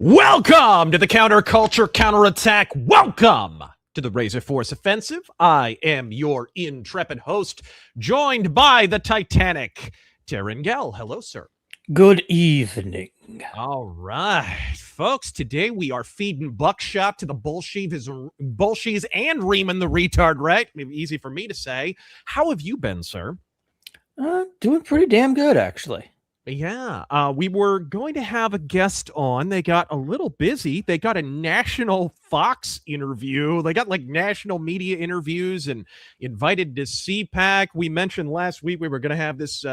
Welcome to the Counterculture Counterattack. Welcome to the RazörForce Offensive. I am your intrepid host, joined by the Titanic, Taryn Gell. Hello, sir. Good evening. All right, folks. Today we are feeding buckshot to the Bolsheviks and Riemann the retard, right? Maybe easy for me to say. How have you been, sir? Doing pretty damn good, actually. Yeah, we were going to have a guest on. They got a little busy. They got a national Fox interview. They got like national media interviews and invited to CPAC. We mentioned last week we were going to have this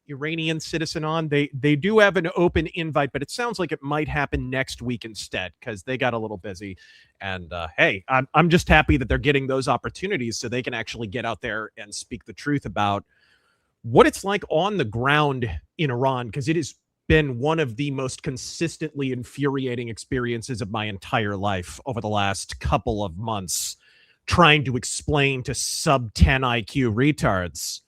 Iranian citizen on. They do have an open invite, but it sounds like it might happen next week instead because they got a little busy. And hey, I'm just happy that they're getting those opportunities so they can actually get out there and speak the truth about what it's like on the ground in Iran, because it has been one of the most consistently infuriating experiences of my entire life over the last couple of months, trying to explain to sub-10 IQ retards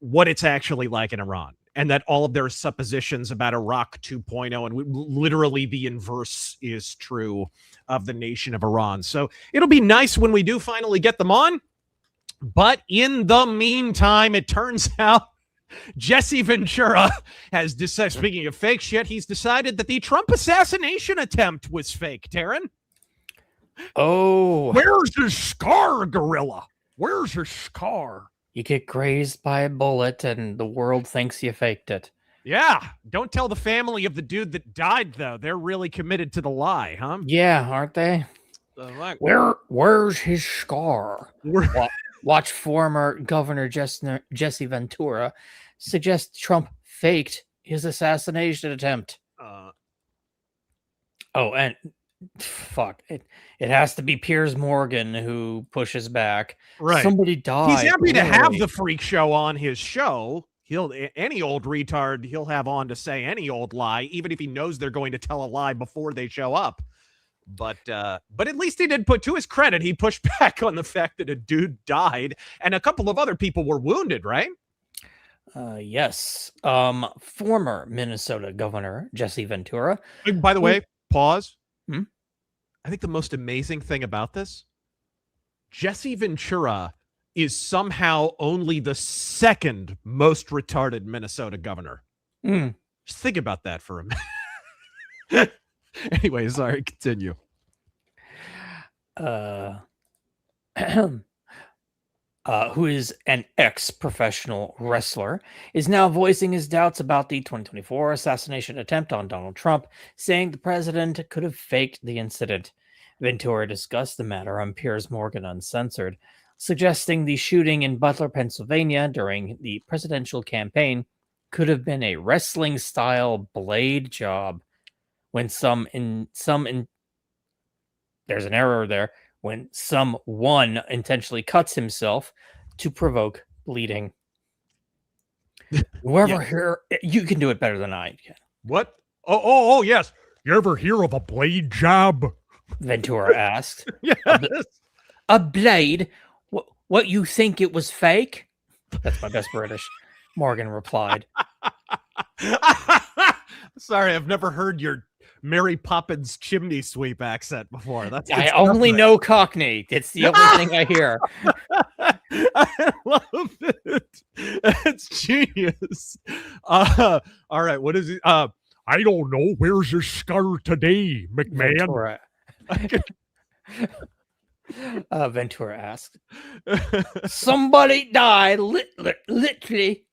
what it's actually like in Iran, and that all of their suppositions about Iraq 2.0 and literally the inverse is true of the nation of Iran. So it'll be nice when we do finally get them on. But in the meantime, it turns out Jesse Ventura has decided, speaking of fake shit, he's decided that the Trump assassination attempt was fake, Taryn. Oh. Where's his scar, gorilla? Where's his scar? You get grazed by a bullet and the world thinks you faked it. Yeah. Don't tell the family of the dude that died, though. They're really committed to the lie, huh? Yeah, aren't they? Where's his scar? Watch former Governor Jesse Ventura suggest Trump faked his assassination attempt. And fuck it. It has to be Piers Morgan who pushes back. Right. Somebody died. He's happy to have the freak show on his show. Any old retard he'll have on to say any old lie, even if he knows they're going to tell a lie before they show up. But at least he did put, to his credit, he pushed back on the fact that a dude died and a couple of other people were wounded, right? Yes. Former Minnesota Governor Jesse Ventura. By the way, pause. Hmm? I think the most amazing thing about this, Jesse Ventura is somehow only the second most retarded Minnesota governor. Just think about that for a minute. Anyway, sorry, continue. Who is an ex-professional wrestler, is now voicing his doubts about the 2024 assassination attempt on Donald Trump, saying the president could have faked the incident. Ventura discussed the matter on Piers Morgan Uncensored, suggesting the shooting in Butler, Pennsylvania during the presidential campaign could have been a wrestling-style blade job. When there's an error there, when someone intentionally cuts himself to provoke bleeding. Whoever here, you can do it better than I can. What? Oh, yes. You ever hear of a blade job? Ventura asked. Yes. A blade? What, you think it was fake? That's my best British. Morgan replied. Sorry, I've never heard your Mary Poppins chimney sweep accent before. I only know Cockney. It's the only thing I hear. I love it. That's genius. All right, what is it? I don't know. Where's your scar today, McMahon? Ventura asked. Somebody died, literally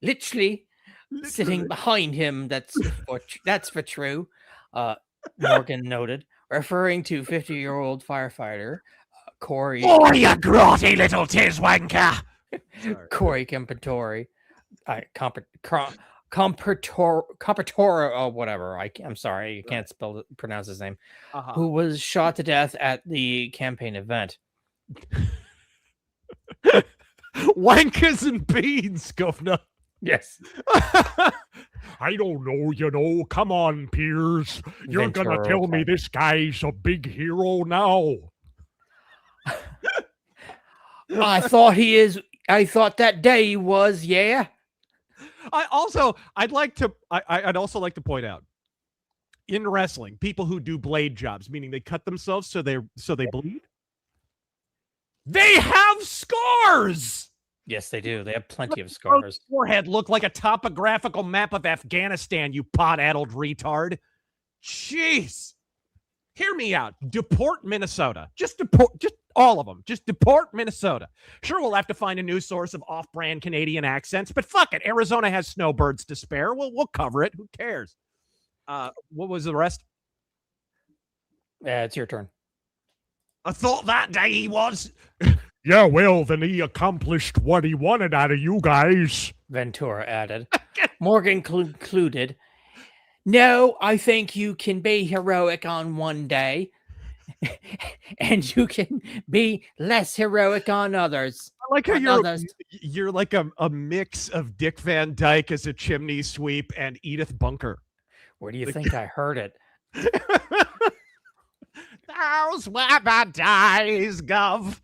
sitting behind him. That's for true. Morgan noted, referring to 50-year-old firefighter Corey. Oh, you grotty little tizwanker! Corey Campertori, Campertoro, whatever. I'm sorry, I can't pronounce his name. Who was shot to death at the campaign event. Wankers and beans, governor. Yes. I don't know, come on, Piers. You're Ventura gonna tell me this guy's a big hero now. I thought he is. I thought that day he was, yeah. I'd also like to point out, In wrestling, people who do blade jobs, meaning they cut themselves so they bleed. They have scars. Yes, they do. They have plenty of scars. Forehead look like a topographical map of Afghanistan, you pot-addled retard. Jeez. Hear me out. Deport Minnesota. Just all of them. Just deport Minnesota. Sure, we'll have to find a new source of off-brand Canadian accents, but fuck it. Arizona has snowbirds to spare. We'll cover it. Who cares? What was the rest? It's your turn. I thought that day he was. Yeah, well, then he accomplished what he wanted out of you guys. Ventura added. Morgan concluded, no, I think you can be heroic on one day, and you can be less heroic on others. I like how you're like a mix of Dick Van Dyke as a chimney sweep and Edith Bunker. Where do you think I heard it? Those were my days, Gov.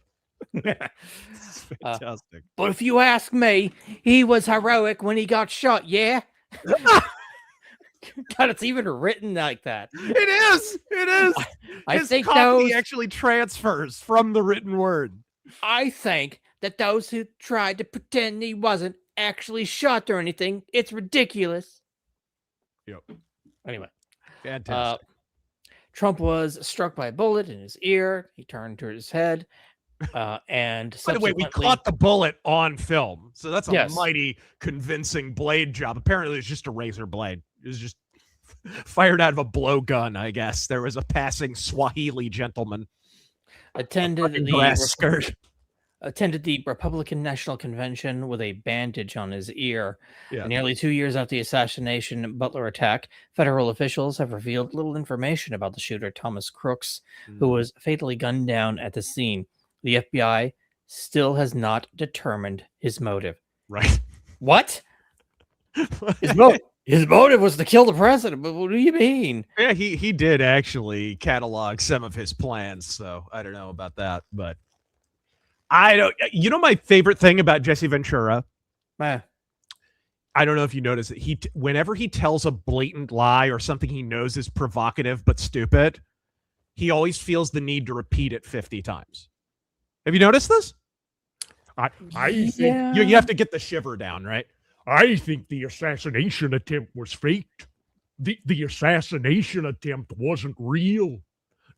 Fantastic. But if you ask me, he was heroic when he got shot, yeah? God, it's even written like that. It is. I His think Cockney actually transfers from the written word. I think that those who tried to pretend he wasn't actually shot or anything, it's ridiculous. Yep. Anyway. Fantastic. Trump was struck by a bullet in his ear. He turned to his head. And by the way, we caught the bullet on film, so that's a mighty convincing blade job. Apparently, it's just a razor blade. It was just fired out of a blowgun, I guess. There was a passing Swahili gentleman attended the Republican National Convention with a bandage on his ear. Yeah. Nearly 2 years after the assassination Butler attack, federal officials have revealed little information about the shooter, Thomas Crooks, who was fatally gunned down at the scene. The FBI still has not determined his motive. Right. What? His motive was to kill the president. But what do you mean? Yeah, he did actually catalog some of his plans, so I don't know about that, but I don't. You know my favorite thing about Jesse Ventura? I don't know if you notice it. Whenever he tells a blatant lie or something he knows is provocative but stupid, he always feels the need to repeat it 50 times. Have you noticed this? I think you have to get the shiver down, right? I think the assassination attempt was faked. The assassination attempt wasn't real.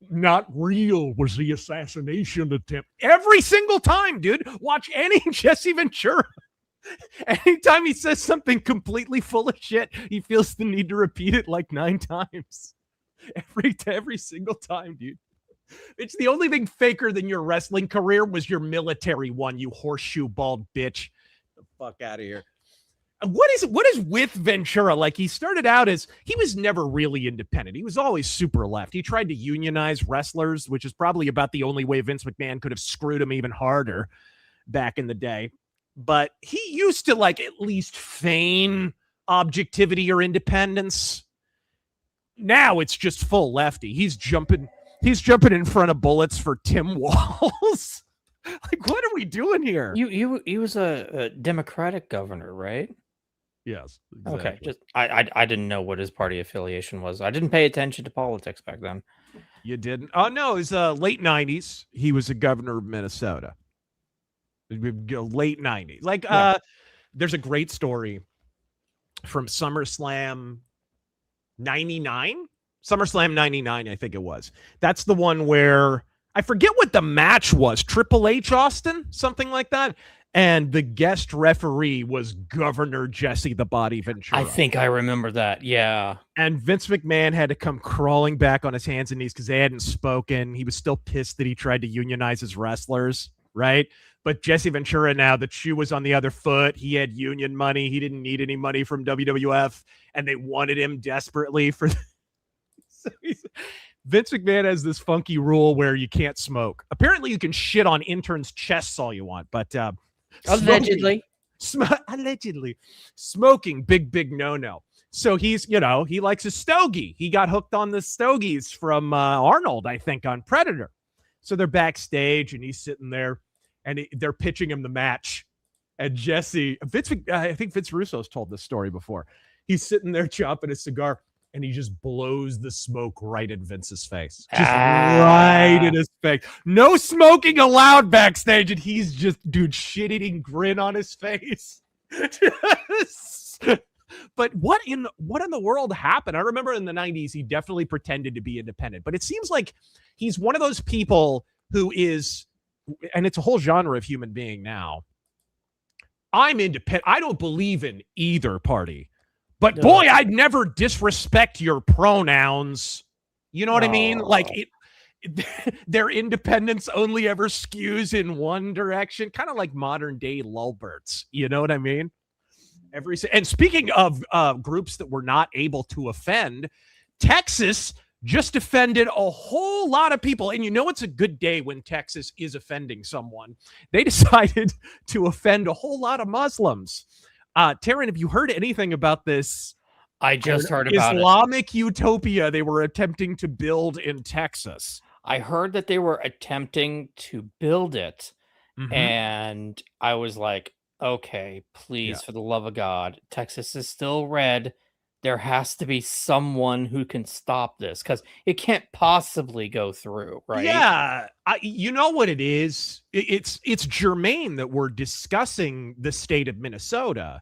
Not real was the assassination attempt. Every single time, dude. Watch any Jesse Ventura. Anytime he says something completely full of shit, he feels the need to repeat it like 9 times. Every single time, dude. It's the only thing faker than your wrestling career was your military one, you horseshoe bald bitch. Get the fuck out of here. What is with Ventura? Like, he started out as, he was never really independent. He was always super left. He tried to unionize wrestlers, which is probably about the only way Vince McMahon could have screwed him even harder back in the day. But he used to like at least feign objectivity or independence. Now it's just full lefty. He's jumping in front of bullets for Tim Walz. Like, what are we doing here? He was a Democratic governor, right? Yes. Exactly. Okay. Just I didn't know what his party affiliation was. I didn't pay attention to politics back then. You didn't? Oh no, it was late 90s. He was a governor of Minnesota. Late 90s. Like there's a great story from SummerSlam 99. SummerSlam 99, I think it was. That's the one where I forget what the match was. Triple H Austin, something like that. And the guest referee was Governor Jesse the Body Ventura. I think I remember that. Yeah. And Vince McMahon had to come crawling back on his hands and knees because they hadn't spoken. He was still pissed that he tried to unionize his wrestlers, right? But Jesse Ventura, now the shoe was on the other foot. He had union money. He didn't need any money from WWF, and they wanted him desperately for. So Vince McMahon has this funky rule where you can't smoke. Apparently, you can shit on interns' chests all you want, but allegedly, smoking, big no. So he's, he likes a stogie. He got hooked on the stogies from Arnold, I think, on Predator. So they're backstage, and he's sitting there, and they're pitching him the match. And Jesse, I think Vince Russo's told this story before. He's sitting there chopping a cigar. and he just blows the smoke right in Vince's face. Just right in his face. No smoking allowed backstage, and he's just, dude, shit-eating grin on his face. But what in the world happened? I remember in the 90s, he definitely pretended to be independent, but it seems like he's one of those people who is, and it's a whole genre of human being now. I'm independent. I don't believe in either party, but boy, I'd never disrespect your pronouns. You know what I mean? Like their independence only ever skews in one direction, kind of like modern day lulberts. You know what I mean? And speaking of groups that were not able to offend, Texas just offended a whole lot of people. And you know it's a good day when Texas is offending someone. They decided to offend a whole lot of Muslims. Taryn, have you heard anything about this? I just heard about Islamic utopia they were attempting to build in Texas. I heard that they were attempting to build it, and I was like, okay, please, for the love of God, Texas is still red. There has to be someone who can stop this because it can't possibly go through, right? Yeah, you know what it is? It's germane that we're discussing the state of Minnesota,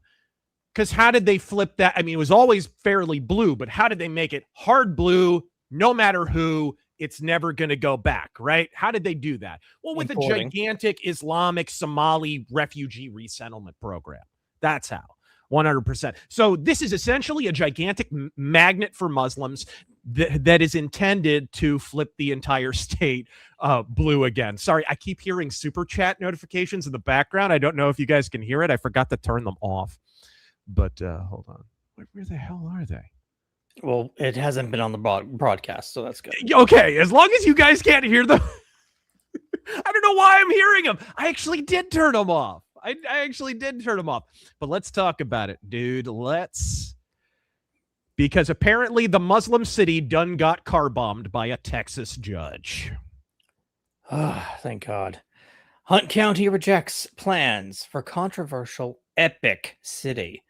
because how did they flip that? I mean, it was always fairly blue, but how did they make it hard blue? No matter who, it's never going to go back, right? How did they do that? Well, with a gigantic Islamic Somali refugee resettlement program. That's how. 100%. So this is essentially a gigantic magnet for Muslims that is intended to flip the entire state blue again. Sorry, I keep hearing super chat notifications in the background. I don't know if you guys can hear it. I forgot to turn them off. But hold on. Where the hell are they? Well, it hasn't been on the broadcast, so that's good. Okay, as long as you guys can't hear them. I don't know why I'm hearing them. I actually did turn them off. I actually did turn them off. But let's talk about it, dude. Because apparently the Muslim city done got car bombed by a Texas judge. Thank God. Hunt County rejects plans for controversial epic city.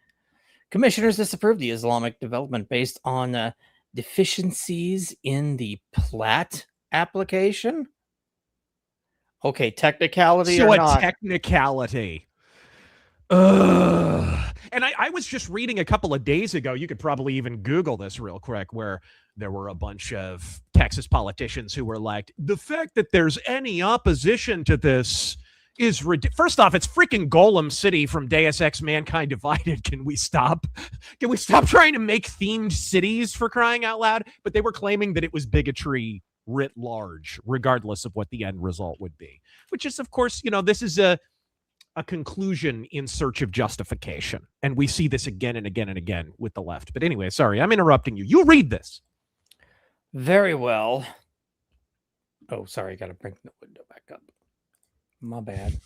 Commissioners disapproved the Islamic development based on deficiencies in the plat application. Okay, technicality so or a not? Technicality. Ugh. And I was just reading a couple of days ago, you could probably even Google this real quick, where there were a bunch of Texas politicians who were like, the fact that there's any opposition to this is ridiculous. First off, it's freaking Golem City from Deus Ex Mankind Divided. Can we stop? Can we stop trying to make themed cities, for crying out loud? But they were claiming that it was bigotry writ large, regardless of what the end result would be, which is, of course, this is a conclusion in search of justification. And we see this again and again and again with the left. But anyway, sorry, I'm interrupting you. You read this. Very well. Oh, sorry, I got to bring the window back up. My bad.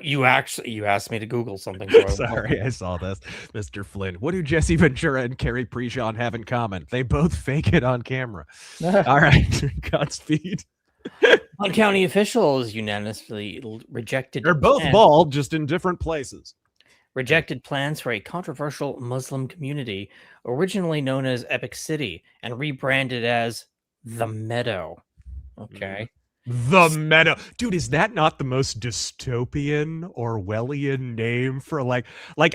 You asked me to Google something. Sorry, I saw this. Mr. Flynn, what do Jesse Ventura and Carrie Prejean have in common? They both fake it on camera. All right, Godspeed. Hunt County officials unanimously rejected. They're both bald, just in different places. Rejected plans for a controversial Muslim community, originally known as Epic City, and rebranded as The Meadow. Okay. The Meadow. Dude, is that not the most dystopian Orwellian name for like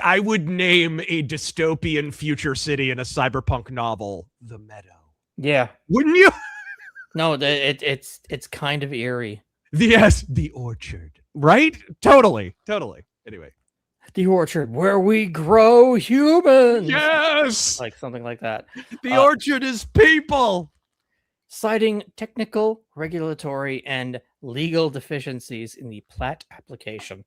I would name a dystopian future city in a cyberpunk novel, The Meadow. Yeah. Wouldn't you? No, it's kind of eerie. Yes, the orchard. Right? Totally. Anyway. The orchard where we grow humans. Yes. Like something like that. The orchard is people. Citing technical, regulatory, and legal deficiencies in the plat application.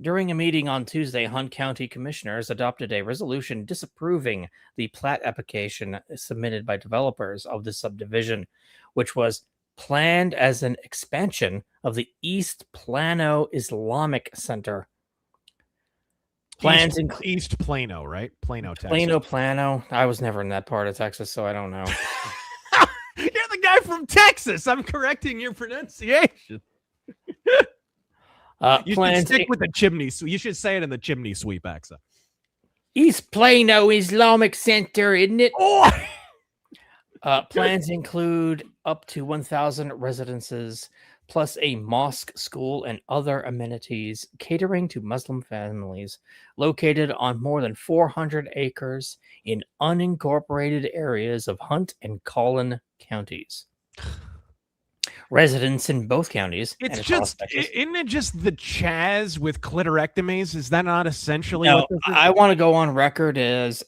During a meeting on Tuesday, Hunt County commissioners adopted a resolution disapproving the plat application submitted by developers of the subdivision, which was planned as an expansion of the East Plano Islamic Center. Plans include East Plano, right? Plano, Texas. Plano. I was never in that part of Texas, so I don't know. You're the guy from Texas. I'm correcting your pronunciation. You should stick with the chimney. You should say it in the chimney sweep accent. East Plano Islamic Center, isn't it? Oh, Plans include up to 1,000 residences, plus a mosque, school, and other amenities catering to Muslim families located on more than 400 acres in unincorporated areas of Hunt and Collin counties. Residents in both counties. it's and across just, Texas. isn't it just the Chaz with clitorectomies? Is that not essentially No, what this is? I want to go on record as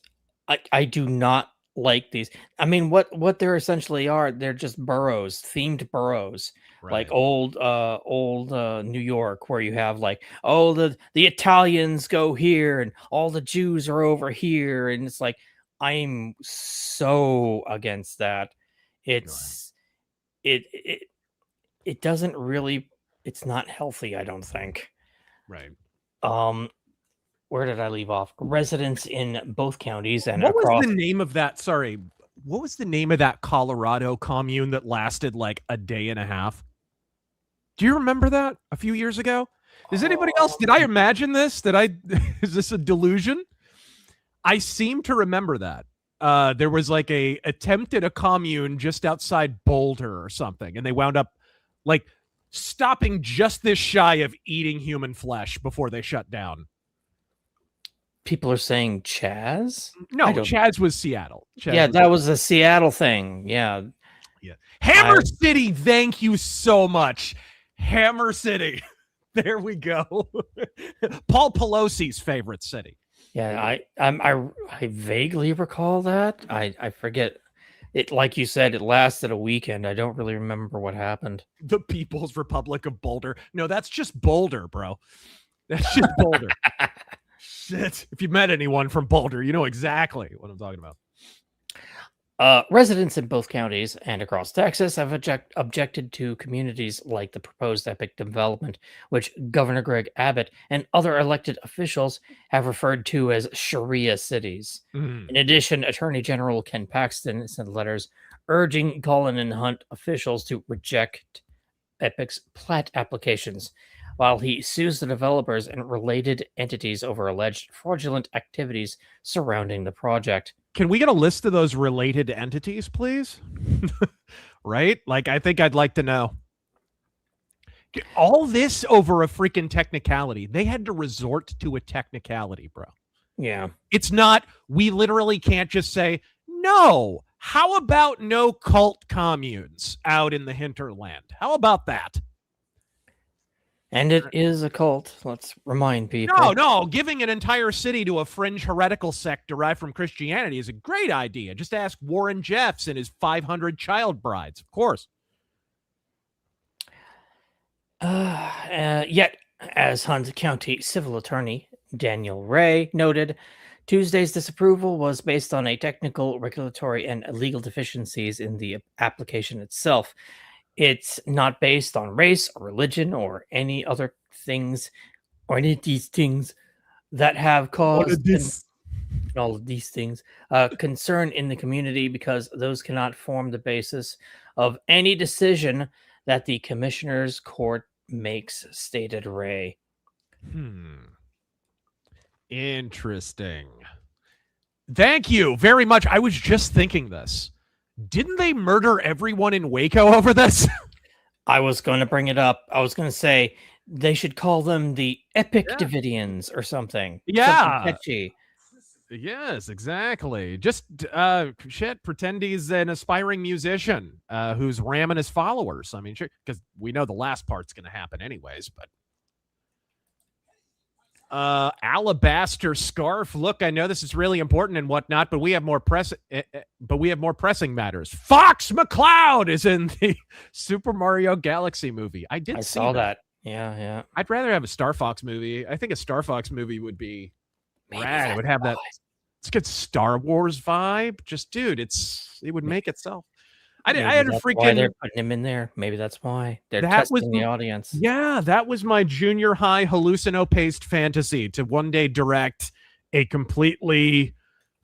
I do not like these. I mean, what they're essentially are, they're just boroughs, themed boroughs, like old New York, where you have like, oh, the Italians go here and all the Jews are over here, and it's like, I'm so against that. It's it doesn't really, it's not healthy, I don't think. Right. Where did I leave off? Residents in both counties and What across. was the name of that? Sorry. What was the name of that Colorado commune that lasted like a day and a half? Do you remember that a few years ago? Does anybody else? Did I imagine this? Is this a delusion? I seem to remember that. There was like a attempt at a commune just outside Boulder or something, and they wound up like stopping just this shy of eating human flesh before they shut down. People are saying Chaz? No, Chaz was Seattle. That was a Seattle thing. Yeah. Hammer City, thank you so much. Hammer City. There we go. Paul Pelosi's favorite city. Yeah, I vaguely recall that. I forget. It, like you said, it lasted a weekend. I don't really remember what happened. The People's Republic of Boulder. No, that's just Boulder, bro. That's just Boulder. Shit. If you met anyone from Boulder, you know exactly what I'm talking about. Residents in both counties and across Texas have objected to communities like the proposed epic development, which Governor Greg Abbott and other elected officials have referred to as Sharia cities. In addition, Attorney General Ken Paxton sent letters urging Collin and Hunt officials to reject Epic's plat applications, while he sues the developers and related entities over alleged fraudulent activities surrounding the project. Can we get a list of those related entities, please? Right? Like, I think I'd like to know. All this over a freaking technicality. They had to resort to a technicality, bro. Yeah. It's not, we literally can't just say, no, how about no cult communes out in the hinterland? How about that? And it is a cult. Let's remind people. No, giving an entire city to a fringe heretical sect derived from Christianity is a great idea. Just ask Warren Jeffs and his 500 child brides, of course. Yet, as Hunt County Civil Attorney Daniel Ray noted, Tuesday's disapproval was based on a technical, regulatory, and legal deficiencies in the application itself. It's not based on race or religion or any other things, or any of these things that have caused all of these things concern in the community, because those cannot form the basis of any decision that the commissioner's court makes, stated Ray. Interesting. Thank you very much. I was just thinking this. Didn't they murder everyone in Waco over this? I was going to bring it up. I was going to say they should call them the Epic Davidians or something. Yeah. Something catchy. Yes, exactly. Just pretend he's an aspiring musician who's ramming his followers. I mean, sure, because we know the last part's going to happen anyways, but alabaster scarf. Look, I know this is really important and whatnot, but we have more pressing matters. Fox McCloud is in the Super Mario Galaxy movie. I saw that. Yeah. I'd rather have a Star Fox movie. I think a Star Fox movie would be rad. It would have that. It's a good Star Wars vibe. Just, dude, it would make itself. I had a freaking. Why they're putting him in there? Maybe that's why they're testing the audience. Yeah, that was my junior high hallucino-paced fantasy, to one day direct a completely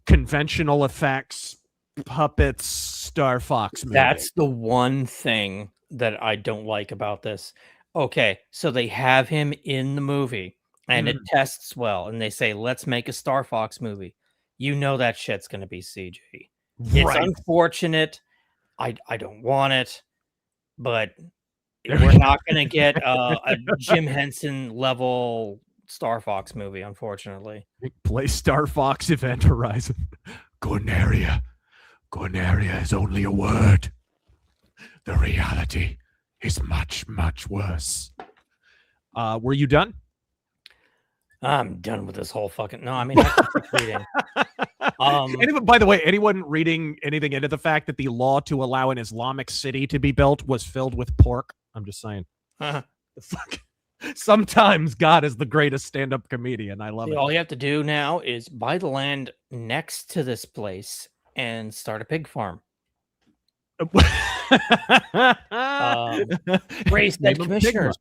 conventional effects puppets Star Fox movie. That's the one thing that I don't like about this. Okay, so they have him in the movie. and it tests well, and they say, let's make a Star Fox movie. You know that shit's going to be CG. It's unfortunate. I don't want it, but we're not going to get a Jim Henson level Star Fox movie, unfortunately. Play Star Fox Event Horizon. Gonaria. Gonaria is only a word. The reality is much, much worse. Were you done? I'm done with this whole fucking... No, I mean, I can keep reading. By the way, anyone reading anything into the fact that the law to allow an Islamic city to be built was filled with pork? I'm just saying. Sometimes God is the greatest stand-up comedian. I love it. All you have to do now is buy the land next to this place and start a pig farm. Ray said commissioners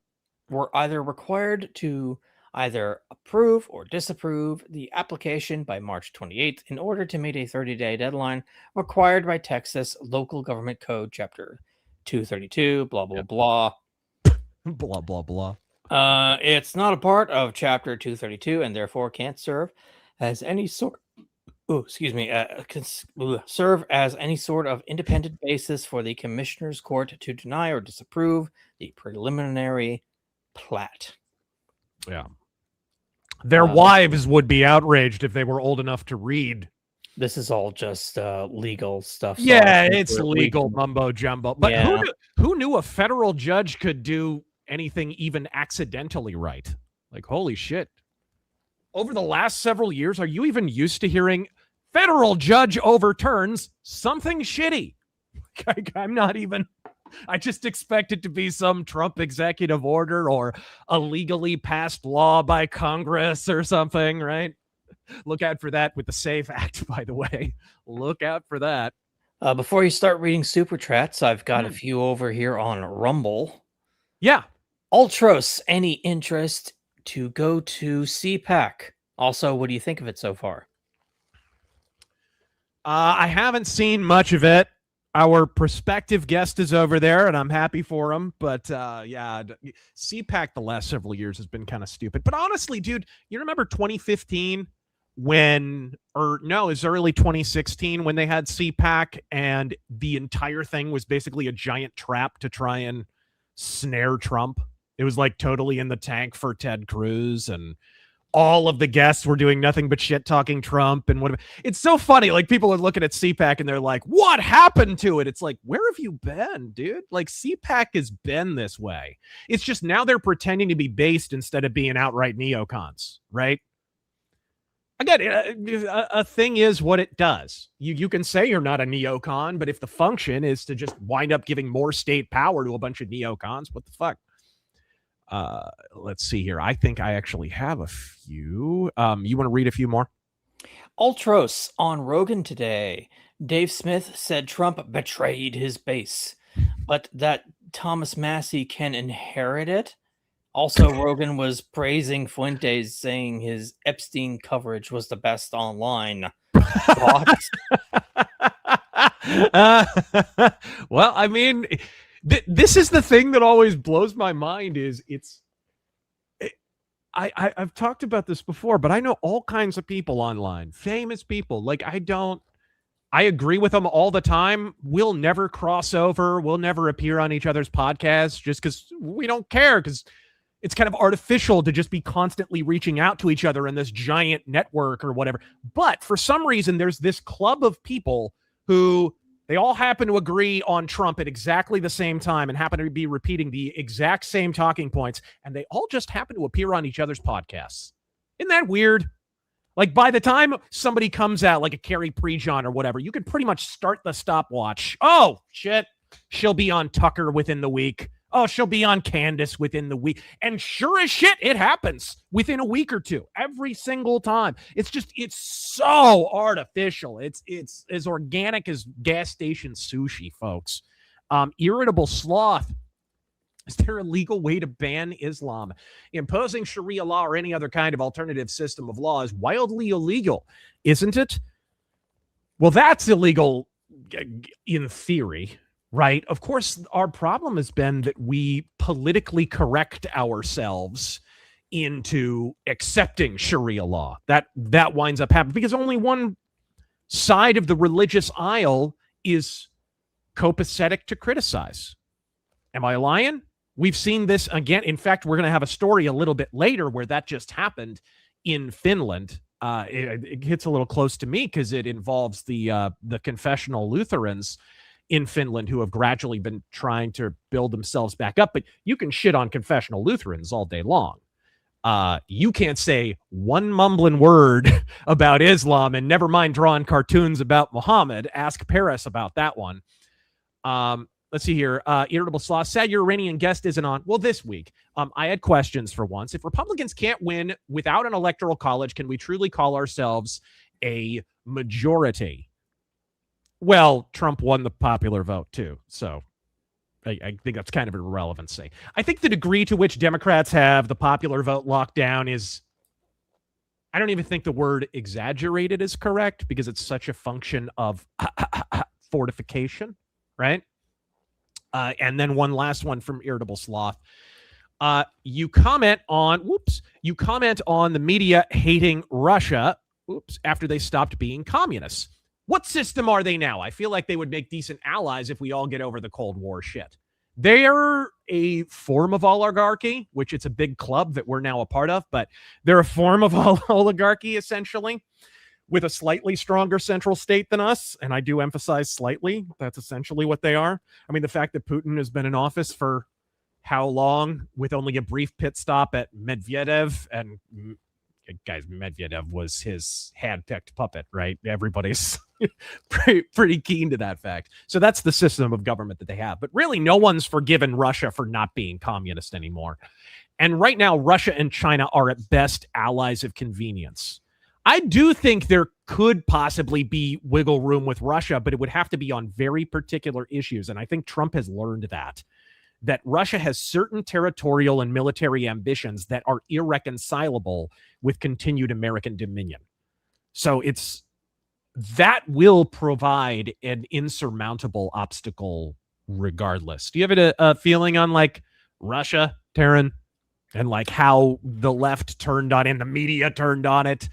were either required to either approve or disapprove the application by March 28th in order to meet a 30-day deadline required by Texas Local Government Code Chapter 232, blah, blah, blah. Blah, blah, blah. It's not a part of Chapter 232 and therefore can't serve as any sort... serve as any sort of independent basis for the Commissioner's Court to deny or disapprove the preliminary plat. Yeah. Their wives would be outraged if they were old enough to read. This is all just legal stuff. Yeah, it's legal mumbo jumbo. But Yeah. who knew a federal judge could do anything even accidentally right? Like, holy shit. Over the last several years, are you even used to hearing federal judge overturns something shitty? I'm not even... I just expect it to be some Trump executive order or a legally passed law by Congress or something, right? Look out for that with the SAFE Act, by the way. Look out for that. Before you start reading Super Chats, I've got a few over here on Rumble. Yeah. Ultros, any interest to go to CPAC? Also, what do you think of it so far? I haven't seen much of it. Our prospective guest is over there, and I'm happy for him. But yeah, CPAC the last several years has been kind of stupid. But honestly, dude, you remember 2015 it's early 2016 when they had CPAC, and the entire thing was basically a giant trap to try and snare Trump. It was like totally in the tank for Ted Cruz, and all of the guests were doing nothing but shit talking Trump and whatever. It's so funny. Like, people are looking at CPAC and they're like, what happened to it? It's like, where have you been, dude? Like, CPAC has been this way. It's just now they're pretending to be based instead of being outright neocons, right? Again, a thing is what it does. You can say you're not a neocon, but if the function is to just wind up giving more state power to a bunch of neocons, what the fuck? Let's see here. I think I actually have a few. You want to read a few more? Ultros on Rogan today. Dave Smith said Trump betrayed his base, but that Thomas Massey can inherit it. Also, Rogan was praising Fuentes, saying his Epstein coverage was the best online. Well, I mean, this is the thing that always blows my mind is I've talked about this before, but I know all kinds of people online, famous people. Like, I agree with them all the time. We'll never cross over. We'll never appear on each other's podcasts just because we don't care, because it's kind of artificial to just be constantly reaching out to each other in this giant network or whatever. But for some reason, there's this club of people who they all happen to agree on Trump at exactly the same time and happen to be repeating the exact same talking points. And they all just happen to appear on each other's podcasts. Isn't that weird? Like, by the time somebody comes out, like a Carrie Prejean or whatever, you can pretty much start the stopwatch. Oh, shit. She'll be on Tucker within the week. Oh, she'll be on Candace within the week. And sure as shit, it happens within a week or two, every single time. It's so artificial. It's as organic as gas station sushi, folks. Irritable sloth. Is there a legal way to ban Islam? Imposing Sharia law or any other kind of alternative system of law is wildly illegal, isn't it? Well, that's illegal in theory. Right. Of course, our problem has been that we politically correct ourselves into accepting Sharia law. That winds up happening because only one side of the religious aisle is copacetic to criticize. Am I lying? We've seen this again. In fact, we're going to have a story a little bit later where that just happened in Finland. It hits a little close to me because it involves the confessional Lutherans in Finland who have gradually been trying to build themselves back up. But you can shit on confessional Lutherans all day long. You can't say one mumbling word about Islam, and never mind drawing cartoons about Muhammad. Ask Paris about that one. Let's see here. Irritable Sloth, sad your Iranian guest isn't on. Well, this week, I had questions for once. If Republicans can't win without an electoral college, can we truly call ourselves a majority? Well, Trump won the popular vote, too. So I think that's kind of an irrelevancy. I think the degree to which Democrats have the popular vote locked down is, I don't even think the word exaggerated is correct because it's such a function of fortification, right? And then one last one from Irritable Sloth. You comment on the media hating Russia, after they stopped being communists. What system are they now? I feel like they would make decent allies if we all get over the Cold War shit. They're a form of oligarchy, which it's a big club that we're now a part of, but they're a form of oligarchy, essentially, with a slightly stronger central state than us. And I do emphasize slightly. That's essentially what they are. I mean, the fact that Putin has been in office for how long with only a brief pit stop at Medvedev, and guys, Medvedev was his hand-picked puppet, right? Everybody's pretty keen to that fact. So that's the system of government that they have. But really, no one's forgiven Russia for not being communist anymore. And right now, Russia and China are at best allies of convenience. I do think there could possibly be wiggle room with Russia, but it would have to be on very particular issues. And I think Trump has learned that Russia has certain territorial and military ambitions that are irreconcilable with continued American dominion. So that will provide an insurmountable obstacle regardless. Do you have a feeling on like Russia, Taryn, and like how the left turned on it and the media turned on it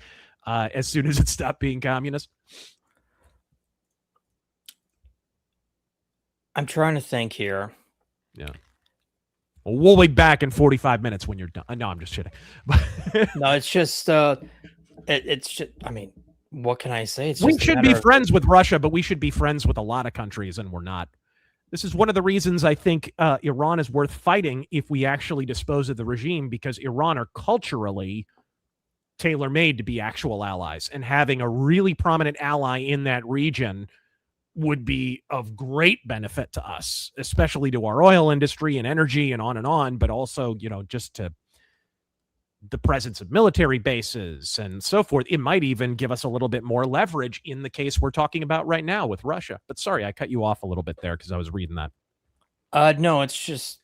as soon as it stopped being communist? I'm trying to think here. Yeah. Well, we'll be back in 45 minutes when you're done. No, I'm just kidding. No, it's just, it's just, I mean, what can I say? We should be friends with Russia, but we should be friends with a lot of countries, and we're not. This is one of the reasons I think Iran is worth fighting if we actually dispose of the regime, because Iran are culturally tailor-made to be actual allies, and having a really prominent ally in that region would be of great benefit to us, especially to our oil industry and energy and on, but also, just to the presence of military bases and so forth. It might even give us a little bit more leverage in the case we're talking about right now with Russia. But sorry, I cut you off a little bit there because I was reading that. No, it's just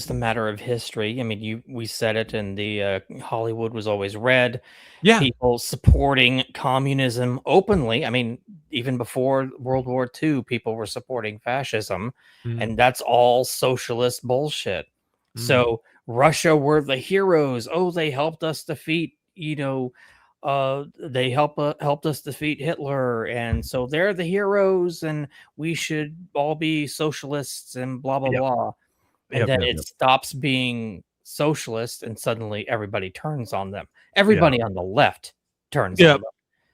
a matter of history. I mean, we said it, and the Hollywood was always red. Yeah. People supporting communism openly. I mean, even before World War II, people were supporting fascism, and that's all socialist bullshit. So Russia were the heroes. Oh, they helped us defeat, they helped us defeat Hitler, and so they're the heroes, and we should all be socialists and blah blah blah. And then it stops being socialist, and suddenly everybody turns on them. Everybody on the left turns on them.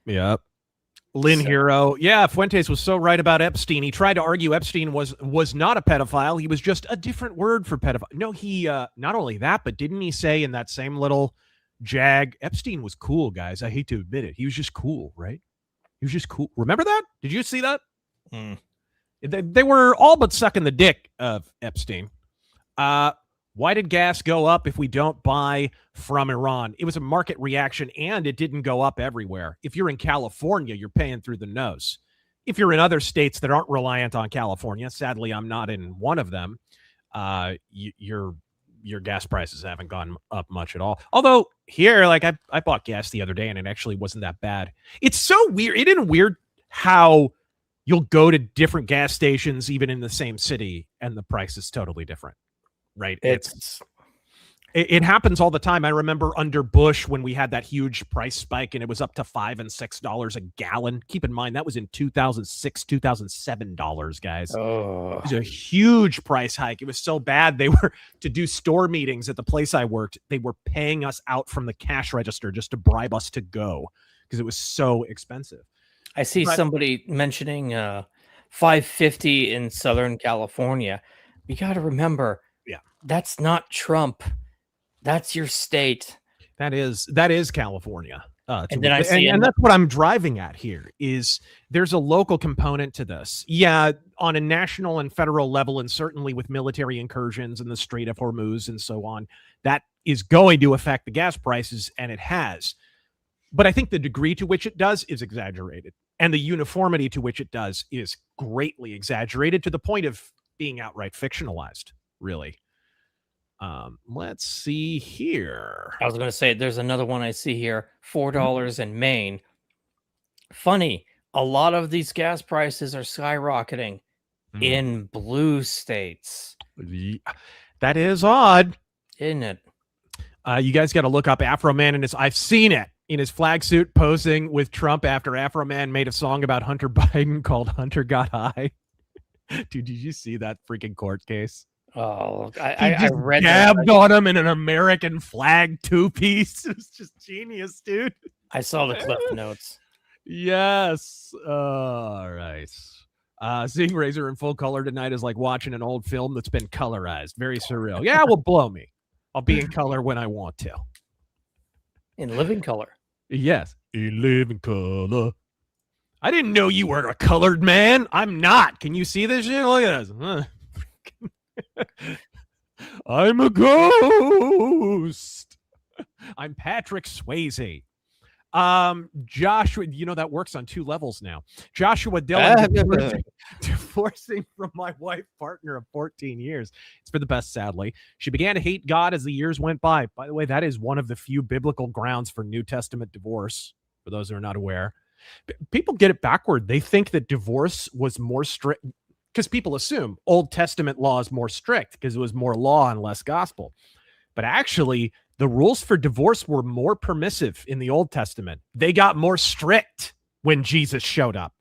Yep. Lynn Hero. Yeah, Fuentes was so right about Epstein. He tried to argue Epstein was not a pedophile. He was just a different word for pedophile. No, he not only that, but didn't he say in that same little jag, Epstein was cool, guys. I hate to admit it. He was just cool, right? He was just cool. Remember that? Did you see that? They were all but sucking the dick of Epstein. Why did gas go up if we don't buy from Iran? It was a market reaction, and it didn't go up everywhere. If you're in California, you're paying through the nose. If you're in other states that aren't reliant on California, sadly, I'm not in one of them, your gas prices haven't gone up much at all. Although here, like I bought gas the other day, and it actually wasn't that bad. It's so weird. Isn't it weird how you'll go to different gas stations, even in the same city, and the price is totally different? Right. It happens all the time. I remember under Bush when we had that huge price spike and it was up to $5 and $6 a gallon. Keep in mind, that was in 2006, $2007, guys. Oh, It was a huge price hike. It was so bad. They were, to do store meetings at the place I worked, they were paying us out from the cash register just to bribe us to go because it was so expensive. I see somebody mentioning $5.50 in Southern California. You got to remember, that's not Trump. That's your state. That is California. And then I see, and that's what I'm driving at here. Is there's a local component to this? Yeah, on a national and federal level, and certainly with military incursions in the Strait of Hormuz and so on, that is going to affect the gas prices, and it has. But I think the degree to which it does is exaggerated, and the uniformity to which it does is greatly exaggerated to the point of being outright fictionalized. Really. Let's see here. I was going to say, there's another one I see here, $4 in Maine. Funny, a lot of these gas prices are skyrocketing in blue states. That is odd, isn't it? You guys got to look up Afro Man and I've seen it in his flag suit posing with Trump after Afro Man made a song about Hunter Biden called Hunter Got High. Dude, did you see that freaking court case? Oh, I read dabbed on him in an American flag two-piece. It was just genius, dude. I saw the clip notes. Yes. All right. Seeing Razor in full color tonight is like watching an old film that's been colorized. Very surreal. Yeah, well, blow me. I'll be in color when I want to. In living color. Yes. In living color. I didn't know you were a colored man. I'm not. Can you see this shit? Look at this. I'm a ghost. I'm Patrick Swayze. Joshua, you know that works on two levels now. Joshua Dillon divorcing from my wife partner of 14 years. It's for the best, sadly. She began to hate God as the years went by. By the way, that is one of the few biblical grounds for New Testament divorce, for those who are not aware. People get it backward. They think that divorce was more strict because people assume Old Testament law is more strict because it was more law and less gospel. But actually, the rules for divorce were more permissive in the Old Testament. They got more strict when Jesus showed up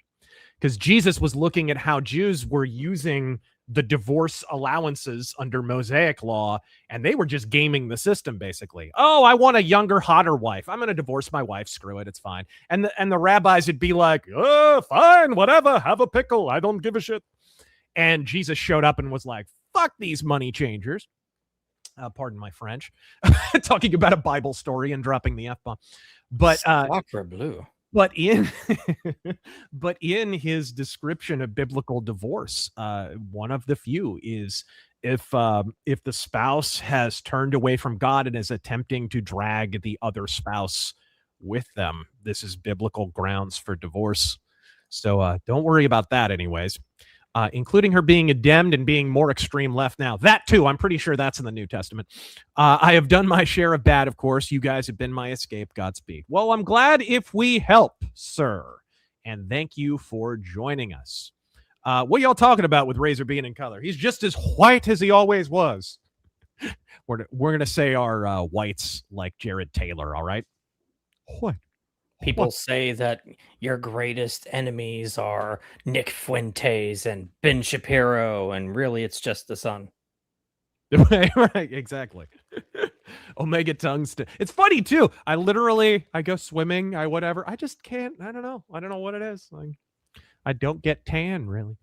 because Jesus was looking at how Jews were using the divorce allowances under Mosaic law, and they were just gaming the system, basically. Oh, I want a younger, hotter wife. I'm going to divorce my wife. Screw it. It's fine. And the rabbis would be like, oh, fine, whatever. Have a pickle. I don't give a shit. And Jesus showed up and was like, fuck these money changers. Pardon my French. Talking about a Bible story and dropping the F-bomb. But blue. But in his description of biblical divorce, one of the few is if the spouse has turned away from God and is attempting to drag the other spouse with them, this is biblical grounds for divorce. So don't worry about that anyways. Including her being condemned and being more extreme left now. That too, I'm pretty sure that's in the New Testament. I have done my share of bad, of course. You guys have been my escape. Godspeed. Well, I'm glad if we help, sir. And thank you for joining us. What y'all talking about with Razor being in color? He's just as white as he always was. We're going to say our whites like Jared Taylor, all right? What? People say that your greatest enemies are Nick Fuentes and Ben Shapiro, and really it's just the sun. Right, exactly. Omega tungsten. It's funny too. I go swimming, I just can't. I don't know what it is. I don't get tan really.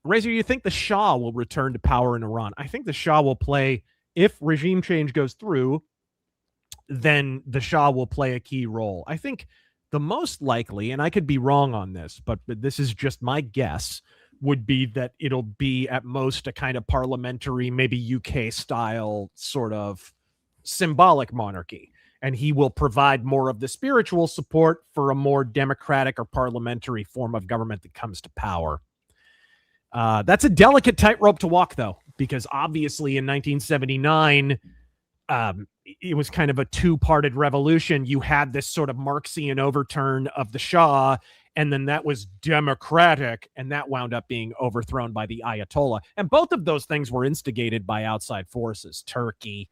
Razor, you think the Shah will return to power in Iran? I think the Shah will play, if regime change goes through, then the Shah will play a key role. I think the most likely, and I could be wrong on this, but this is just my guess, would be that it'll be at most a kind of parliamentary, maybe UK style sort of symbolic monarchy. And he will provide more of the spiritual support for a more democratic or parliamentary form of government that comes to power. That's a delicate tightrope to walk, though, because obviously in 1979, it was kind of a two-parted revolution. You had this sort of Marxian overturn of the Shah, and then that was democratic, and that wound up being overthrown by the Ayatollah. And both of those things were instigated by outside forces, Turkey,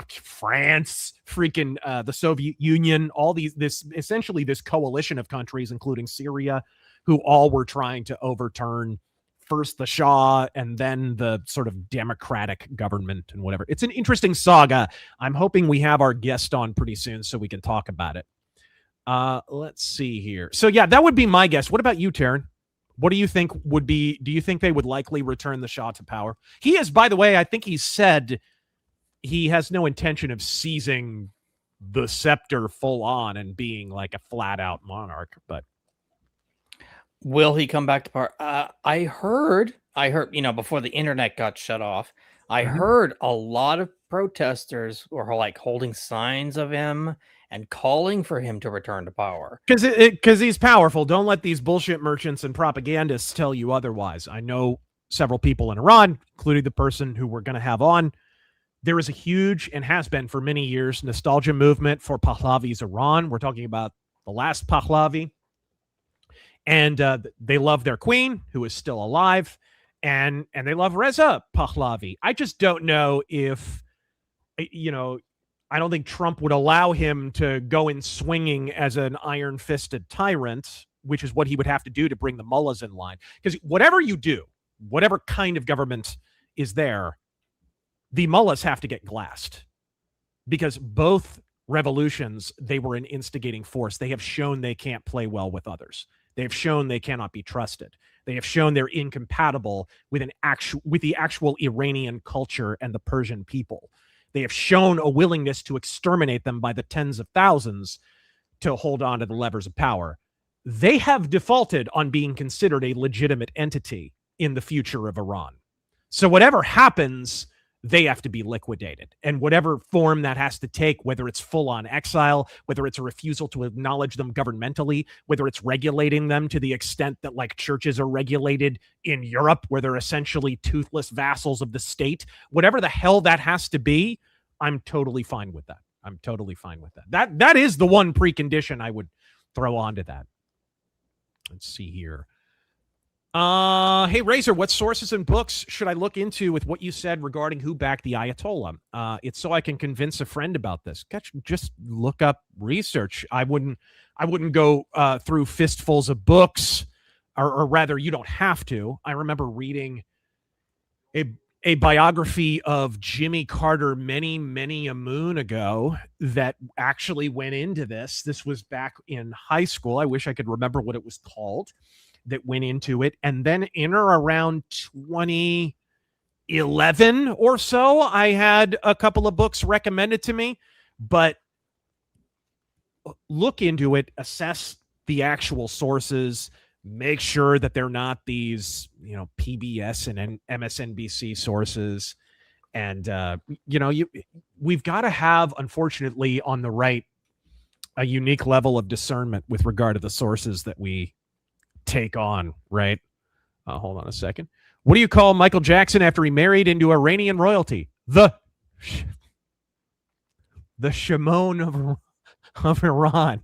France, freaking the Soviet Union, all this coalition of countries, including Syria, who all were trying to overturn first the Shah and then the sort of democratic government and whatever. It's an interesting saga. I'm hoping we have our guest on pretty soon so we can talk about it. Let's see here. So yeah, that would be my guess. What about you, Taryn? What do you think do you think they would likely return the Shah to power? He is, by the way, I think he said he has no intention of seizing the scepter full on and being like a flat out monarch, but will he come back to power? I heard, before the internet got shut off, I heard a lot of protesters were like holding signs of him and calling for him to return to power. Because he's powerful. Don't let these bullshit merchants and propagandists tell you otherwise. I know several people in Iran, including the person who we're going to have on. There is a huge, and has been for many years, nostalgia movement for Pahlavi's Iran. We're talking about the last Pahlavi. And they love their queen, who is still alive. And they love Reza Pahlavi. I just don't know if, I don't think Trump would allow him to go in swinging as an iron-fisted tyrant, which is what he would have to do to bring the mullahs in line. Because whatever you do, whatever kind of government is there, the mullahs have to get glassed. Because both revolutions, they were an instigating force. They have shown they can't play well with others. They have shown they cannot be trusted. They have shown they're incompatible with the actual Iranian culture and the Persian people. They have shown a willingness to exterminate them by the tens of thousands to hold on to the levers of power. They have defaulted on being considered a legitimate entity in the future of Iran. So whatever happens, they have to be liquidated. And whatever form that has to take, whether it's full-on exile, whether it's a refusal to acknowledge them governmentally, whether it's regulating them to the extent that like churches are regulated in Europe, where they're essentially toothless vassals of the state, whatever the hell that has to be, I'm totally fine with that. I'm totally fine with that. That is the one precondition I would throw onto that. Let's see here. Hey, Razor, what sources and books should I look into with what you said regarding who backed the Ayatollah? It's so I can convince a friend about this. Just look up research. I wouldn't go through fistfuls of books, or rather, you don't have to. I remember reading a biography of Jimmy Carter many a moon ago that actually went into this. This was back in high school. I wish I could remember what it was called. That went into it. And then in or around 2011 or so, I had a couple of books recommended to me, but look into it, assess the actual sources, make sure that they're not these, PBS and MSNBC sources. And, we've got to have, unfortunately, on the right, a unique level of discernment with regard to the sources that we take on, right? Hold on a second. What do you call Michael Jackson after he married into Iranian royalty? The Shimon of Iran.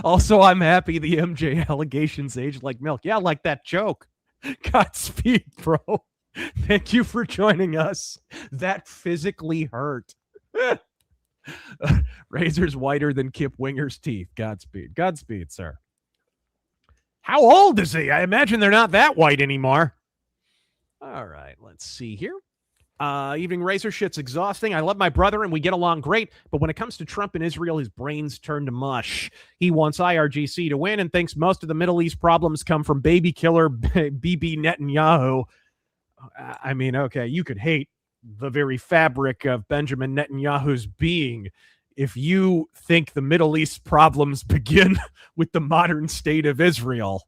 Also, I'm happy the MJ allegations aged like milk. Yeah, like that joke. Godspeed, bro. Thank you for joining us. That physically hurt. Razor's whiter than Kip Winger's teeth. Godspeed. Godspeed, sir. How old is he? I imagine they're not that white anymore. All right, let's see here. Evening Razor, shit's exhausting. I love my brother and we get along great, but when it comes to Trump and Israel, his brains turn to mush. He wants IRGC to win and thinks most of the Middle East problems come from baby killer Bibi Netanyahu. I mean, okay, you could hate the very fabric of Benjamin Netanyahu's being if you think the Middle East problems begin with the modern state of Israel.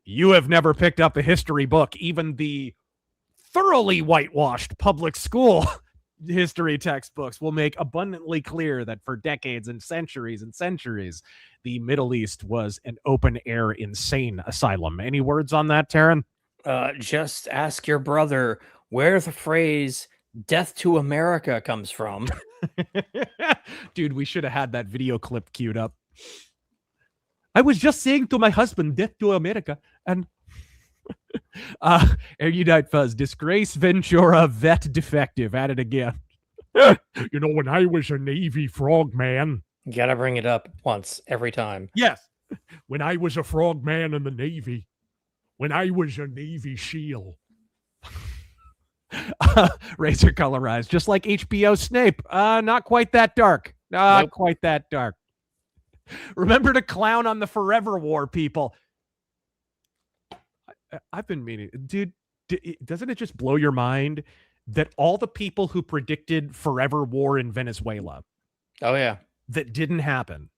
You have never picked up a history book. Even the thoroughly whitewashed public school history textbooks will make abundantly clear that for decades and centuries, the Middle East was an open-air insane asylum. Any words on that, Taryn? Just ask your brother where the phrase "death to America" comes from. Dude, we should have had that video clip queued up. I was just saying to my husband, "Death to America," and Erudite Fuzz, disgrace Ventura, vet defective, at it again. You know, when I was a Navy frogman, You gotta bring it up once every time. Yes. when I was a frogman in the Navy, when I was a Navy SEAL. Razor colorized, just like HBO Snape. Not quite that dark. Not Nope. quite that dark. Remember to clown on the Forever War, people. I've been meaning, dude, doesn't it just blow your mind that all the people who predicted Forever War in Venezuela Oh yeah. that didn't happen,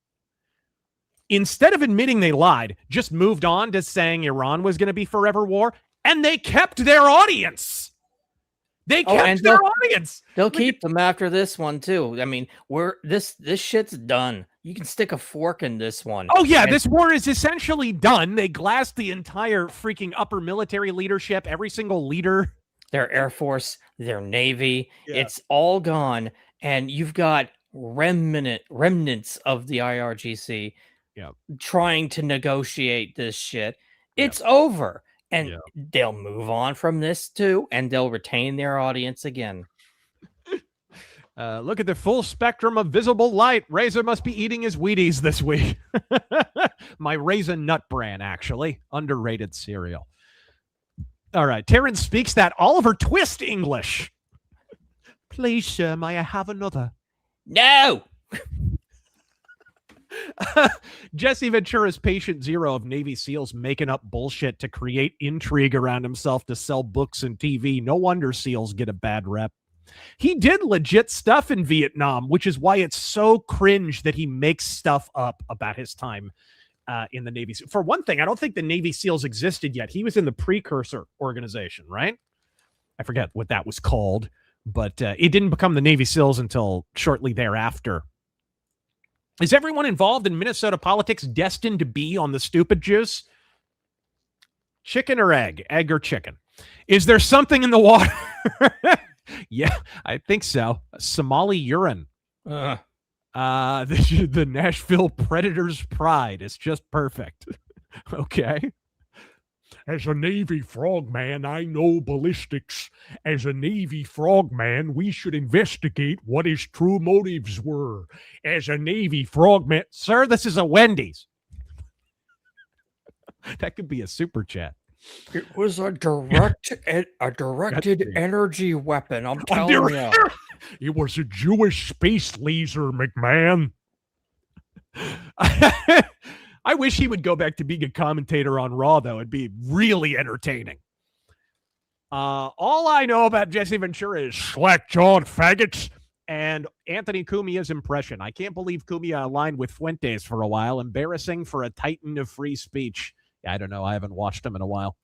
instead of admitting they lied, just moved on to saying Iran was going to be Forever War, and they kept their audience. They kept and their audience. They'll keep them after this one too. I mean, this shit's done. You can stick a fork in this one. Oh yeah, And- this war is essentially done. They glassed the entire freaking upper military leadership, every single leader. Their Air Force, their Navy, Yeah. it's all gone. And you've got remnants of the IRGC Yeah. trying to negotiate this shit. Yeah. It's over. And Yeah. they'll move on from this too, and they'll retain their audience again. Look at the full spectrum of visible light. Razor must be eating his Wheaties this week. My Raisin Nut brand, actually. Underrated cereal. All right. Terrence speaks that Oliver Twist English. Please, sir, may I have another? No! Jesse Ventura's patient zero of Navy SEALs making up bullshit to create intrigue around himself to sell books and TV. No wonder SEALs get a bad rep. He did legit stuff in Vietnam, which is why it's so cringe that he makes stuff up about his time in the Navy. For one thing, I don't think the Navy SEALs existed yet. He was in the precursor organization, right? I forget what that was called, but it didn't become the Navy SEALs until shortly thereafter. Is everyone involved in Minnesota politics destined to be on the stupid juice? Chicken or egg? Egg or chicken? Is there something in the water? Yeah, I think so. Somali urine. The Nashville Predators' pride is just perfect. Okay. As a Navy frogman, I know ballistics. As a Navy frogman, we should investigate what his true motives were. As a Navy frogman, Sir, this is a Wendy's. That could be a super chat. It was a directed energy weapon. I'm telling you. it was a Jewish space laser, McMahon. I wish he would go back to being a commentator on Raw, though. It'd be really entertaining. All I know about Jesse Ventura is Slack-jawed faggots. and Anthony Cumia's impression. I can't believe Cumia aligned with Fuentes for a while. Embarrassing for a titan of free speech. I don't know. I haven't watched him in a while.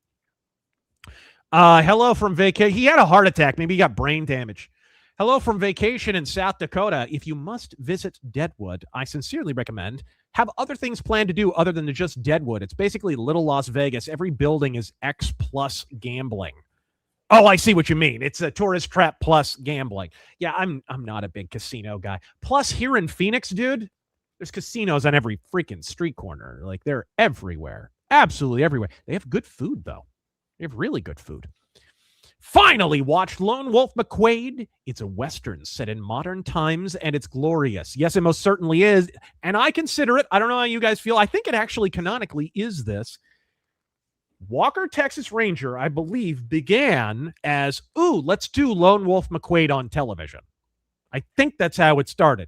Hello from vacation. He had a heart attack. Maybe he got brain damage. Hello from vacation in South Dakota. If you must visit Deadwood, I sincerely recommend have other things planned to do other than to just Deadwood. It's basically little Las Vegas. Every building is X plus gambling. Oh, I see what you mean. It's a tourist trap plus gambling. Yeah, I'm not a big casino guy. Plus, here in Phoenix, dude, there's casinos on every freaking street corner. Like, they're everywhere. Absolutely everywhere. They have good food, though. They have really good food. Finally watched Lone Wolf McQuade. It's a Western set in modern times, and it's glorious. Yes, it most certainly is. And I consider it, I don't know how you guys feel, I think it actually canonically is this. Walker, Texas Ranger, I believe, began as, let's do Lone Wolf McQuade on television. I think that's how it started.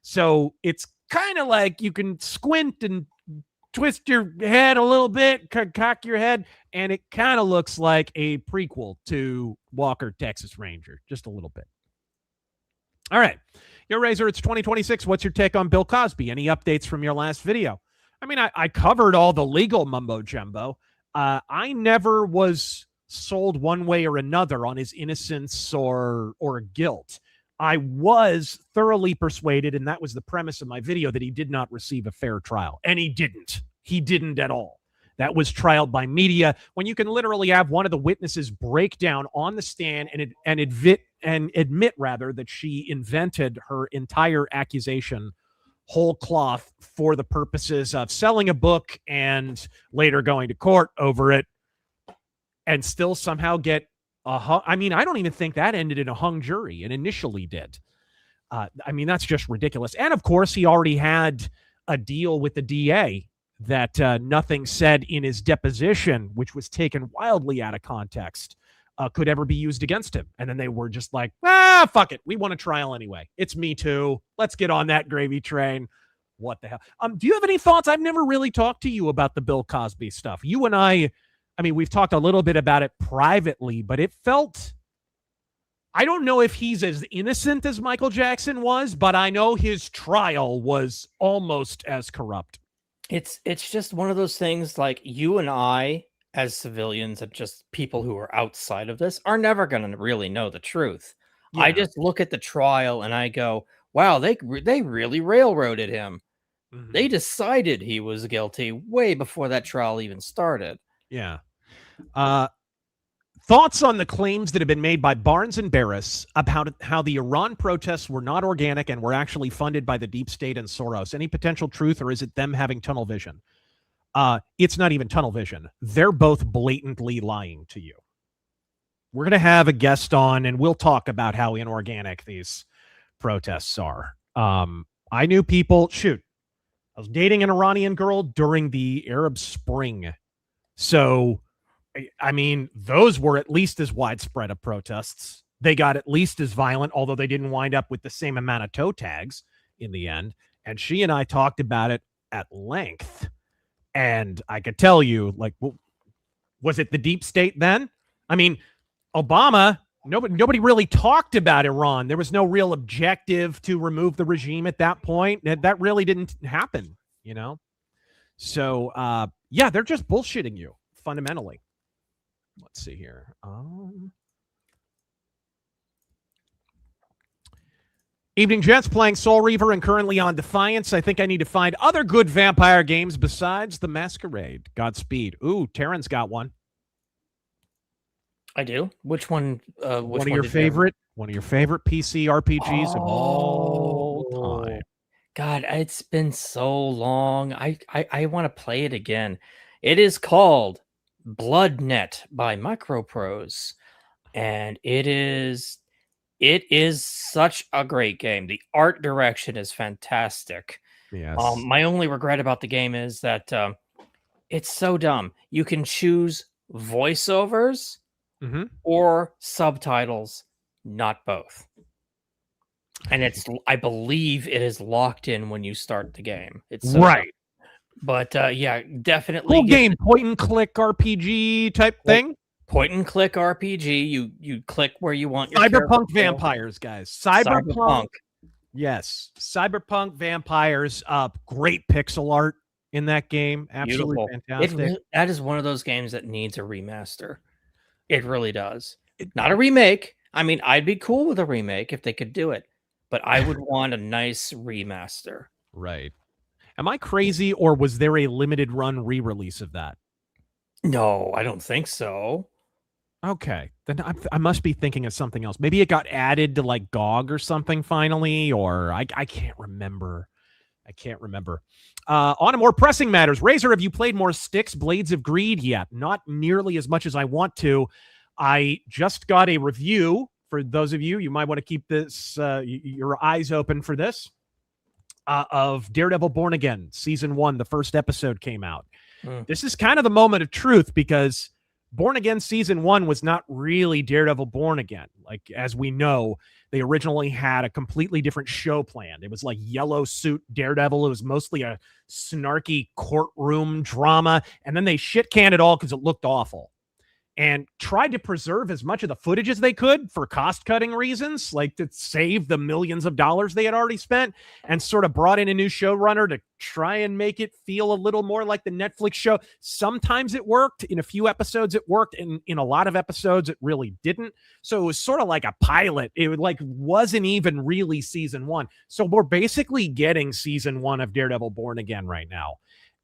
So it's kind of like you can squint and twist your head a little bit, cock your head, and it kind of looks like a prequel to Walker, Texas Ranger, just a little bit. All right. Yo, Razor, it's 2026. What's your take on Bill Cosby? Any updates from your last video? I mean, I covered all the legal mumbo-jumbo. I never was sold one way or another on his innocence or guilt. I was thoroughly persuaded, and that was the premise of my video, that he did not receive a fair trial. And he didn't. He didn't at all. That was trialed by media, when you can literally have one of the witnesses break down on the stand and admit that she invented her entire accusation whole cloth for the purposes of selling a book and later going to court over it, and still somehow get I mean, I don't even think that ended in a hung jury. It initially did. I mean, that's just ridiculous. And of course, he already had a deal with the DA that nothing said in his deposition, which was taken wildly out of context, could ever be used against him. And then they were just like, fuck it. We want a trial anyway. It's Me Too. Let's get on that gravy train. What the hell? Do you have any thoughts? I've never really talked to you about the Bill Cosby stuff. You and I mean, we've talked a little bit about it privately, but it felt, I don't know if he's as innocent as Michael Jackson was, but I know his trial was almost as corrupt. It's just one of those things, like, you and I, as civilians and just people who are outside of this, are never going to really know the truth. Yeah. I just look at the trial and I go, wow, they really railroaded him. Mhm. They decided he was guilty way before that trial even started. Yeah. Thoughts on the claims that have been made by Barnes and Barris about how the Iran protests were not organic and were actually funded by the deep state and Soros? Any potential truth, or is it them having tunnel vision? It's not even tunnel vision. They're both blatantly lying to you. We're going to have a guest on, and we'll talk about how inorganic these protests are. I knew people, I was dating an Iranian girl during the Arab Spring. So, I mean, those were at least as widespread of protests. They got at least as violent, although they didn't wind up with the same amount of toe tags in the end. And she and I talked about it at length. And I could tell you, like, was it the deep state then? I mean, Obama, nobody really talked about Iran. There was no real objective to remove the regime at that point. That really didn't happen, you know? So, yeah, they're just bullshitting you fundamentally. Let's see here. Evening Jets, playing Soul Reaver and currently on Defiance. I think I need to find other good vampire games besides The Masquerade. Godspeed. Ooh, Taryn's got one. I do. Which one? One of your favorite PC RPGs of all time. God, it's been so long. I want to play it again. It is called Bloodnet by Microprose, and it is such a great game. The art direction is fantastic. Yes. My only regret about the game is that it's so dumb. You can choose voiceovers or subtitles, not both. And I believe it is locked in when you start the game. It's so right. dumb. But yeah, definitely. Full game point and click RPG type thing. Point and click RPG. You click where you want your Cyberpunk vampires, guys. Cyberpunk. Yes. Cyberpunk vampires. Great pixel art in that game. Absolutely fantastic. That is one of those games that needs a remaster. It really does. Not a remake. I mean, I'd be cool with a remake if they could do it, but I would want a nice remaster. Right. Am I crazy, or was there a limited run re-release of that? No, I don't think so. Okay. Then I must be thinking of something else. Maybe it got added to like GOG or something finally, or I can't remember. On to more pressing matters. Razor, have you played more Styx Blades of Greed yet? Not nearly as much as I want to. I just got a review. For those of you might want to keep this your eyes open for this. Of Daredevil Born Again, Season 1. The first episode came out. This is kind of the moment of truth, because Born Again Season 1 was not really Daredevil Born Again. Like, as we know, they originally had a completely different show planned. It was like Yellow Suit Daredevil. It was mostly a snarky courtroom drama. And then they shit-canned it all because it looked awful. And tried to preserve as much of the footage as they could for cost-cutting reasons, like to save the millions of dollars they had already spent, and sort of brought in a new showrunner to try and make it feel a little more like the Netflix show. Sometimes it worked. In a few episodes, it worked. In a lot of episodes, it really didn't. So it was sort of like a pilot. It wasn't even really Season 1. So we're basically getting Season 1 of Daredevil Born Again right now.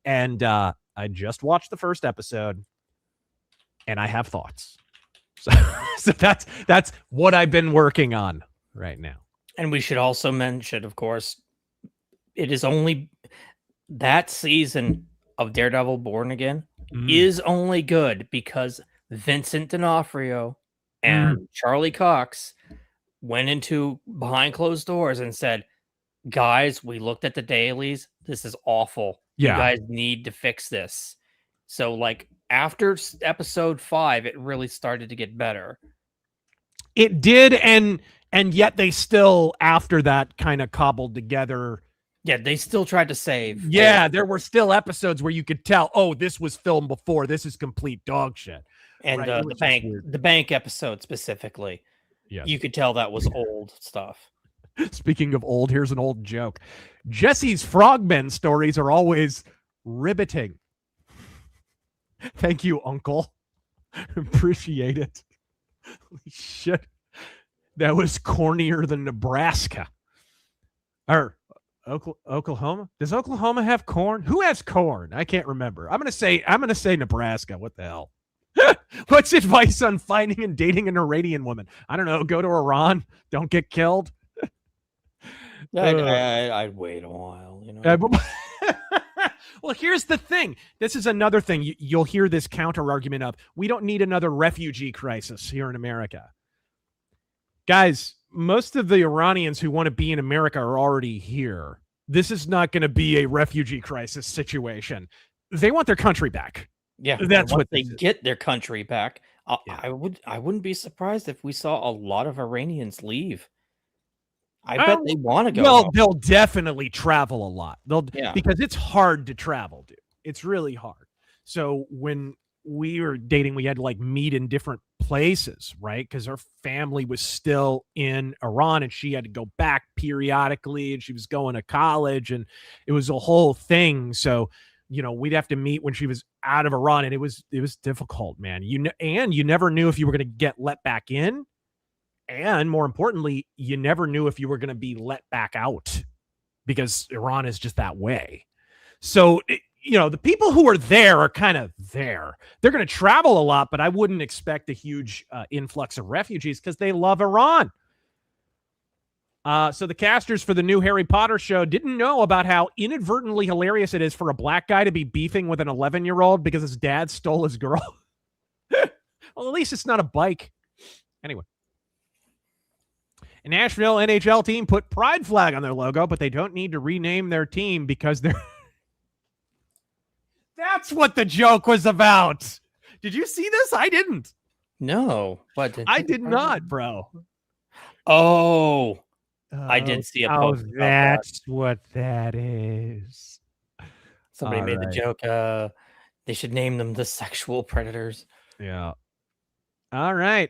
And I just watched the first episode, and I have thoughts. So that's what I've been working on right now. And we should also mention, of course, it is only that season of Daredevil Born Again is only good because Vincent D'Onofrio and Charlie Cox went into behind closed doors and said, guys, we looked at the dailies. This is awful. Yeah. You guys need to fix this. So, like, after episode 5, it really started to get better. It did, and yet they still, after that, kind of cobbled together. Yeah, they still tried to save. Yeah, there were still episodes where you could tell, oh, this was filmed before. This is complete dog shit. And right? the bank episode specifically. Yes. You could tell that was old stuff. Speaking of old, here's an old joke. Jesse's frogmen stories are always riveting. Thank you, Uncle. Appreciate it. Holy shit. That was cornier than Nebraska. Or Oklahoma? Does Oklahoma have corn? Who has corn? I can't remember. I'm gonna say Nebraska. What the hell? What's advice on finding and dating an Iranian woman? I don't know. Go to Iran. Don't get killed. I'd wait a while, you know. Well, here's the thing. This is another thing. You'll hear this counter argument of, we don't need another refugee crisis here in America. Guys, most of the Iranians who want to be in America are already here. This is not going to be a refugee crisis situation. They want their country back. Yeah, that's what they get their country back. Yeah. I wouldn't be surprised if we saw a lot of Iranians leave. I bet they want to go. Well, they'll definitely travel a lot. Because it's hard to travel, dude. It's really hard. So when we were dating, we had to like meet in different places, right? Because her family was still in Iran and she had to go back periodically and she was going to college and it was a whole thing. So, you know, we'd have to meet when she was out of Iran and it was difficult, man. You never knew if you were going to get let back in. And more importantly, you never knew if you were going to be let back out because Iran is just that way. So, you know, the people who are there are kind of there. They're going to travel a lot, but I wouldn't expect a huge influx of refugees because they love Iran. So the casters for the new Harry Potter show didn't know about how inadvertently hilarious it is for a black guy to be beefing with an 11-year-old because his dad stole his girl. Well, at least it's not a bike. Anyway. A Nashville NHL team put pride flag on their logo, but they don't need to rename their team because they're... That's what the joke was about. Did you see this? I didn't. No. What? I did not, bro. Oh. I did see a post. That's what that is. Somebody made the joke. They should name them the sexual predators. Yeah. All right.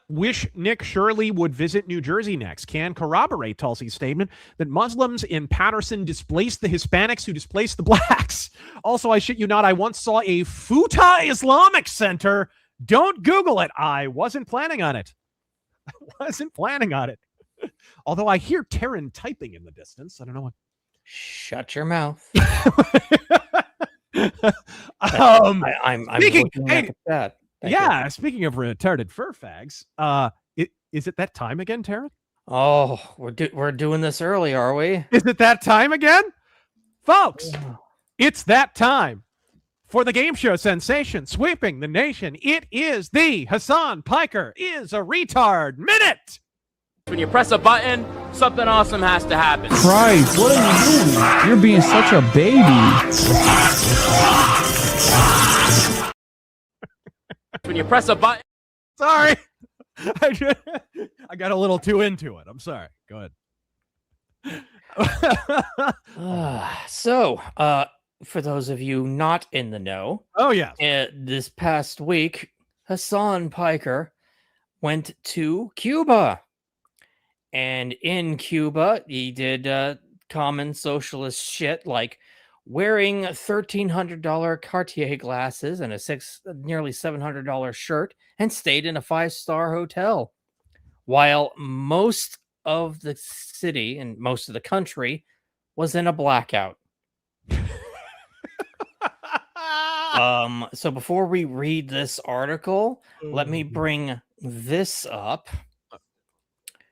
Wish Nick Shirley would visit New Jersey next. Can corroborate Tulsi's statement that Muslims in Patterson displaced the Hispanics who displaced the blacks. Also, I shit you not, I once saw a Futa Islamic Center. Don't Google it. I wasn't planning on it. Although I hear Taryn typing in the distance. I don't know what. Shut your mouth. I'm speaking. That. Yeah, speaking of retarded fur fags, is it that time again, Taryn? Oh, we're doing this early, are we? Is it that time again? Folks, it's that time for the game show sensation sweeping the nation. It is the Hassan Piker is a retard minute. When you press a button, something awesome has to happen. Christ, what are you doing? You're being such a baby. When you press a button. Sorry. I got a little too into it. I'm sorry. Go ahead. So, for those of you not in the know. Oh, yeah. This past week, Hassan Piker went to Cuba. And in Cuba, he did common socialist shit like wearing $1,300 Cartier glasses and a nearly $700 shirt and stayed in a 5-star hotel. While most of the city and most of the country was in a blackout. So before we read this article, let me bring this up.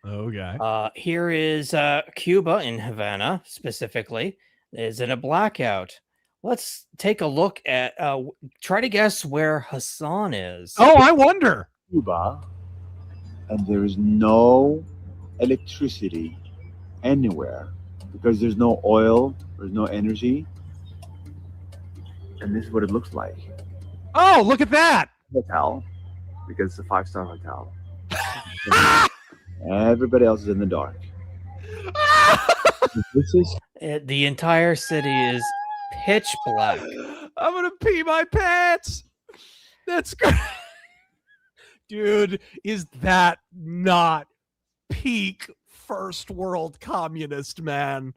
Okay. Here is Cuba in Havana, specifically, is in a blackout. Let's take a look at, try to guess where Hassan is. Oh, I wonder. Cuba, and there is no electricity anywhere because there's no oil, there's no energy, and this is what it looks like. Oh, look at that! Hotel, because it's a 5-star hotel. Everybody else is in the dark. This is The entire city is pitch black. I'm gonna pee my pants. That's great. Dude, is that not peak first world communist, man?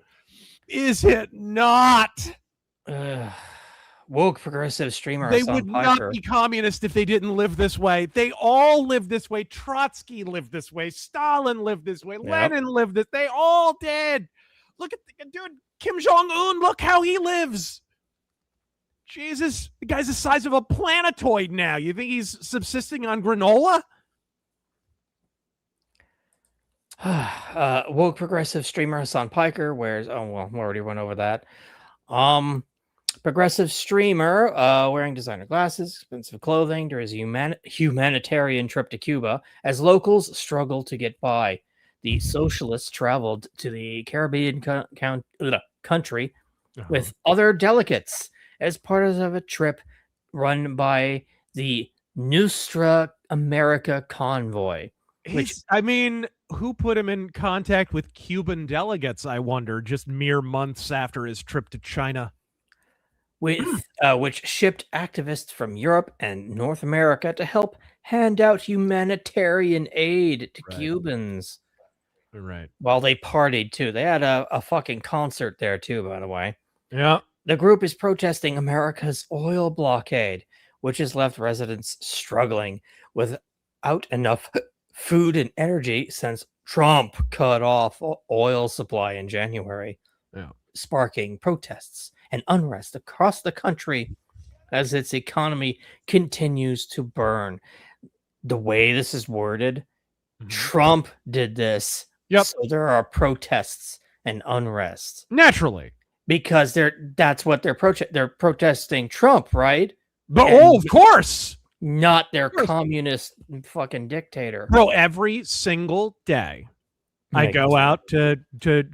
Is it not? Woke progressive streamer They Hassan would Piker. not be communist if they didn't live this way. They all live this way. Trotsky lived this way. Stalin lived this way. Lenin lived this. They all did. Look at the dude, Kim Jong-un. Look how he lives. Jesus, the guy's the size of a planetoid now. You think he's subsisting on granola? Woke progressive streamer Hassan Piker wears. Oh well, we already went over that. Progressive streamer wearing designer glasses, expensive clothing during his humanitarian trip to Cuba as locals struggle to get by. The socialists traveled to the Caribbean country with other delegates as part of a trip run by the Nostra America convoy. Who put him in contact with Cuban delegates, I wonder, just mere months after his trip to China? Which shipped activists from Europe and North America to help hand out humanitarian aid to Cubans. Right. While they partied, too. They had a fucking concert there, too, by the way. Yeah. The group is protesting America's oil blockade, which has left residents struggling without enough food and energy since Trump cut off oil supply in January, sparking protests and unrest across the country as its economy continues to burn. The way this is worded, Trump did this. Yep. So there are protests and unrest. Naturally. Because that's what they're protesting Trump, right? But of course. Not their communist fucking dictator. Bro, every single day I go out to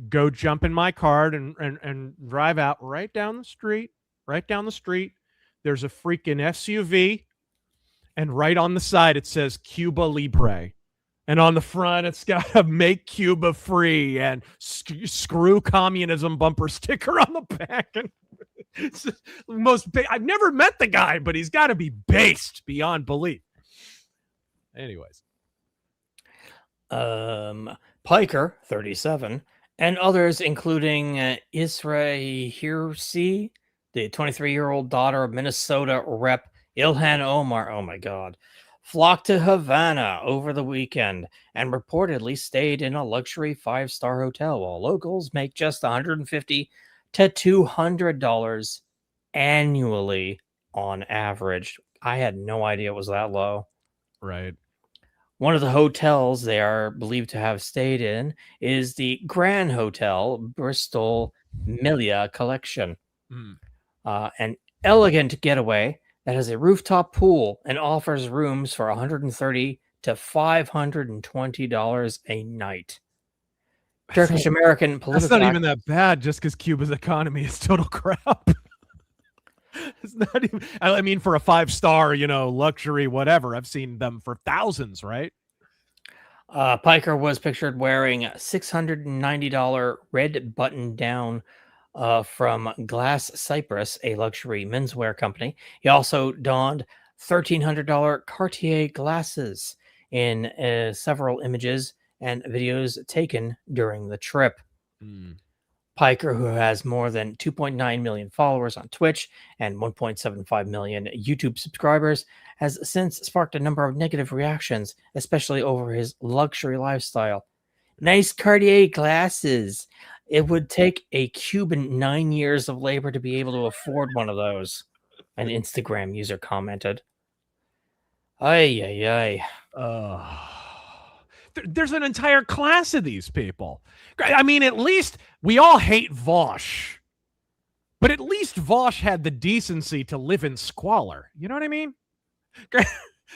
go jump in my car and drive out right down the street. There's a freaking SUV, and right on the side it says Cuba Libre. And on the front, it's got a "Make Cuba Free" and "Screw Communism" bumper sticker on the back. And it's the most I've never met the guy, but he's got to be based beyond belief. Anyways, Piker, 37, and others, including Isra Hirsi, the 23-year-old daughter of Minnesota Rep. Ilhan Omar. Oh my God. Flocked to Havana over the weekend and reportedly stayed in a luxury 5-star hotel while locals make just $150 to $200 annually on average. I had no idea it was that low. Right. One of the hotels they are believed to have stayed in is the Grand Hotel Bristol Milia Collection. An elegant getaway that has a rooftop pool and offers rooms for $130 to $520 a night. Turkish American political. That's not even that bad, just because Cuba's economy is total crap. It's not even. I mean, for a 5-star, luxury, whatever. I've seen them for thousands, right? Piker was pictured wearing a $690 red button-down from Glass Cypress, a luxury menswear company. He also donned $1,300 Cartier glasses in several images and videos taken during the trip. Piker, who has more than 2.9 million followers on Twitch and 1.75 million YouTube subscribers, has since sparked a number of negative reactions, especially over his luxury lifestyle. Nice Cartier glasses. It would take a Cuban 9 years of labor to be able to afford one of those, an Instagram user commented. Ay. There's an entire class of these people. I mean, at least we all hate Vosh, but at least Vosh had the decency to live in squalor. You know what I mean?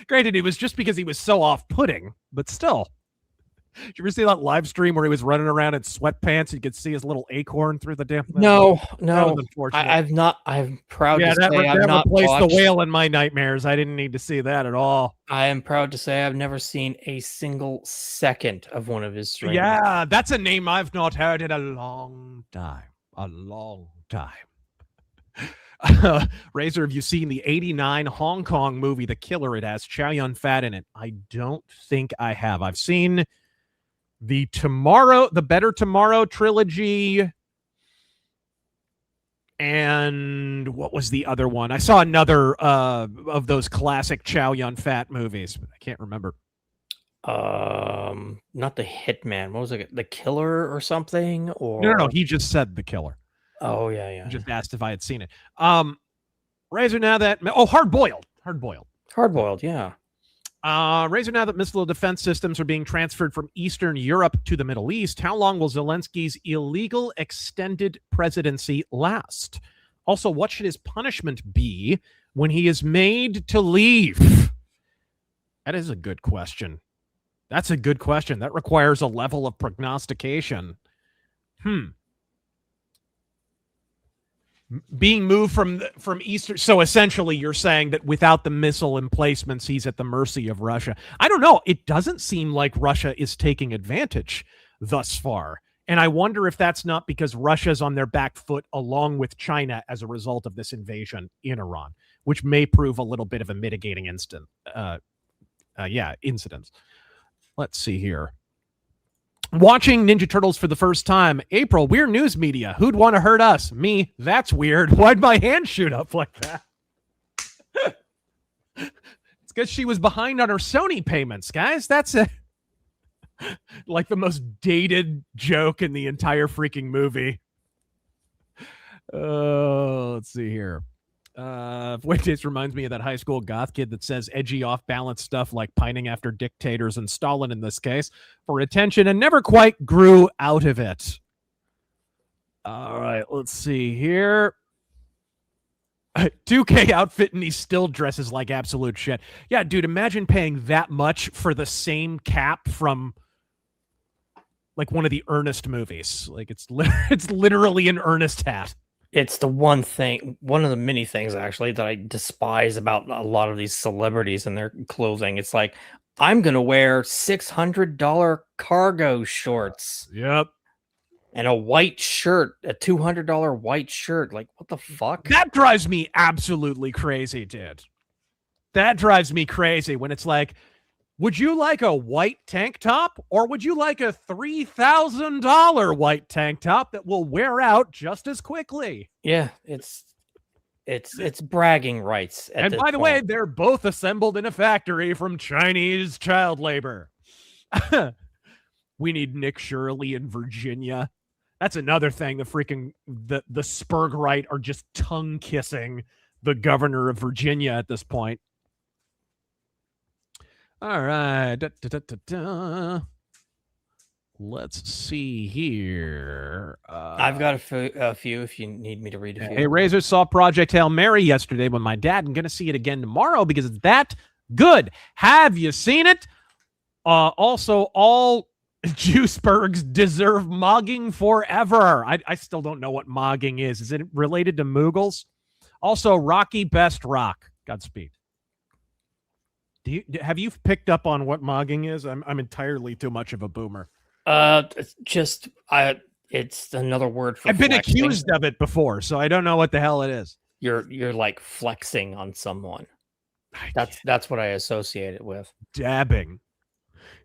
Granted, it was just because he was so off-putting, but still. Did you ever see that live stream where he was running around in sweatpants? You could see his little acorn through the damn. No, That no. was unfortunate. I've not. I'm proud Yeah, to that, say I've that not replaced watched. the whale in my nightmares. I didn't need to see that at all. I am proud to say I've never seen a single second of one of his streams. Yeah, that's a name I've not heard in a long time. A long time. Razor, have you seen the 89 Hong Kong movie, The Killer? It has Chow Yun-fat in it. I don't think I have. I've seen the Better Tomorrow trilogy. And what was the other one? I saw another of those classic Chow Yun-fat movies. I can't remember. Not The Hitman. What was it? The Killer or something? Or No. He just said The Killer. Oh yeah. He just asked if I had seen it. Razor, now that Hard Boiled, yeah. Razor, now that missile defense systems are being transferred from Eastern Europe to the Middle East, how long will Zelensky's illegal extended presidency last? Also, what should his punishment be when he is made to leave? That is a good question. That's a good question. That requires a level of prognostication. Being moved from Eastern. So essentially you're saying that without the missile emplacements, he's at the mercy of Russia. I don't know. It doesn't seem like Russia is taking advantage thus far. And I wonder if that's not because Russia's on their back foot along with China as a result of this invasion in Iran, which may prove a little bit of a mitigating incident. Incidents. Let's see here. Watching Ninja Turtles for the first time. April, we're news media. Who'd want to hurt us? Me. That's weird. Why'd my hand shoot up like that? It's because she was behind on her Sony payments, guys. That's like the most dated joke in the entire freaking movie. Let's see here. This reminds me of that high school goth kid that says edgy off-balance stuff like pining after dictators and Stalin in this case for attention and never quite grew out of it. All right, let's see here. 2K outfit and he still dresses like absolute shit. Yeah, dude, imagine paying that much for the same cap from like one of the Ernest movies. Like it's literally an Ernest hat. It's the one of the many things actually that I despise about a lot of these celebrities and their clothing. It's like, I'm going to wear $600 cargo shorts. Yep. And a white shirt, a $200 white shirt. Like, what the fuck? That drives me absolutely crazy, dude. That drives me crazy when it's like, would you like a white tank top or would you like a $3,000 white tank top that will wear out just as quickly? Yeah, it's bragging rights. And by the way, they're both assembled in a factory from Chinese child labor. We need Nick Shirley in Virginia. That's another thing. The Spurg right are just tongue kissing the governor of Virginia at this point. All right. Let's see here. I've got a few if you need me to read a few. Hey, Razor saw Project Hail Mary yesterday with my dad. I'm going to see it again tomorrow because it's that good. Have you seen it? Also, all Juicebergs deserve mogging forever. I still don't know what mogging is. Is it related to Moogles? Also, Rocky Best Rock. Godspeed. Have you picked up on what mogging is? I'm entirely too much of a boomer. It's another word for I've been flexing. accused of it before, so I don't know what the hell it is. You're like flexing on someone. That's what I associate it with. Dabbing.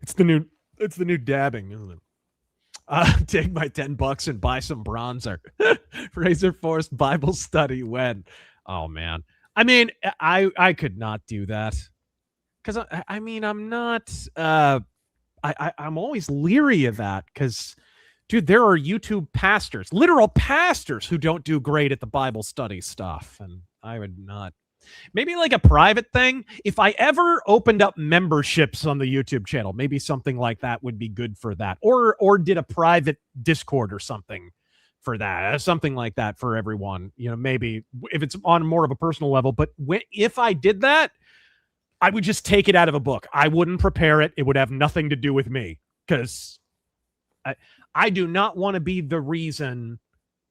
It's the new dabbing, isn't it? Take my $10 and buy some bronzer. RazörForce Bible study when? Oh man. I mean, I could not do that. Because I'm not I'm always leery of that because, dude, there are YouTube pastors, literal pastors, who don't do great at the Bible study stuff. And I would not. Maybe like a private thing. If I ever opened up memberships on the YouTube channel, maybe something like that would be good for that. Or did a private Discord or something for that. Something like that for everyone. You know, maybe if it's on more of a personal level. But if I did that, I would just take it out of a book. I wouldn't prepare it. It would have nothing to do with me. because I do not want to be the reason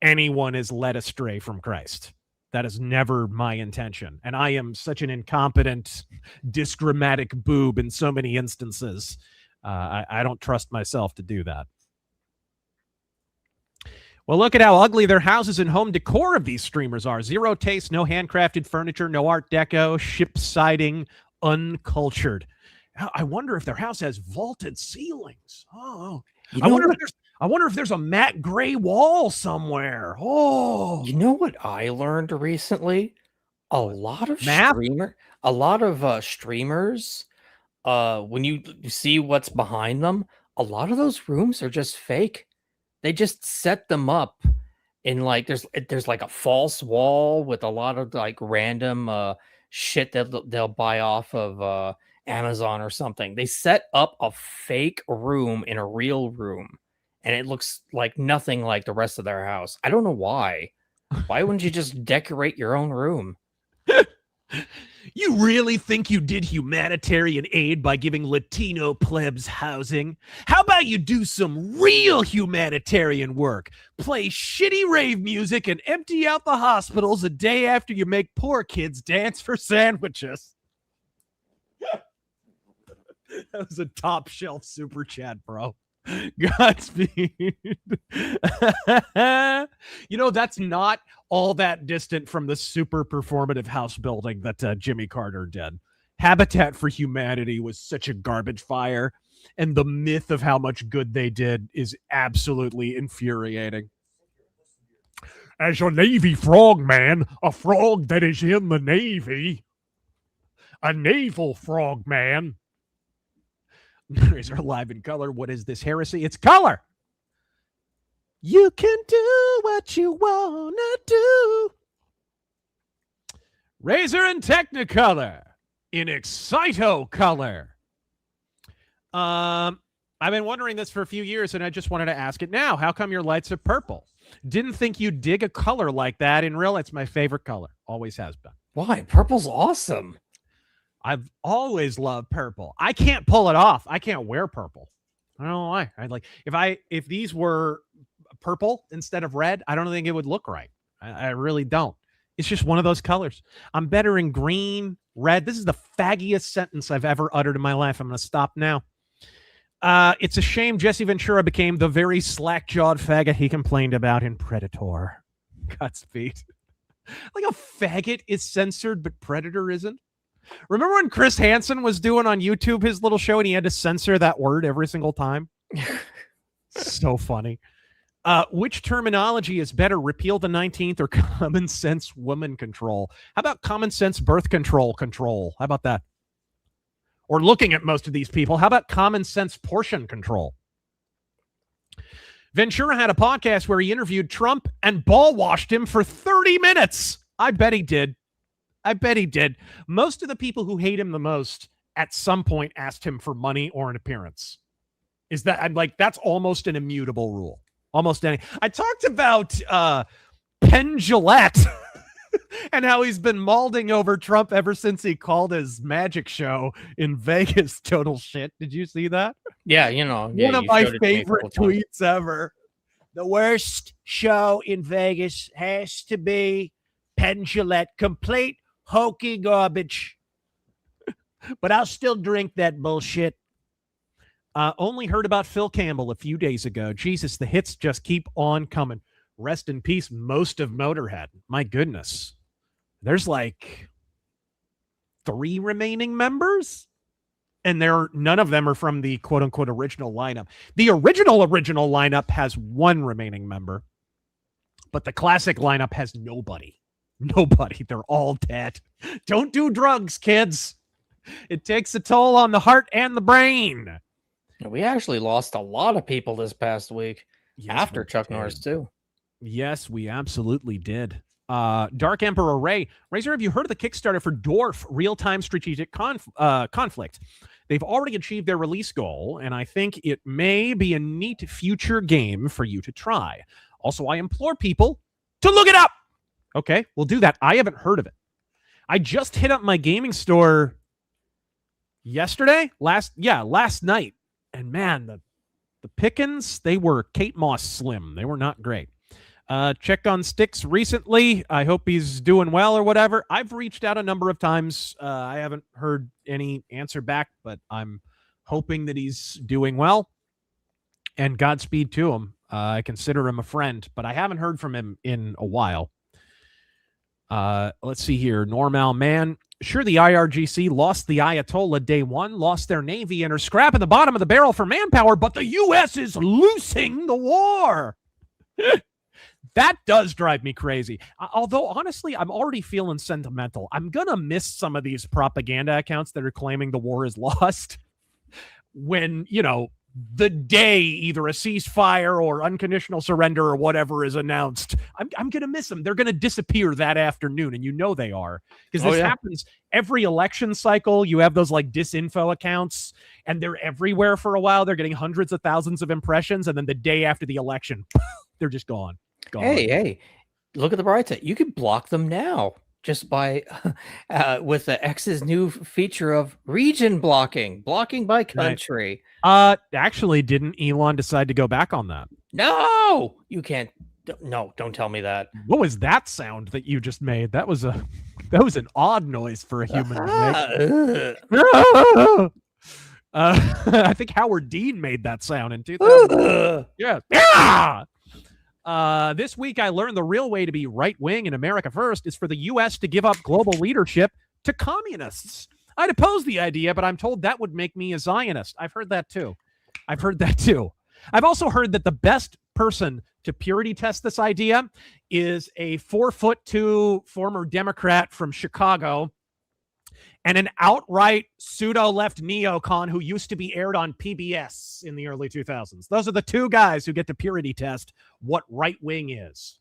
anyone is led astray from Christ. That is never my intention. And I am such an incompetent, disgrammatic boob in so many instances. I don't trust myself to do that. Well, look at how ugly their houses and home decor of these streamers are. Zero taste, no handcrafted furniture, no art deco, ship siding, uncultured. I wonder if their house has vaulted ceilings. Oh, I wonder if there's a matte gray wall somewhere. Oh, You know what I learned recently? A lot of Math? streamers, when you see what's behind them, a lot of those rooms are just fake. They just set them up in like there's like a false wall with a lot of like random shit that they'll buy off of Amazon or something. They set up a fake room in a real room, and it looks like nothing like the rest of their house. I don't know why. Why wouldn't you just decorate your own room? You really think you did humanitarian aid by giving Latino plebs housing? How about you do some real humanitarian work? Play shitty rave music and empty out the hospitals a day after you make poor kids dance for sandwiches. That was a top shelf super chat, bro. Godspeed. That's not all that distant from the super performative house building that Jimmy Carter did. Habitat for Humanity was such a garbage fire, and the myth of how much good they did is absolutely infuriating. As a Navy frogman, a frog that is in the Navy, a naval frogman. Razor live in color. What is this heresy? It's color. You can do what you wanna do. Razor in Technicolor. In Excito color. I've been wondering this for a few years, and I just wanted to ask it now. How come your lights are purple? Didn't think you'd dig a color like that in real. It's my favorite color. Always has been. Why? Purple's awesome. I've always loved purple. I can't pull it off. I can't wear purple. I don't know why. If these were purple instead of red, I don't think it would look right. I really don't. It's just one of those colors. I'm better in green, red. This is the faggiest sentence I've ever uttered in my life. I'm going to stop now. It's a shame Jesse Ventura became the very slack-jawed faggot he complained about in Predator. Godspeed. Like a faggot is censored, but Predator isn't. Remember when Chris Hansen was doing on YouTube his little show and he had to censor that word every single time? So funny. Which terminology is better, repeal the 19th or common sense woman control? How about common sense birth control? How about that? Or looking at most of these people, how about common sense portion control? Ventura had a podcast where he interviewed Trump and ball washed him for 30 minutes. I bet he did. Most of the people who hate him the most at some point asked him for money or an appearance. That's almost an immutable rule. Almost any. I talked about Penn Jillette and how he's been mauling over Trump ever since he called his magic show in Vegas total shit. Did you see that? Yeah, one of my favorite tweets ever. The worst show in Vegas has to be Penn Jillette. Complete hokey garbage. But I'll still drink that bullshit. Only heard about Phil Campbell a few days ago. Jesus, the hits just keep on coming. Rest in peace, most of Motorhead. My goodness. There's like 3 remaining members, and none of them are from the quote-unquote original lineup. The original lineup has 1 remaining member, but the classic lineup has nobody. They're all dead. Don't do drugs, kids. It takes a toll on the heart and the brain. We actually lost a lot of people this past week. Yes, after Chuck Norris too. Yes, we absolutely did. Dark Emperor Ray. Razor, have you heard of the Kickstarter for Dwarf Real-Time Strategic Conflict? They've already achieved their release goal, and I think it may be a neat future game for you to try. Also, I implore people to look it up. Okay, we'll do that. I haven't heard of it. I just hit up my gaming store last night. And man, The pickings, they were Kate Moss slim. They were not great. Checked on Sticks recently. I hope he's doing well or whatever. I've reached out a number of times. I haven't heard any answer back, but I'm hoping that he's doing well. And Godspeed to him. I consider him a friend, but I haven't heard from him in a while. Let's see here. Normal man. Sure, the IRGC lost the Ayatollah day one, lost their navy, and are scrapping the bottom of the barrel for manpower, but the U.S. is losing the war. That does drive me crazy. Although, honestly, I'm already feeling sentimental. I'm going to miss some of these propaganda accounts that are claiming the war is lost when, you know, the day either a ceasefire or unconditional surrender or whatever is announced. I'm going to miss them. They're going to disappear that afternoon, and you know they are. Because this happens every election cycle. You have those, like, disinfo accounts, and they're everywhere for a while. They're getting hundreds of thousands of impressions, and then the day after the election, they're just gone. Hey, look at the bright side. You can block them now just by with the X's new feature of region blocking by country. Actually, didn't Elon decide to go back on that? No, you can't. No, don't tell me that. What was that sound that you just made? That was an odd noise for a human to make. I think Howard Dean made that sound in 2000. Yeah. This week, I learned the real way to be right-wing in America first is for the U.S. to give up global leadership to communists. I'd oppose the idea, but I'm told that would make me a Zionist. I've heard that too. I've also heard that the best person to purity test this idea is a 4'2" former Democrat from Chicago and an outright pseudo-left neocon who used to be aired on PBS in the early 2000s. Those are the two guys who get to purity test what right-wing is.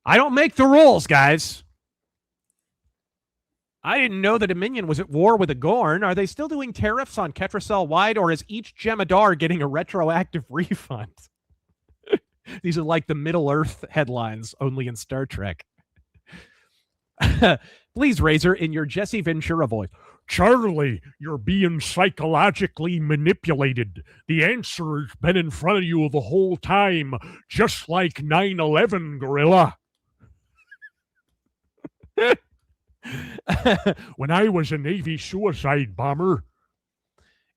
I don't make the rules, guys. I didn't know the Dominion was at war with the Gorn. Are they still doing tariffs on Ketracel Wide, or is each Jemadar getting a retroactive refund? These are like the Middle-earth headlines, only in Star Trek. Please, Razor, in your Jesse Ventura voice. Charlie, you're being psychologically manipulated. The answer has been in front of you the whole time, just like 9/11, Gorilla. When I was a Navy suicide bomber.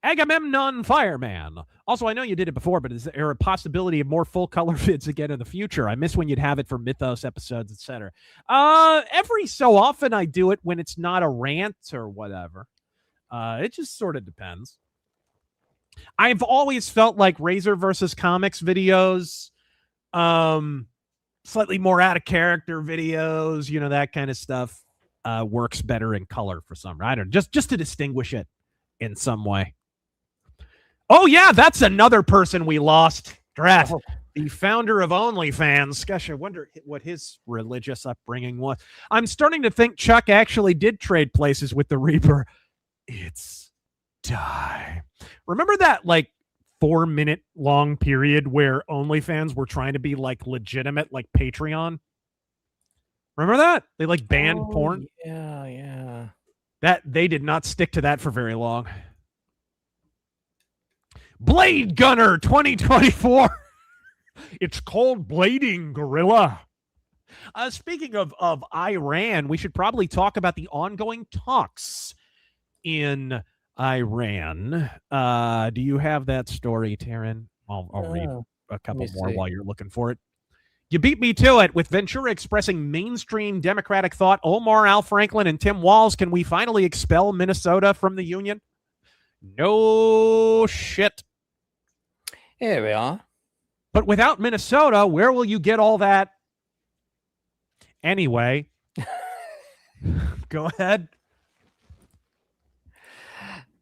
Agamemnon Fireman. Also, I know you did it before, but is there a possibility of more full color vids again in the future? I miss when you'd have it for Mythos episodes, etc. Every so often I do it when it's not a rant or whatever. It just sort of depends. I've always felt like Razor versus Comics videos, slightly more out of character videos, you know, that kind of stuff, works better in color for some reason. I don't know, just to distinguish it in some way. Oh, yeah, that's another person we lost. Drat, the founder of OnlyFans. Gosh, I wonder what his religious upbringing was. I'm starting to think Chuck actually did trade places with the Reaper. It's time. Remember that, like, 4-minute long period where OnlyFans were trying to be, like, legitimate, like Patreon? Remember that? They, like, banned porn? Yeah. That they did not stick to that for very long. Blade Gunner 2024. It's called blading, Gorilla. Speaking of Iran, we should probably talk about the ongoing talks in Iran. Do you have that story, Taryn? I'll read a couple more while you're looking for it. You beat me to it with Ventura expressing mainstream Democratic thought. Omar, Al Franklin, and Tim Walz. Can we finally expel Minnesota from the Union? No shit. Here we are. But without Minnesota, where will you get all that? Anyway, go ahead.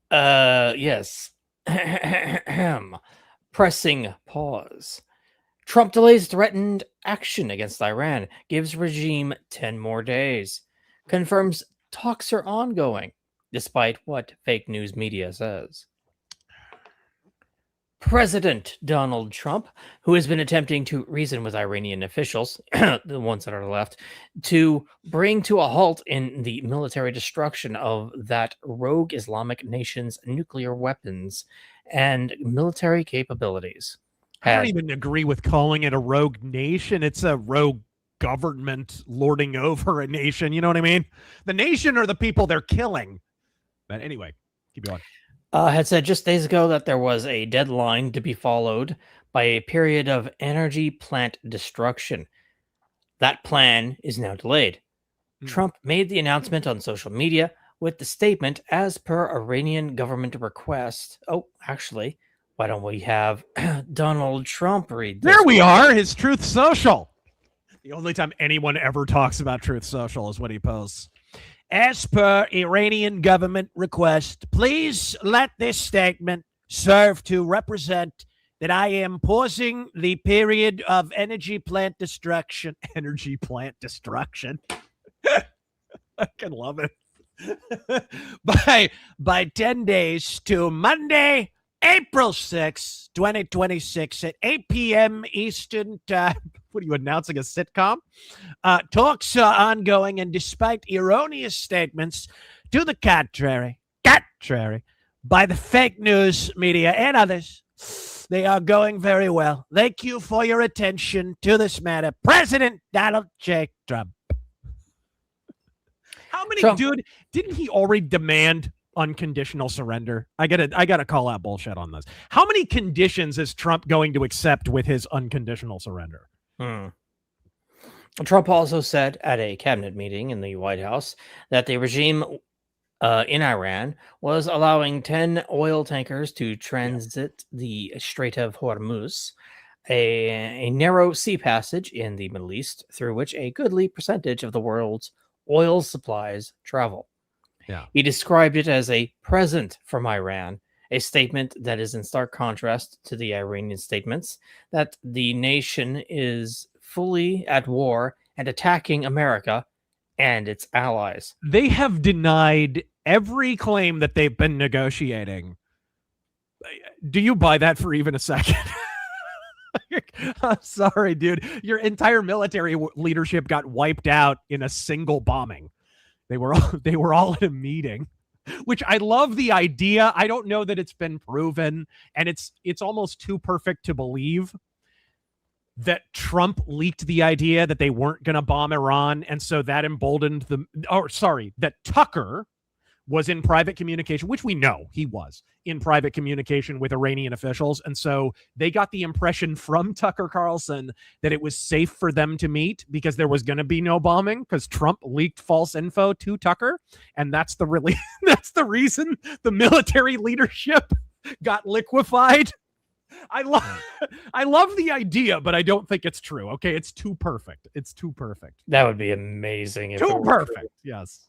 Yes. Pressing pause. Trump delays threatened action against Iran, gives regime 10 more days, confirms talks are ongoing, despite what fake news media says. President Donald Trump, who has been attempting to reason with Iranian officials, the ones that are left, to bring to a halt in the military destruction of that rogue Islamic nation's nuclear weapons and military capabilities. I don't even agree with calling it a rogue nation. It's a rogue government lording over a nation. You know what I mean? The nation are the people they're killing. But anyway, keep going. Had said just days ago that there was a deadline to be followed by a period of energy plant destruction. That plan is now delayed. Trump made the announcement on social media with the statement as per Iranian government request. Oh, actually, why don't we have Donald Trump read this? There we are, his Truth Social. The only time anyone ever talks about Truth Social is when he posts. As per Iranian government request, please let this statement serve to represent that I am pausing the period of energy plant destruction. Energy plant destruction. I can love it. by 10 days to Monday, April 6, 2026 at 8 p.m. Eastern Time. What are you announcing, a sitcom? Talks are ongoing, and despite erroneous statements to the contrary, by the fake news media and others, they are going very well. Thank you for your attention to this matter. President Donald J. Trump. How many, dude, didn't he already demand unconditional surrender? I gotta call out bullshit on this. How many conditions is Trump going to accept with his unconditional surrender? Trump also said at a cabinet meeting in the White House that the regime in Iran was allowing 10 oil tankers to transit the Strait of Hormuz, a narrow sea passage in the Middle East through which a goodly percentage of the world's oil supplies travel. Yeah. He described it as a present from Iran, a statement that is in stark contrast to the Iranian statements that the nation is fully at war and attacking America and its allies. They have denied every claim that they've been negotiating. Do you buy that for even a second? I'm sorry, dude. Your entire military leadership got wiped out in a single bombing. They were all at a meeting, which I love the idea. I don't know that it's been proven, and it's almost too perfect to believe that Trump leaked the idea that they weren't going to bomb Iran, and so that emboldened that Tucker was in private communication, which we know he was in private communication with Iranian officials, and so they got the impression from Tucker Carlson that it was safe for them to meet because there was going to be no bombing because Trump leaked false info to Tucker, and that's the reason the military leadership got liquefied. I love the idea, but I don't think it's true. Okay, it's too perfect. It's too perfect. That would be amazing. If too perfect. Yes.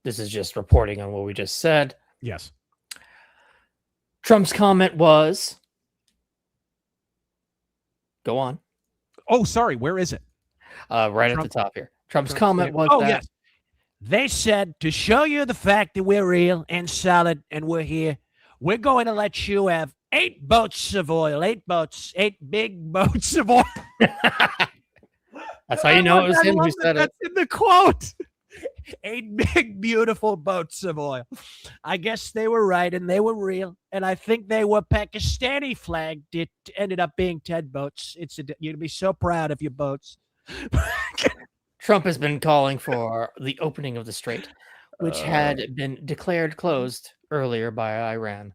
This is just reporting on what we just said. Yes. Trump's comment was, go on. Oh, sorry. Where is it? Right at the top here. Trump's comment was, yes. They said to show you the fact that we're real and solid and we're here, we're going to let you have 8 boats of oil, 8 big boats of oil. That's how you know it was him who said it. That's in the quote. 8 big, beautiful boats of oil. I guess they were right and they were real. And I think they were Pakistani flagged. It ended up being 10 boats. You'd be so proud of your boats. Trump has been calling for the opening of the strait, which had been declared closed earlier by Iran.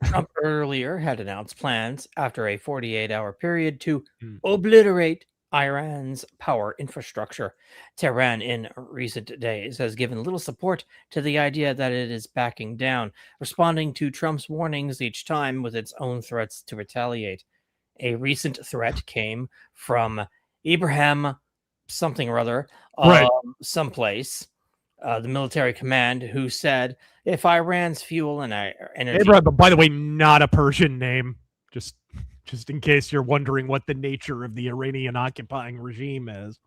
Trump earlier had announced plans after a 48-hour period to obliterate Iran's power infrastructure. Tehran in recent days has given little support to the idea that it is backing down, responding to Trump's warnings each time with its own threats to retaliate. A recent threat came from Ibrahim something or other, someplace, the military command, who said if Iran's fuel and energy... Ibrahim, by the way, not a Persian name, just in case you're wondering what the nature of the Iranian occupying regime is.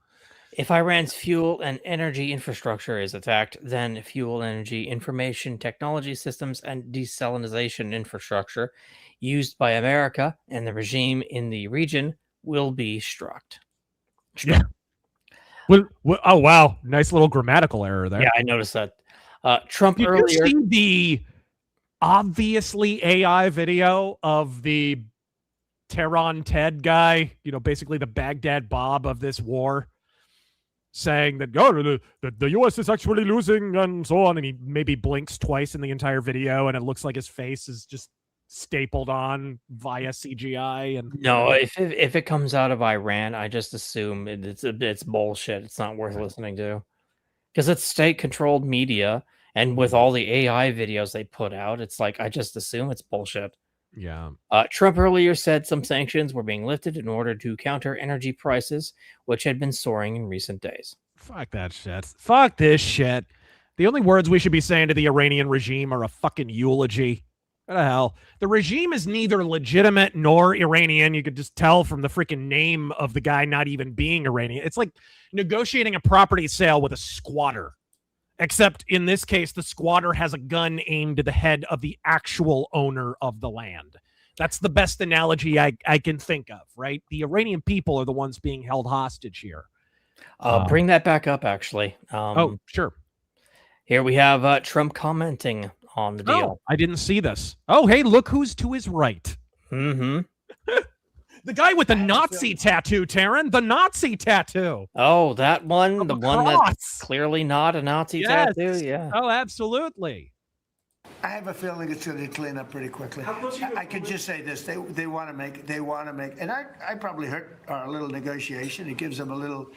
If Iran's fuel and energy infrastructure is attacked, then fuel, energy, information technology systems, and desalination infrastructure used by America and the regime in the region will be struck. Yeah. Well, oh, wow. Nice little grammatical error there. Yeah, I noticed that. Trump Did earlier. you see the obviously AI video of the Tehran Ted guy, basically the Baghdad Bob of this war, saying that the U.S. is actually losing and so on, and he maybe blinks twice in the entire video, and it looks like his face is just stapled on via CGI. And No, if it comes out of Iran, I just assume it's bullshit. It's not worth listening to, because it's state-controlled media, and with all the AI videos they put out, it's like I just assume it's bullshit. yeah. Trump earlier said some sanctions were being lifted in order to counter energy prices, which had been soaring in recent days. Fuck that shit. Fuck this shit. The only words we should be saying to the Iranian regime are a fucking eulogy. What the hell? The regime is neither legitimate nor Iranian. You could just tell from the freaking name of the guy not even being Iranian. It's like negotiating a property sale with a squatter. Except in this case, the squatter has a gun aimed at the head of the actual owner of the land. That's the best analogy I can think of, right? The Iranian people are the ones being held hostage here. Bring that back up, actually. Oh, sure. Here we have Trump commenting on the deal. Oh, I didn't see this. Oh, hey, look who's to his right. Mm-hmm. The guy with the Nazi tattoo, Taryn. The Nazi tattoo. Oh, that one. Of The a one cross. that's clearly not a Nazi Yes. tattoo. Yeah. Oh, absolutely. I have a feeling it's going to clean up pretty quickly. I could just say this: they want to make, and I probably hurt our little negotiation. It gives them a little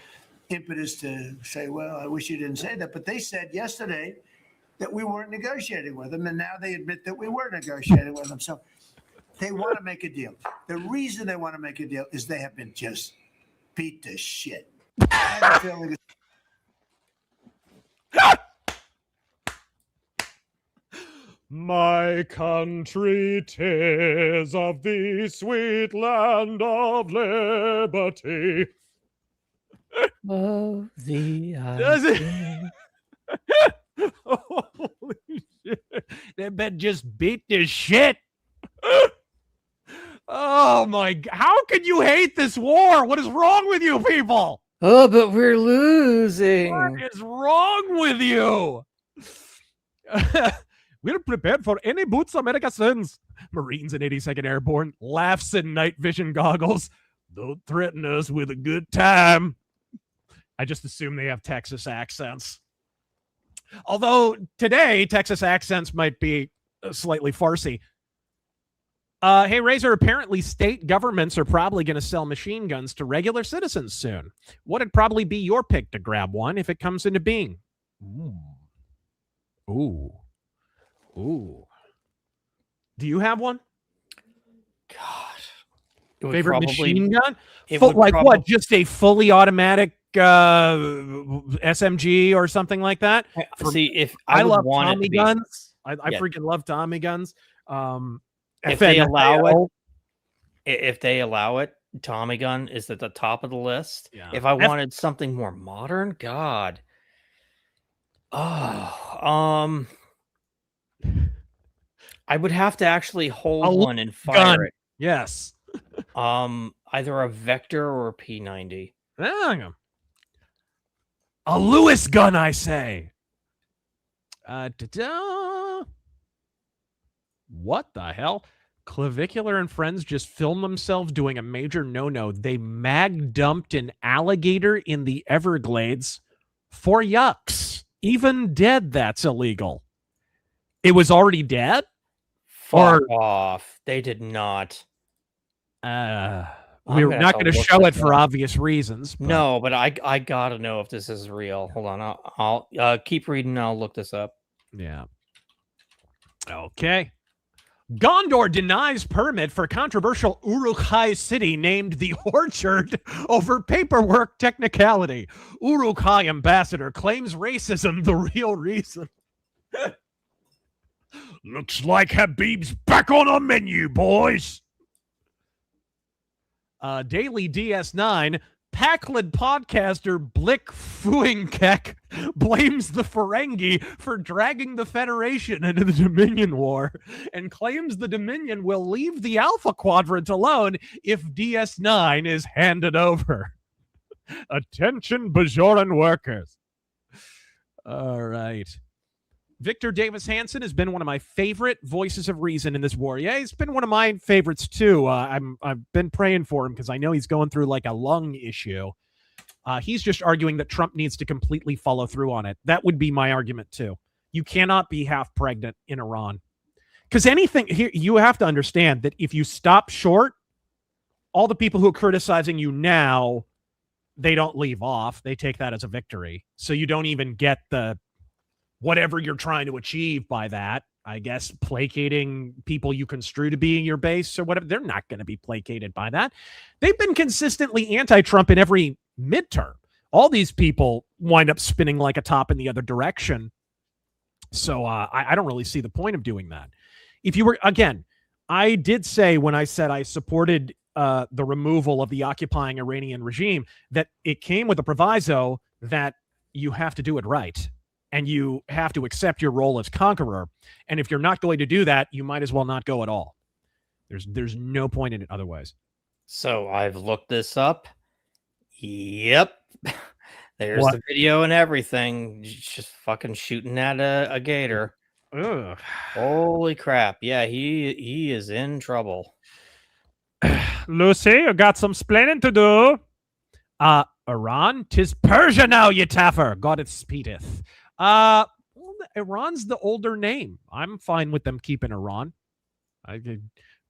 impetus to say, well, I wish you didn't say that. But they said yesterday that we weren't negotiating with them, and now they admit that we were negotiating with them. So they want to make a deal. The reason they want to make a deal is they have been just beat to shit. I have a feeling My country, 'tis of the sweet land of liberty. Oh, the Does it? Holy shit. They've been just beat to shit. Oh my God. How can you hate this war? What is wrong with you people? Oh, but we're losing. What is wrong with you? We're prepared for any boots America sends. Marines in 82nd Airborne laughs in night vision goggles. Don't threaten us with a good time. I just assume they have Texas accents. Although today, Texas accents might be slightly farcy. Hey, Razor, apparently state governments are probably going to sell machine guns to regular citizens soon. What'd probably be your pick to grab one if it comes into being? Ooh. Do you have one? God. Favorite machine gun? It Full, would like probably- what? Just a fully automatic SMG or something like that? See, if I would love want it Tommy to be- guns. I Yeah. freaking love Tommy guns. If they allow FNFAL. if they allow it, Tommy gun is at the top of the list. Yeah. If I wanted something more modern, God. Oh, I would have to actually hold A one and fire gun. it. Yes. Either a Vector or a P90. A Lewis gun, I say. What the hell? Clavicular and friends just filmed themselves doing a major no-no. They mag dumped an alligator in the Everglades for yucks. Even dead, that's illegal. It was already dead? Fuck off. They did not. We're gonna not have going to to look show this it for up. obvious reasons. But No, but I gotta know if this is real. Hold on, I'll keep reading. And I'll look this up. Yeah. Okay. Gondor denies permit for controversial Uruk-hai city named the Orchard over paperwork technicality. Uruk-hai ambassador claims racism the real reason. Looks like Habib's back on our menu, boys. Daily DS9, Paklid podcaster Blick Fuingkek blames the Ferengi for dragging the Federation into the Dominion War and claims the Dominion will leave the Alpha Quadrant alone if DS9 is handed over. Attention, Bajoran workers. All right. Victor Davis Hanson has been one of my favorite voices of reason in this war. Yeah, he's been one of my favorites too. I've been praying for him because I know he's going through like a lung issue. He's just arguing that Trump needs to completely follow through on it. That would be my argument too. You cannot be half pregnant in Iran. Because anything here, you have to understand that if you stop short, all the people who are criticizing you now, they don't leave off. They take that as a victory. So you don't even get the whatever you're trying to achieve by that. I guess placating people you construe to be in your base or whatever. They're not going to be placated by that. They've been consistently anti-Trump in every midterm. All these people wind up spinning like a top in the other direction. So I don't really see the point of doing that. If you were, again, I did say when I said I supported the removal of the occupying Iranian regime, that it came with a proviso that you have to do it right. And you have to accept your role as conqueror. And if you're not going to do that, you might as well not go at all. There's no point in it otherwise. So I've looked this up. Yep. There's What? the video and everything. Just fucking shooting at a gator. Ugh. Holy crap. Yeah, he is in trouble. Lucy, you got some splaining to do. Iran, 'tis Persia now, ye taffer. God it speedeth. Well, Iran's the older name. I'm fine with them keeping Iran.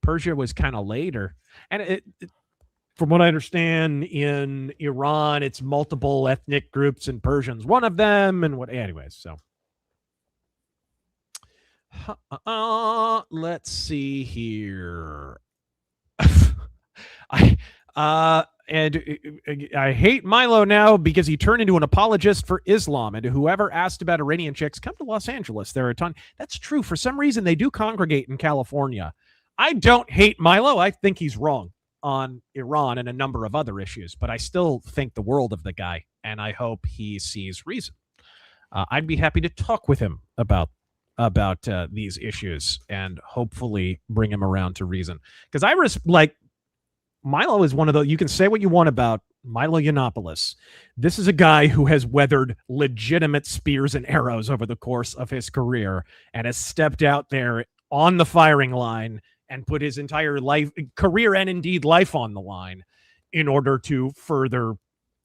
Persia was kind of later. And from what I understand, in Iran, it's multiple ethnic groups, and Persian's one of them. And what, anyways, so. Let's see here. And I hate Milo now because he turned into an apologist for Islam. And whoever asked about Iranian chicks, come to Los Angeles. There are a ton. That's true. For some reason, they do congregate in California. I don't hate Milo. I think he's wrong on Iran and a number of other issues, but I still think the world of the guy, and I hope he sees reason. I'd be happy to talk with him about these issues and hopefully bring him around to reason. Because Milo is one of those, you can say what you want about Milo Yiannopoulos. This is a guy who has weathered legitimate spears and arrows over the course of his career and has stepped out there on the firing line and put his entire life, career and indeed life on the line in order to further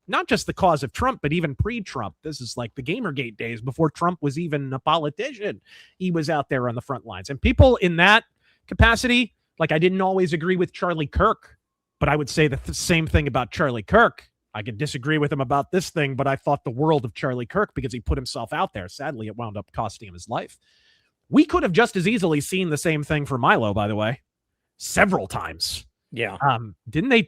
not just the cause of Trump, but even pre-Trump. This is like the Gamergate days before Trump was even a politician. He was out there on the front lines. And people in that capacity, like I didn't always agree with Charlie Kirk, but I would say the same thing about Charlie Kirk. I could disagree with him about this thing, but I thought the world of Charlie Kirk because he put himself out there. Sadly, it wound up costing him his life. We could have just as easily seen the same thing for Milo, by the way, several times. Yeah. Didn't they,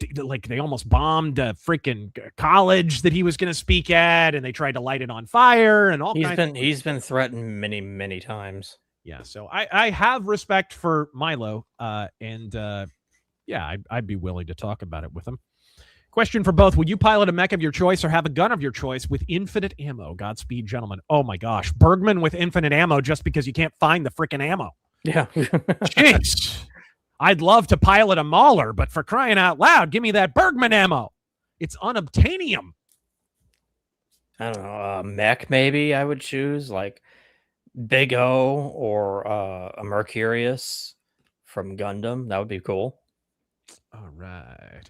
they almost bombed a freaking college that he was going to speak at, and they tried to light it on fire and all kinds. He's been threatened many, many times. Yeah. So I have respect for Milo, and I'd be willing to talk about it with him. Question for both. Would you pilot a mech of your choice or have a gun of your choice with infinite ammo? Godspeed, gentlemen. Oh my gosh. Bergman with infinite ammo just because you can't find the freaking ammo. Yeah. Jeez. I'd love to pilot a Mauler, but for crying out loud, give me that Bergman ammo. It's unobtainium. I don't know. Mech, maybe I would choose like Big O or a Mercurius from Gundam. That would be cool. All right.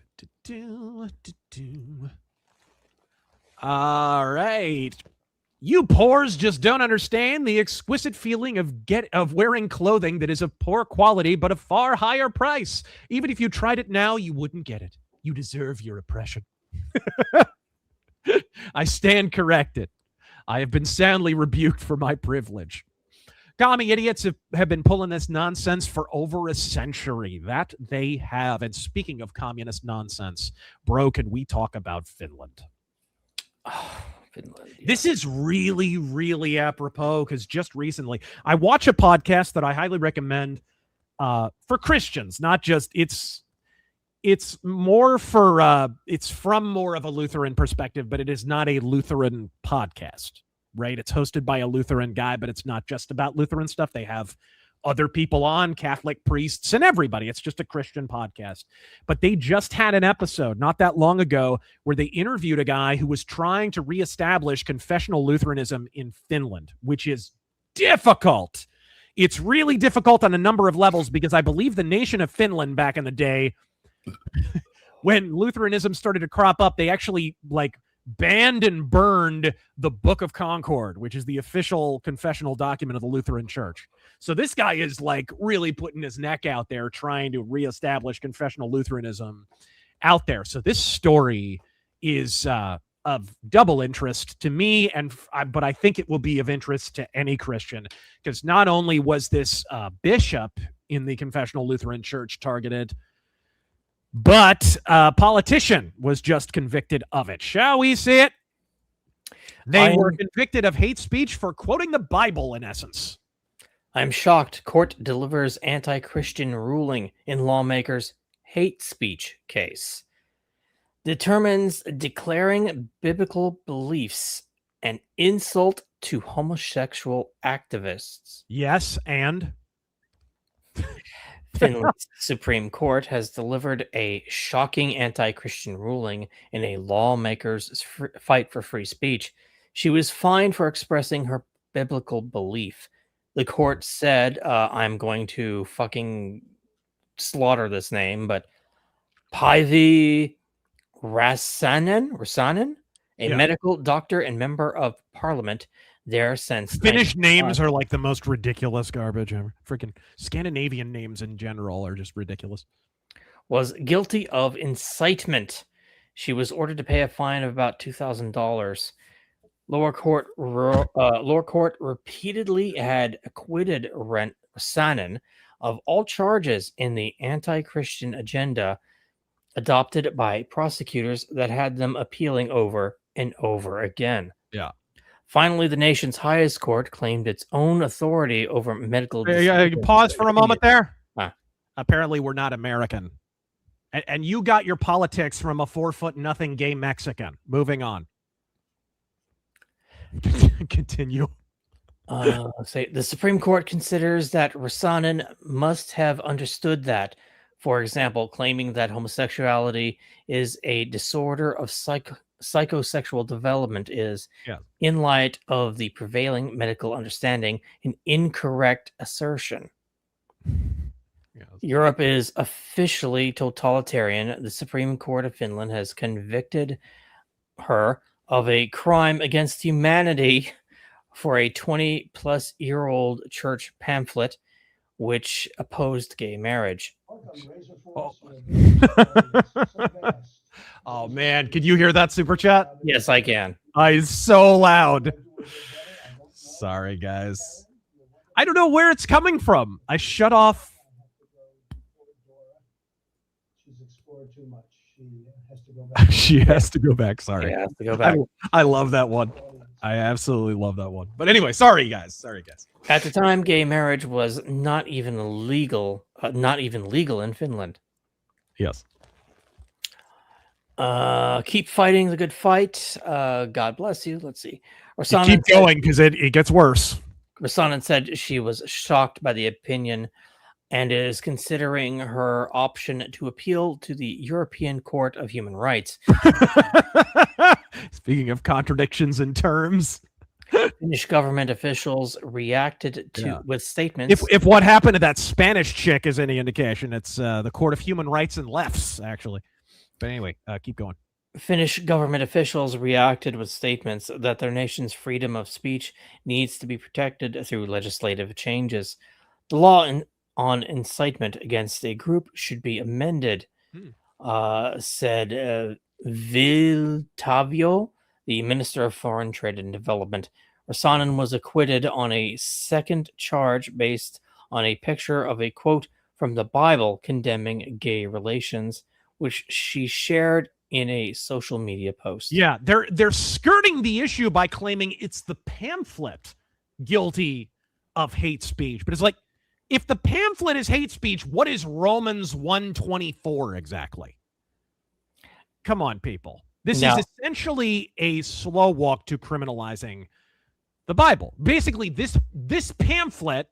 All right. You poors just don't understand the exquisite feeling of wearing clothing that is of poor quality but of far higher price. Even if you tried it now, you wouldn't get it. You deserve your oppression. I stand corrected. I have been soundly rebuked for my privilege. Commie idiots have been pulling this nonsense for over a century. That they have. And speaking of communist nonsense, bro, can we talk about Finland? Oh, Finland. Yeah. This is really, really apropos because just recently I watch a podcast that I highly recommend for Christians, not just it's more for it's from more of a Lutheran perspective, but it is not a Lutheran podcast. Right? It's hosted by a Lutheran guy, but it's not just about Lutheran stuff. They have other people on, Catholic priests and everybody. It's just a Christian podcast. But they just had an episode not that long ago where they interviewed a guy who was trying to reestablish confessional Lutheranism in Finland, which is difficult. It's really difficult on a number of levels because I believe the nation of Finland back in the day, when Lutheranism started to crop up, they actually banned and burned the Book of Concord, which is the official confessional document of the Lutheran Church. So this guy is really putting his neck out there trying to reestablish confessional Lutheranism out there. So this story is of double interest to me, but I think it will be of interest to any Christian, because not only was this bishop in the confessional Lutheran Church targeted, but a politician was just convicted of it. Shall we see it? They were convicted of hate speech for quoting the Bible, in essence. I'm shocked. Court delivers anti-Christian ruling in lawmakers' hate speech case. Determines declaring biblical beliefs an insult to homosexual activists. Yes, and Finland's Supreme Court has delivered a shocking anti-Christian ruling in a lawmaker's fight for free speech. She was fined for expressing her biblical belief. The court said, I'm going to fucking slaughter this name, but Päivi Räsänen, a medical doctor and member of parliament there since Finnish names are the most ridiculous garbage ever. Freaking Scandinavian names in general are just ridiculous. Was guilty of incitement. She was ordered to pay a fine of about $2,000. Lower court repeatedly had acquitted Räsänen of all charges in the anti-Christian agenda adopted by prosecutors that had them appealing over and over again. Yeah. Finally, the nation's highest court claimed its own authority over medical. Pause for a moment there. Huh. Apparently, we're not American. And you got your politics from a 4'0" gay Mexican. Moving on. Continue. Say the Supreme Court considers that Räsänen must have understood that, for example, claiming that homosexuality is a disorder of psychosexual development is, in light of the prevailing medical understanding, an incorrect assertion. Europe is officially totalitarian. The Supreme Court of Finland has convicted her of a crime against humanity for a 20-plus-year-old church pamphlet which opposed gay marriage. Oh man, can you hear that super chat? Yes, I can. It's so loud. Sorry, guys. I don't know where it's coming from. I shut off. She's explored too much. She has to go back. She has to go back. Sorry. Yeah, has to go back. I love that one. I absolutely love that one. But anyway, sorry, guys. At the time, gay marriage was not even legal in Finland. Yes. Keep fighting the good fight. God bless you. Let's see. Keep going because it gets worse. Räsänen said she was shocked by the opinion and is considering her option to appeal to the European Court of Human Rights. Speaking of contradictions in terms, Finnish government officials reacted with statements. If what happened to that Spanish chick is any indication, it's the Court of Human Rights and Lefts, actually. But anyway, keep going. Finnish government officials reacted with statements that their nation's freedom of speech needs to be protected through legislative changes. The law on incitement against a group should be amended, said Viltavio, the Minister of Foreign Trade and Development. Räsänen was acquitted on a second charge based on a picture of a quote from the Bible condemning gay relations, which she shared in a social media post. Yeah, they're skirting the issue by claiming it's the pamphlet guilty of hate speech. But it's like, if the pamphlet is hate speech, what is Romans 1:24 exactly? Come on, people. This is essentially a slow walk to criminalizing the Bible. Basically, this pamphlet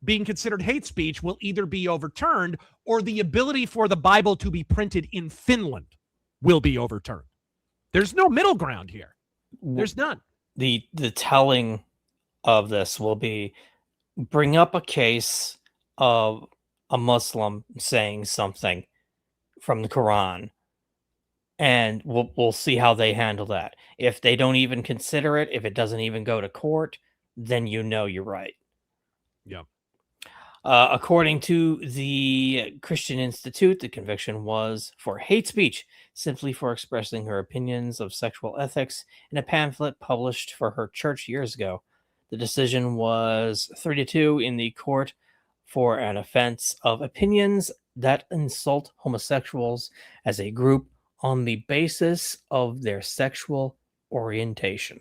being considered hate speech will either be overturned or the ability for the Bible to be printed in Finland will be overturned. There's no middle ground here. There's none. The telling of this will be bring up a case of a Muslim saying something from the Quran, and we'll see how they handle that. If they don't even consider it, if it doesn't even go to court, then you're right. Yep. According to the Christian Institute, the conviction was for hate speech, simply for expressing her opinions of sexual ethics in a pamphlet published for her church years ago. The decision was 3-2 in the court for an offense of opinions that insult homosexuals as a group on the basis of their sexual orientation.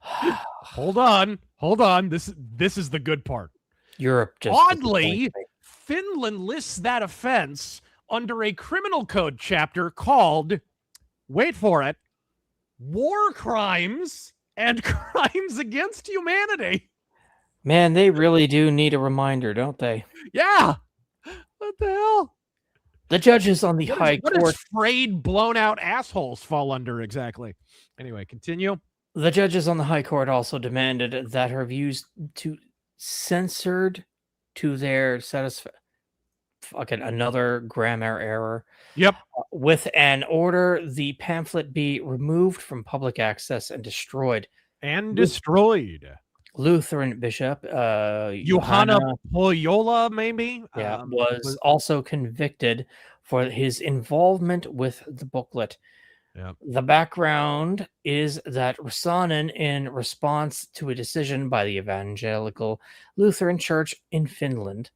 Hold on. This is the good part. Europe just Oddly, Finland lists that offense under a criminal code chapter called, wait for it, war crimes and crimes against humanity. Man, they really do need a reminder, don't they? Yeah. What the hell? The judges on the high What court. does frayed, blown out assholes fall under exactly? Anyway, continue. The judges on the high court also demanded that her views to censored to their satisfaction. Fucking another grammar error. Yep. With an order, the pamphlet be removed from public access and destroyed. Lutheran Bishop Johanna Poyola, maybe? Was also convicted for his involvement with the booklet. Yep. The background is that Hassan, in response to a decision by the Evangelical Lutheran Church in Finland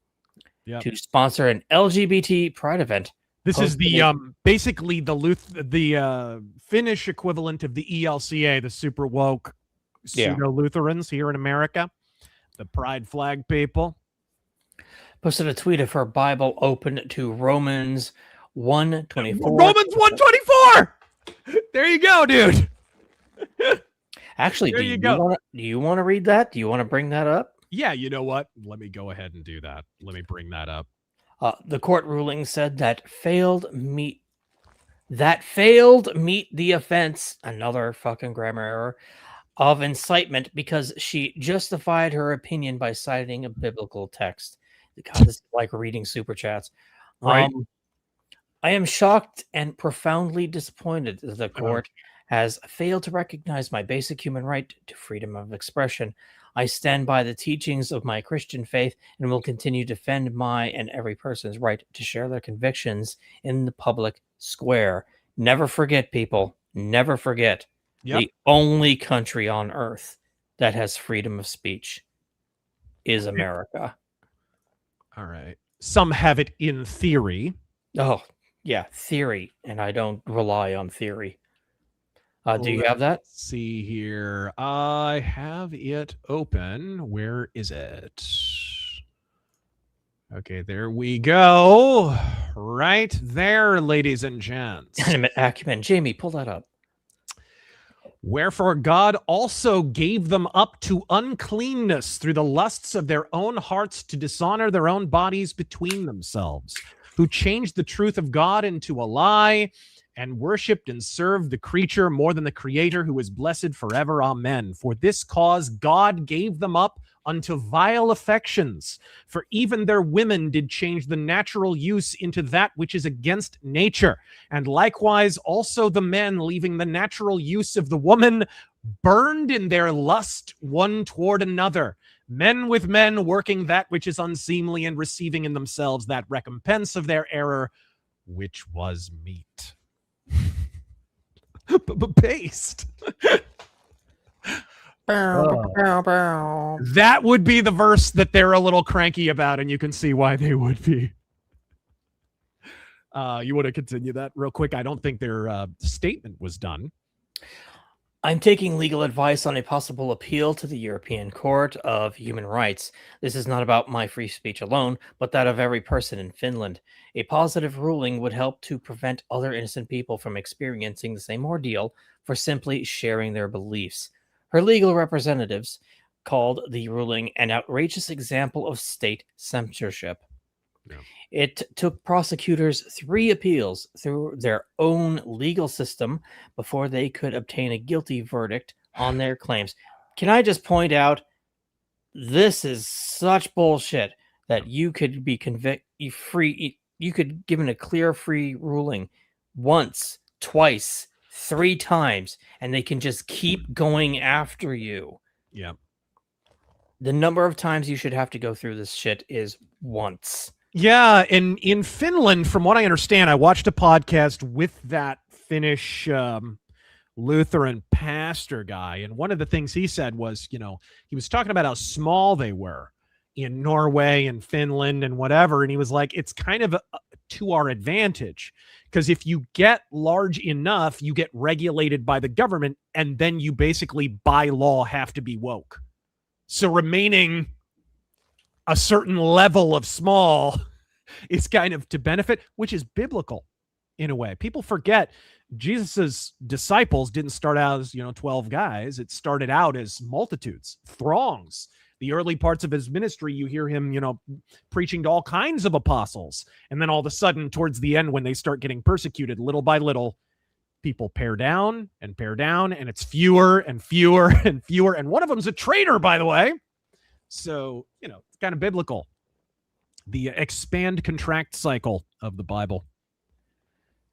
to sponsor an LGBT pride event. This is the basically the Finnish equivalent of the ELCA, the super woke pseudo Lutherans here in America, the pride flag people. Posted a tweet of her Bible open to Romans 1:24. Romans 1:24. There you go, dude. Actually, do you want to read that? Do you want to bring that up? Yeah, you know what? Let me go ahead and do that. Let me bring that up. The court ruling said that failed meet the offense, another fucking grammar error, of incitement because she justified her opinion by citing a biblical text. God, this is like reading super chats. Right. I am shocked and profoundly disappointed that the court has failed to recognize my basic human right to freedom of expression. I stand by the teachings of my Christian faith and will continue to defend my and every person's right to share their convictions in the public square. Never forget, people. Never forget. Yep. The only country on earth that has freedom of speech is America. All right. Some have it in theory. Oh, yeah, theory. And I don't rely on theory. Do you have that? Let's see here. I have it open. Where is it? Okay, there we go. Right there, ladies and gents. Acumen. Jamie, pull that up. Wherefore God also gave them up to uncleanness through the lusts of their own hearts to dishonor their own bodies between themselves, who changed the truth of God into a lie and worshipped and served the creature more than the Creator, who is blessed forever. Amen. For this cause God gave them up unto vile affections, for even their women did change the natural use into that which is against nature. And likewise also the men, leaving the natural use of the woman, burned in their lust one toward another. Men with men, working that which is unseemly, and receiving in themselves that recompense of their error, which was meat. Based. That would be the verse that they're a little cranky about, and you can see why they would be. You want to continue that real quick? I don't think their statement was done. I'm taking legal advice on a possible appeal to the European Court of Human Rights. This is not about my free speech alone, but that of every person in Finland. A positive ruling would help to prevent other innocent people from experiencing the same ordeal for simply sharing their beliefs. Her legal representatives called the ruling an outrageous example of state censorship. Yeah. It took prosecutors 3 appeals through their own legal system before they could obtain a guilty verdict on their claims. Can I just point out, this is such bullshit that you could be you could given a clear free ruling once, twice, 3 times, and they can just keep going after you. Yeah. The number of times you should have to go through this shit is once. Yeah, and in Finland, from what I understand, I watched a podcast with that Finnish Lutheran pastor guy, and one of the things he said was, he was talking about how small they were in Norway and Finland and whatever, and he was like, it's kind of to our advantage, because if you get large enough, you get regulated by the government, and then you basically by law have to be woke. So remaining a certain level of small is kind of to benefit, which is biblical in a way. People forget Jesus's disciples didn't start out as 12 guys. It started out as multitudes, throngs. The early parts of his ministry, you hear him preaching to all kinds of apostles, and then all of a sudden towards the end, when they start getting persecuted little by little, people pare down, and it's fewer and fewer and fewer, and one of them's a traitor, by the way. So it's kind of biblical, the expand contract cycle of the Bible.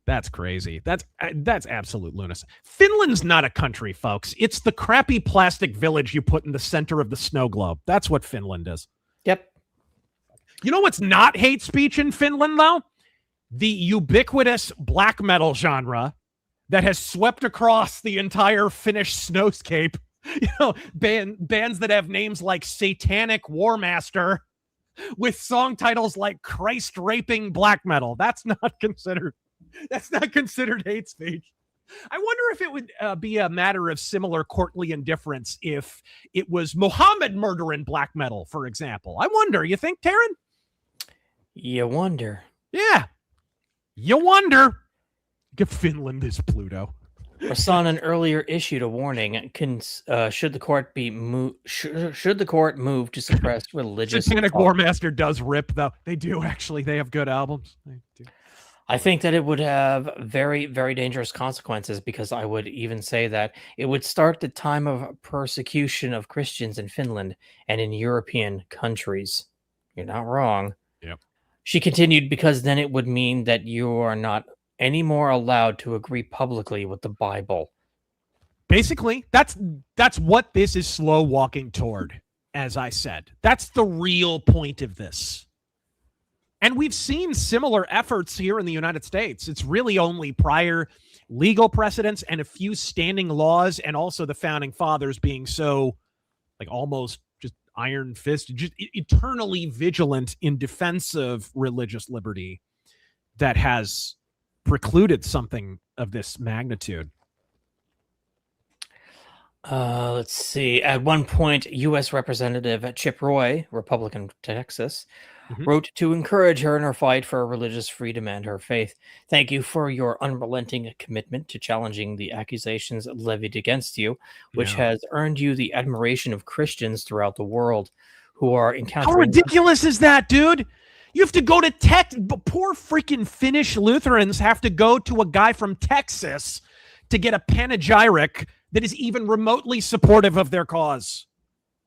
That's crazy. That's absolute lunacy. Finland's not a country, folks. It's the crappy plastic village you put in the center of the snow globe. That's what Finland is. Yep. You know what's not hate speech in Finland, though? The ubiquitous black metal genre that has swept across the entire Finnish snowscape. Bands that have names like Satanic War Master with song titles like Christ Raping Black Metal. That's not considered hate speech. I wonder if it would be a matter of similar courtly indifference if it was Muhammad murdering black metal, for example. I wonder. You think, Taryn? You wonder. Yeah. You wonder. Give Finland this Pluto. Hassan earlier issued a warning. Should the court move to suppress religious? Satanic War Master does rip, though. They do, actually. They have good albums. They do. I think that it would have very, very dangerous consequences, because I would even say that it would start the time of persecution of Christians in Finland and in European countries. You're not wrong. Yep. She continued, because then it would mean that you are not anymore allowed to agree publicly with the Bible. Basically, that's what this is slow walking toward, as I said. That's the real point of this. And we've seen similar efforts here in the United States. It's really only prior legal precedents and a few standing laws, and also the founding fathers being so almost just iron fisted, just eternally vigilant in defense of religious liberty, that has precluded something of this magnitude. Let's see. At one point, U.S. Representative Chip Roy, Republican Texas, wrote to encourage her in her fight for religious freedom and her faith. Thank you for your unrelenting commitment to challenging the accusations levied against you, which has earned you the admiration of Christians throughout the world who are encountering... How ridiculous is that, dude? You have to go to poor freaking Finnish Lutherans have to go to a guy from Texas to get a panegyric that is even remotely supportive of their cause.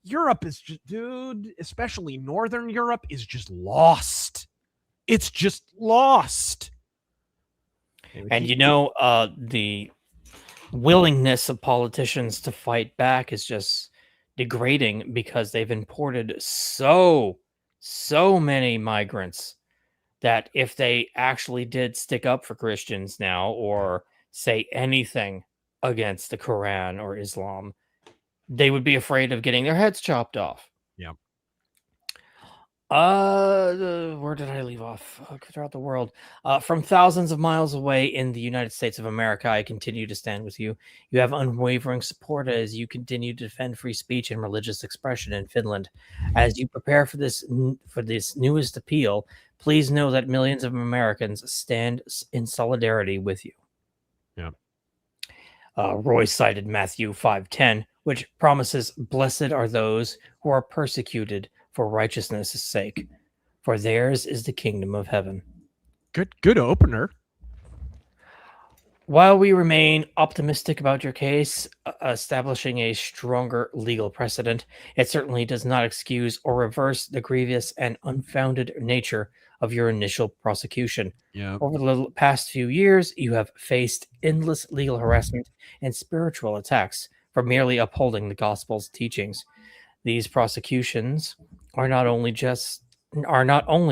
Europe is just, dude, especially Northern Europe, is just lost. It's just lost. And the willingness of politicians to fight back is just degrading, because they've imported so many migrants that if they actually did stick up for Christians now, or say anything against the Quran or Islam, they would be afraid of getting their heads chopped off. Yeah. Where did I leave off? Throughout the world. From thousands of miles away in the United States of America, I continue to stand with you. You have unwavering support as you continue to defend free speech and religious expression in Finland. As you prepare for this newest appeal, please know that millions of Americans stand in solidarity with you. Yeah. Roy cited Matthew 5:10, which promises, "Blessed are those who are persecuted for righteousness' sake, for theirs is the kingdom of heaven." Good opener. While we remain optimistic about your case, establishing a stronger legal precedent, it certainly does not excuse or reverse the grievous and unfounded nature of your initial prosecution. Yeah. Over the past few years, you have faced endless legal harassment and spiritual attacks for merely upholding the gospel's teachings. These prosecutions are not only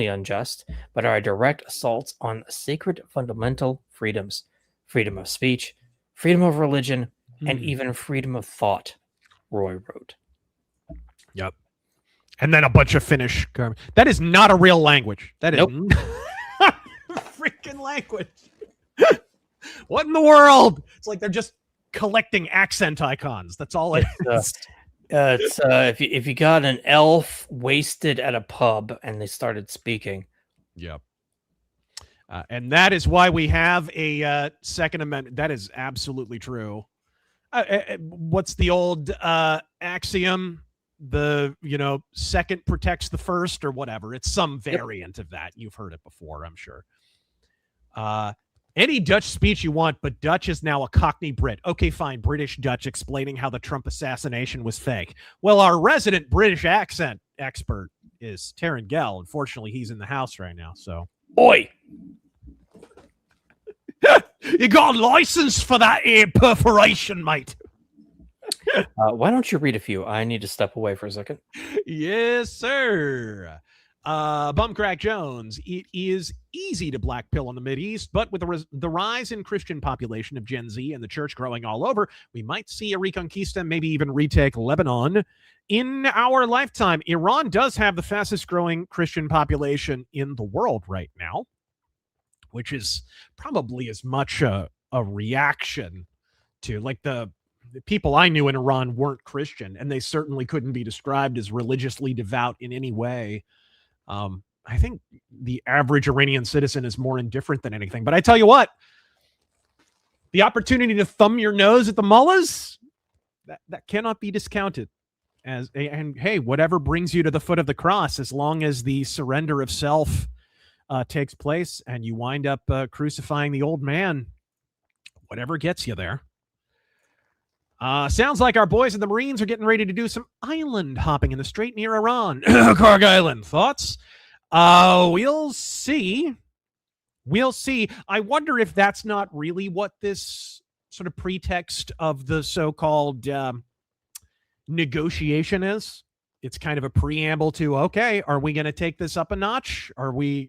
unjust, but are direct assaults on sacred fundamental freedoms. Freedom of speech, freedom of religion, and even freedom of thought, Roy wrote. Yep. And then a bunch of Finnish. That is not a real language. That is freaking language. What in the world? It's like they're just collecting accent icons. That's all it is. It's if you got an elf wasted at a pub and they started speaking. Yep. And that is why we have a Second Amendment. That is absolutely true. What's the old axiom? The, second protects the first or whatever. It's some variant of that. You've heard it before, I'm sure. Any Dutch speech you want, but Dutch is now a Cockney Brit. Okay, fine. British Dutch explaining how the Trump assassination was fake. Well, our resident British accent expert is Taryn Gell. Unfortunately, he's in the house right now, so. Oi! You got a license for that perforation, mate. Why don't you read a few? I need to step away for a second. Yes, sir. Bumcrack Jones. It is easy to black pill in the Mideast, but with the rise in Christian population of Gen Z and the church growing all over, we might see a reconquista, maybe even retake Lebanon in our lifetime. Iran does have the fastest growing Christian population in the world right now, which is probably as much a reaction to, like, the people I knew in Iran weren't Christian, and they certainly couldn't be described as religiously devout in any way. I think the average Iranian citizen is more indifferent than anything. But I tell you what, the opportunity to thumb your nose at the mullahs, that cannot be discounted. And hey, whatever brings you to the foot of the cross, as long as the surrender of self takes place and you wind up crucifying the old man, whatever gets you there. Sounds like our boys in the Marines are getting ready to do some island hopping in the strait near Iran. Karg Island. Thoughts? We'll see. We'll see. I wonder if that's not really what this sort of pretext of the so-called negotiation is. It's kind of a preamble to, okay, are we going to take this up a notch? Are we,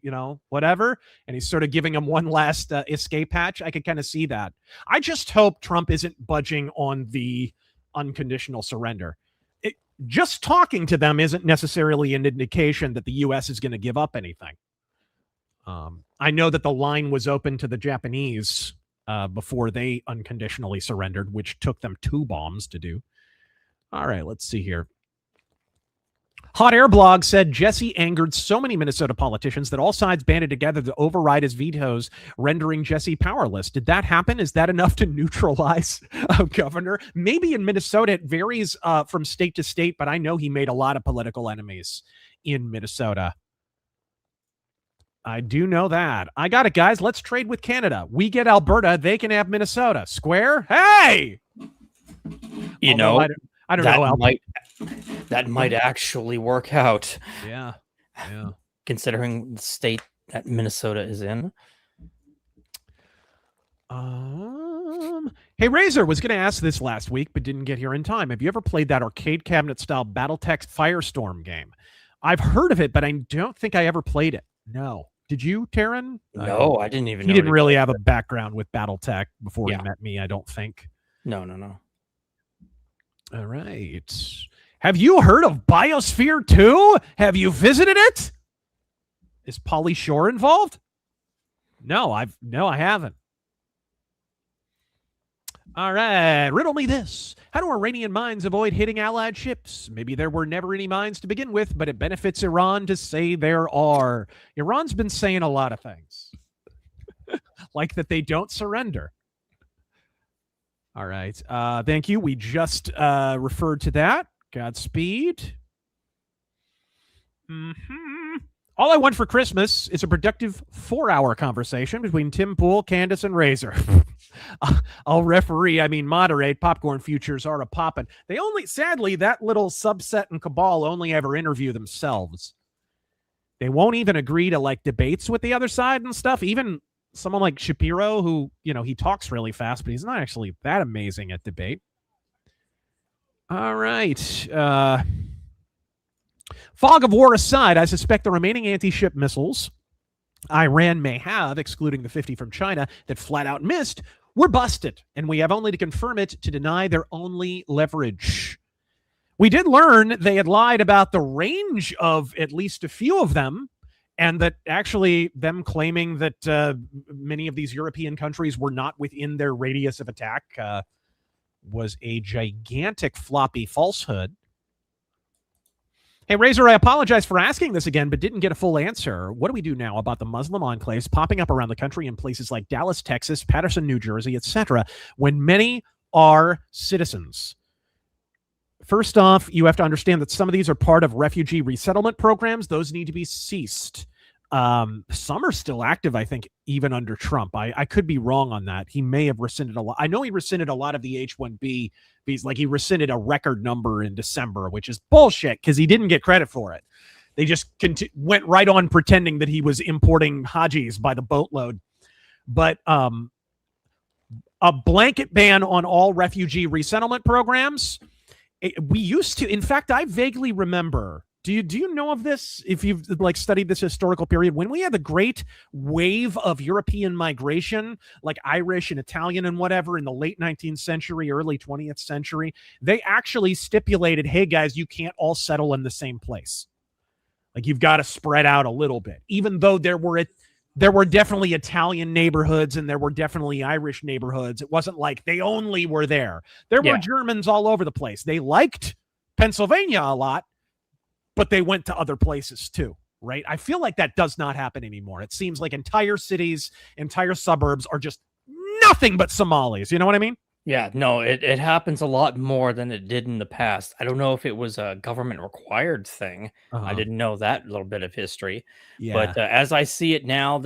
whatever? And he's sort of giving them one last escape hatch. I could kind of see that. I just hope Trump isn't budging on the unconditional surrender. Just talking to them isn't necessarily an indication that the U.S. is going to give up anything. I know that the line was open to the Japanese before they unconditionally surrendered, which took them 2 bombs to do. All right, let's see here. Hot Air Blog said Jesse angered so many Minnesota politicians that all sides banded together to override his vetoes, rendering Jesse powerless. Did that happen? Is that enough to neutralize a governor? Maybe in Minnesota it varies from state to state, but I know he made a lot of political enemies in Minnesota. I do know that. I got it, guys. Let's trade with Canada. We get Alberta. They can have Minnesota. Square? Hey! I don't know. That might actually work out. Yeah. Considering the state that Minnesota is in. Hey, Razor, was going to ask this last week, but didn't get here in time. Have you ever played that arcade cabinet-style Battletech Firestorm game? I've heard of it, but I don't think I ever played it. No. Did you, Taryn? No, I didn't even know. He didn't really have a background with Battletech before he met me, I don't think. No. All right. Have you heard of Biosphere 2? Have you visited it? Is Pauly Shore involved? No, I haven't. All right. Riddle me this. How do Iranian mines avoid hitting Allied ships? Maybe there were never any mines to begin with, but it benefits Iran to say there are. Iran's been saying a lot of things. Like that they don't surrender. All right. Thank you. We just referred to that. Godspeed. All I want for Christmas is a productive 4-hour conversation between Tim Pool, Candace, and Razor. I'll referee, I mean moderate. Popcorn futures are a poppin'. They only, sadly, that little subset and cabal only ever interview themselves. They won't even agree to like debates with the other side and stuff. Even someone like Shapiro, who, he talks really fast, but he's not actually that amazing at debate. All right. Fog of war aside, I suspect the remaining anti-ship missiles Iran may have, excluding the 50 from China that flat out missed, were busted, and we have only to confirm it to deny their only leverage. We did learn they had lied about the range of at least a few of them, and that actually them claiming that many of these European countries were not within their radius of attack was a gigantic floppy falsehood. Hey, Razor, I apologize for asking this again, but didn't get a full answer. What do we do now about the Muslim enclaves popping up around the country in places like Dallas, Texas, Patterson, New Jersey, etc., when many are citizens? First off, you have to understand that some of these are part of refugee resettlement programs. Those need to be ceased. Some are still active, I think, even under Trump. I could be wrong on that. He may have rescinded a lot. I know he rescinded a lot of the H-1B. Like, he rescinded a record number in December, which is bullshit because he didn't get credit for it. They just went right on pretending that he was importing Hajis by the boatload. But a blanket ban on all refugee resettlement programs. We used to, in fact, I vaguely remember. Do you know of this? If you've like studied this historical period, when we had the great wave of European migration, like Irish and Italian and whatever in the late 19th century, early 20th century, they actually stipulated, hey guys, you can't all settle in the same place. Like, you've got to spread out a little bit, even though there were definitely Italian neighborhoods and there were definitely Irish neighborhoods. It wasn't like they only were there. There were Germans all over the place. They liked Pennsylvania a lot, but they went to other places too, right? I feel like that does not happen anymore. It seems like entire cities, entire suburbs are just nothing but Somalis. You know what I mean? Yeah, no, it happens a lot more than it did in the past. I don't know if it was a government required thing. I didn't know that little bit of history. Yeah. But as I see it now,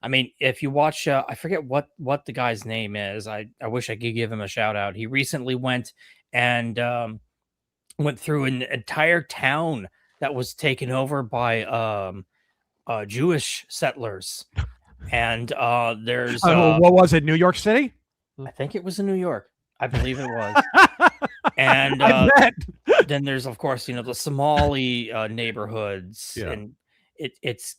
if you watch, I forget what the guy's name is. I wish I could give him a shout out. He recently went and went through an entire town that was taken over by Jewish settlers. And there's... what was it, New York City? I think it was in New York. I believe it was. And then there's, of course, the Somali neighborhoods. Yeah. And it's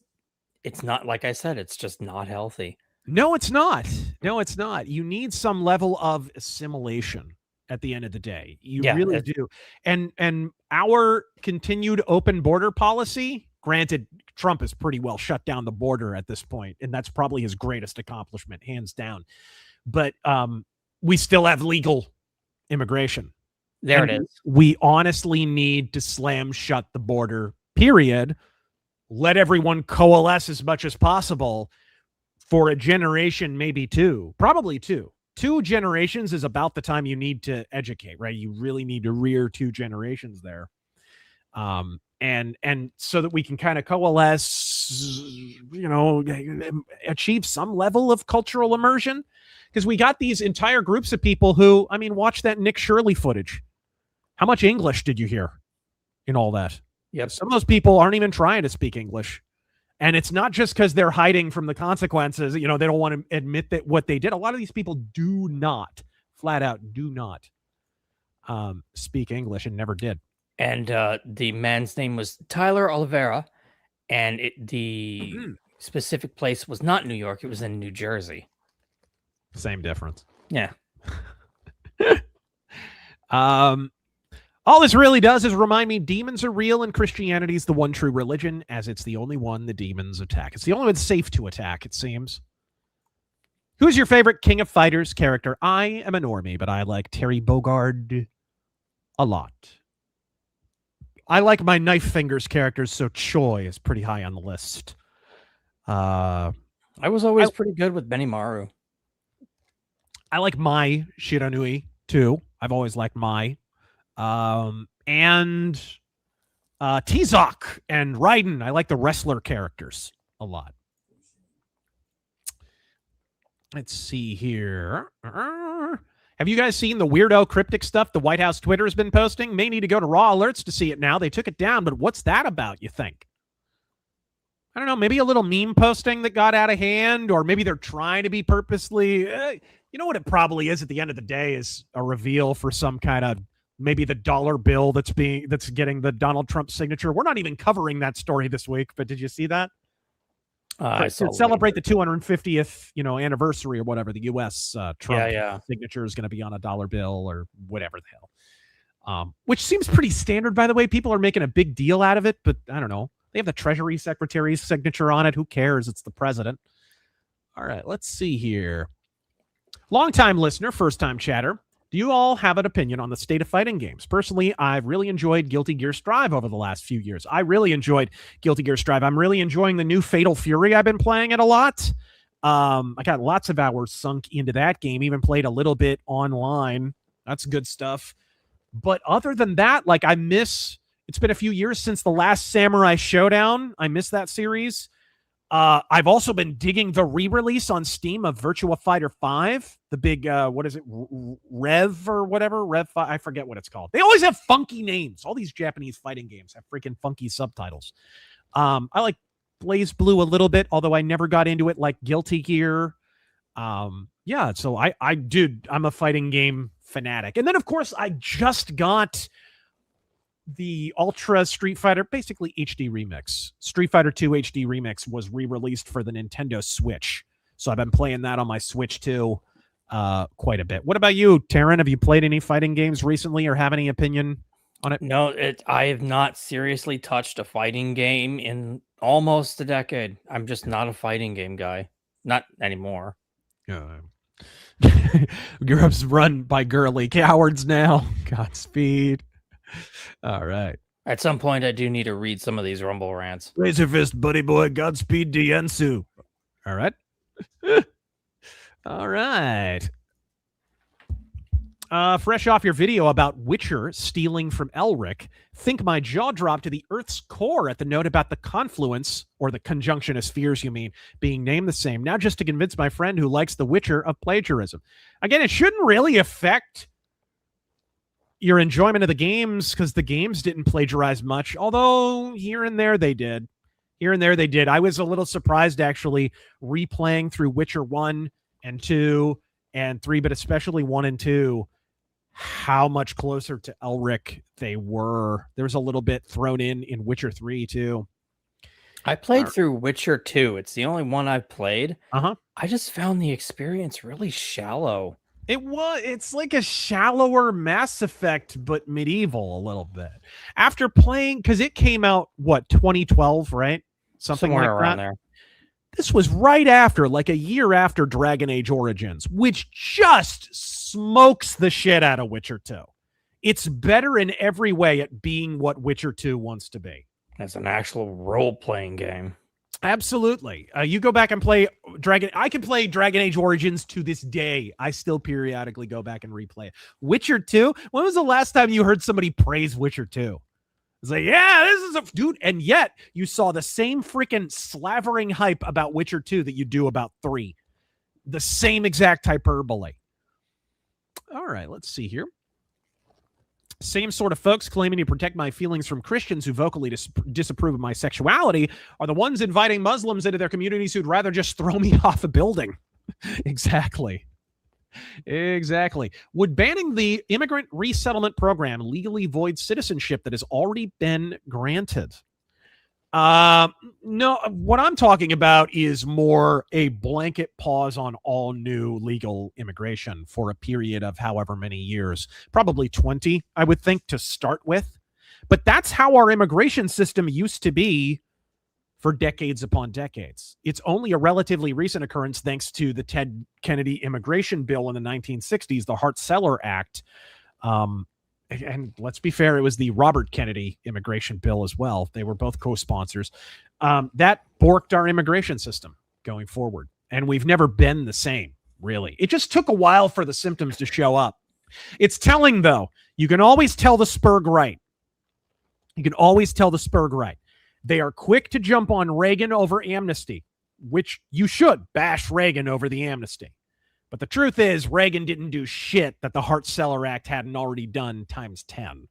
not, like I said, it's just not healthy. No, it's not. No, it's not. You need some level of assimilation at the end of the day. You really do. And our continued open border policy, granted, Trump has pretty well shut down the border at this point, and that's probably his greatest accomplishment, hands down. But we still have legal immigration. There it is. We honestly need to slam shut the border, period. Let everyone coalesce as much as possible for a generation, maybe two, probably two. 2 generations is about the time you need to educate, right? You really need to rear 2 generations there. And so that we can kind of coalesce, achieve some level of cultural immersion. Because we got these entire groups of people who, watch that Nick Shirley footage. How much English did you hear in all that? Yep. Some of those people aren't even trying to speak English. And it's not just because they're hiding from the consequences. They don't want to admit that what they did. A lot of these people do not, flat out, do not speak English and never did. And the man's name was Tyler Oliveira. And the specific place was not New York. It was in New Jersey. Same difference. Yeah. All this really does is remind me demons are real and Christianity is the one true religion, as it's the only one the demons attack. It's the only one safe to attack, it seems. Who's your favorite King of Fighters character? I am a normie, but I like Terry Bogard a lot. I like my knife fingers characters, so Choi is pretty high on the list. I was always pretty good with Benimaru. I like Mai Shiranui, too. I've always liked Mai. And Tizok and Raiden. I like the wrestler characters a lot. Let's see here. Have you guys seen the weirdo cryptic stuff the White House Twitter has been posting? May need to go to Raw Alerts to see it now. They took it down, but what's that about, you think? I don't know, maybe a little meme posting that got out of hand, or maybe they're trying to be purposely... you know what it probably is at the end of the day is a reveal for some kind of maybe the dollar bill that's getting the Donald Trump signature. We're not even covering that story this week, but did you see that? To celebrate the 250th, anniversary or whatever, the U.S. Trump signature is going to be on a dollar bill or whatever the hell. Which seems pretty standard, by the way. People are making a big deal out of it, but I don't know. They have the Treasury Secretary's signature on it. Who cares? It's the president. All right, let's see here. Long-time listener, first-time chatter. Do you all have an opinion on the state of fighting games? Personally, I've really enjoyed Guilty Gear Strive over the last few years. I really enjoyed Guilty Gear Strive. I'm really enjoying the new Fatal Fury. I've been playing it a lot. I got lots of hours sunk into that game, even played a little bit online. That's good stuff. But other than that, it's been a few years since the last Samurai Showdown. I miss that series. I've also been digging the re-release on Steam of Virtua Fighter 5, the big, what is it, Rev or whatever, Rev 5, I forget what it's called. They always have funky names. All these Japanese fighting games have freaking funky subtitles. I like Blaze Blue a little bit, although I never got into it like Guilty Gear. So I'm a fighting game fanatic. And then, of course, I just got the Ultra Street Fighter, basically HD Remix. Street Fighter 2 HD Remix was re-released for the Nintendo Switch. So I've been playing that on my Switch too quite a bit. What about you, Taryn? Have you played any fighting games recently or have any opinion on it? No, I have not seriously touched a fighting game in almost a decade. I'm just not a fighting game guy. Not anymore. Europe's run by girly cowards now. Godspeed. All right. At some point, I do need to read some of these Rumble rants. Raise your fist, buddy boy. Godspeed to Yensu. All right. All right. Fresh off your video about Witcher stealing from Elric, think my jaw dropped to the Earth's core at the note about the confluence, or the conjunction of spheres, you mean, being named the same. Now just to convince my friend who likes The Witcher of plagiarism. Again, it shouldn't really affect your enjoyment of the games, because the games didn't plagiarize much, although here and there they did. I was a little surprised, actually, replaying through Witcher 1 and 2 and 3, but especially 1 and 2, how much closer to Elric they were. There was a little bit thrown in Witcher 3, too. I played through Witcher 2. It's the only one I've played. Uh-huh. I just found the experience really shallow. It's like a shallower Mass Effect, but medieval a little bit. After playing, because it came out, 2012, right? Somewhere like around that. there. This was right after, like a year after Dragon Age Origins, which just smokes the shit out of Witcher 2. It's better in every way at being what Witcher 2 wants to be. As an actual role-playing game. Absolutely. You go back and play I can play Dragon Age Origins to this day. I still periodically go back and replay it. Witcher 2? When was the last time you heard somebody praise Witcher 2? It's like, yeah, this is a dude. And yet you saw the same freaking slavering hype about Witcher 2 that you do about 3. The same exact hyperbole. All right, let's see here. Same sort of folks claiming to protect my feelings from Christians who vocally disapprove of my sexuality are the ones inviting Muslims into their communities who'd rather just throw me off a building. Exactly. Would banning the immigrant resettlement program legally void citizenship that has already been granted? No, what I'm talking about is more a blanket pause on all new legal immigration for a period of however many years, probably 20, I would think, to start with. But that's how our immigration system used to be for decades upon decades. It's only a relatively recent occurrence thanks to the Ted Kennedy immigration bill in the 1960s, the Hart-Celler Act. And let's be fair, it was the Robert Kennedy immigration bill as well. They were both co-sponsors. That borked our immigration system going forward. And we've never been the same, really. It just took a while for the symptoms to show up. It's telling, though. You can always tell the Spurg right. They are quick to jump on Reagan over amnesty, which you should bash Reagan over the amnesty. But the truth is, Reagan didn't do shit that the Hart-Celler Act hadn't already done times 10.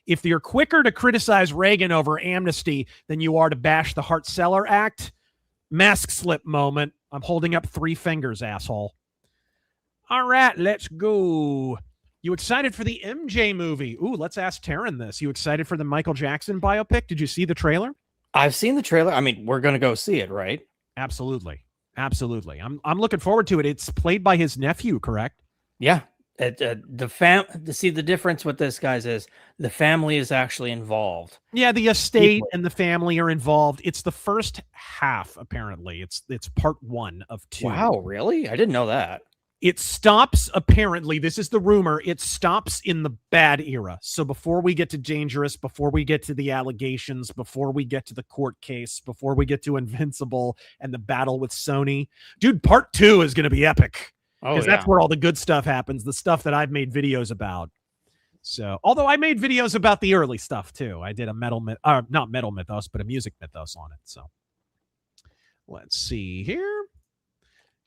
If you're quicker to criticize Reagan over amnesty than you are to bash the Hart-Celler Act, mask slip moment. I'm holding up 3 fingers, asshole. All right, let's go. You excited for the MJ movie? Ooh, let's ask Taryn this. You excited for the Michael Jackson biopic? Did you see the trailer? I've seen the trailer. I mean, we're going to go see it, right? Absolutely. Absolutely. I'm looking forward to it. It's played by his nephew, correct? Yeah. See, the difference with this, guys, is the family is actually involved. Yeah, the estate and the family are involved. It's the first half, apparently. It's part 1 of 2. Wow, really? I didn't know that. It stops, apparently, this is the rumor, it stops in the bad era. So before we get to Dangerous, before we get to the allegations, before we get to the court case, before we get to Invincible and the battle with Sony, dude, part 2 is going to be epic. Because that's where all the good stuff happens, the stuff that I've made videos about. So, although I made videos about the early stuff too. I did a not metal mythos, but a music mythos on it. So, let's see here.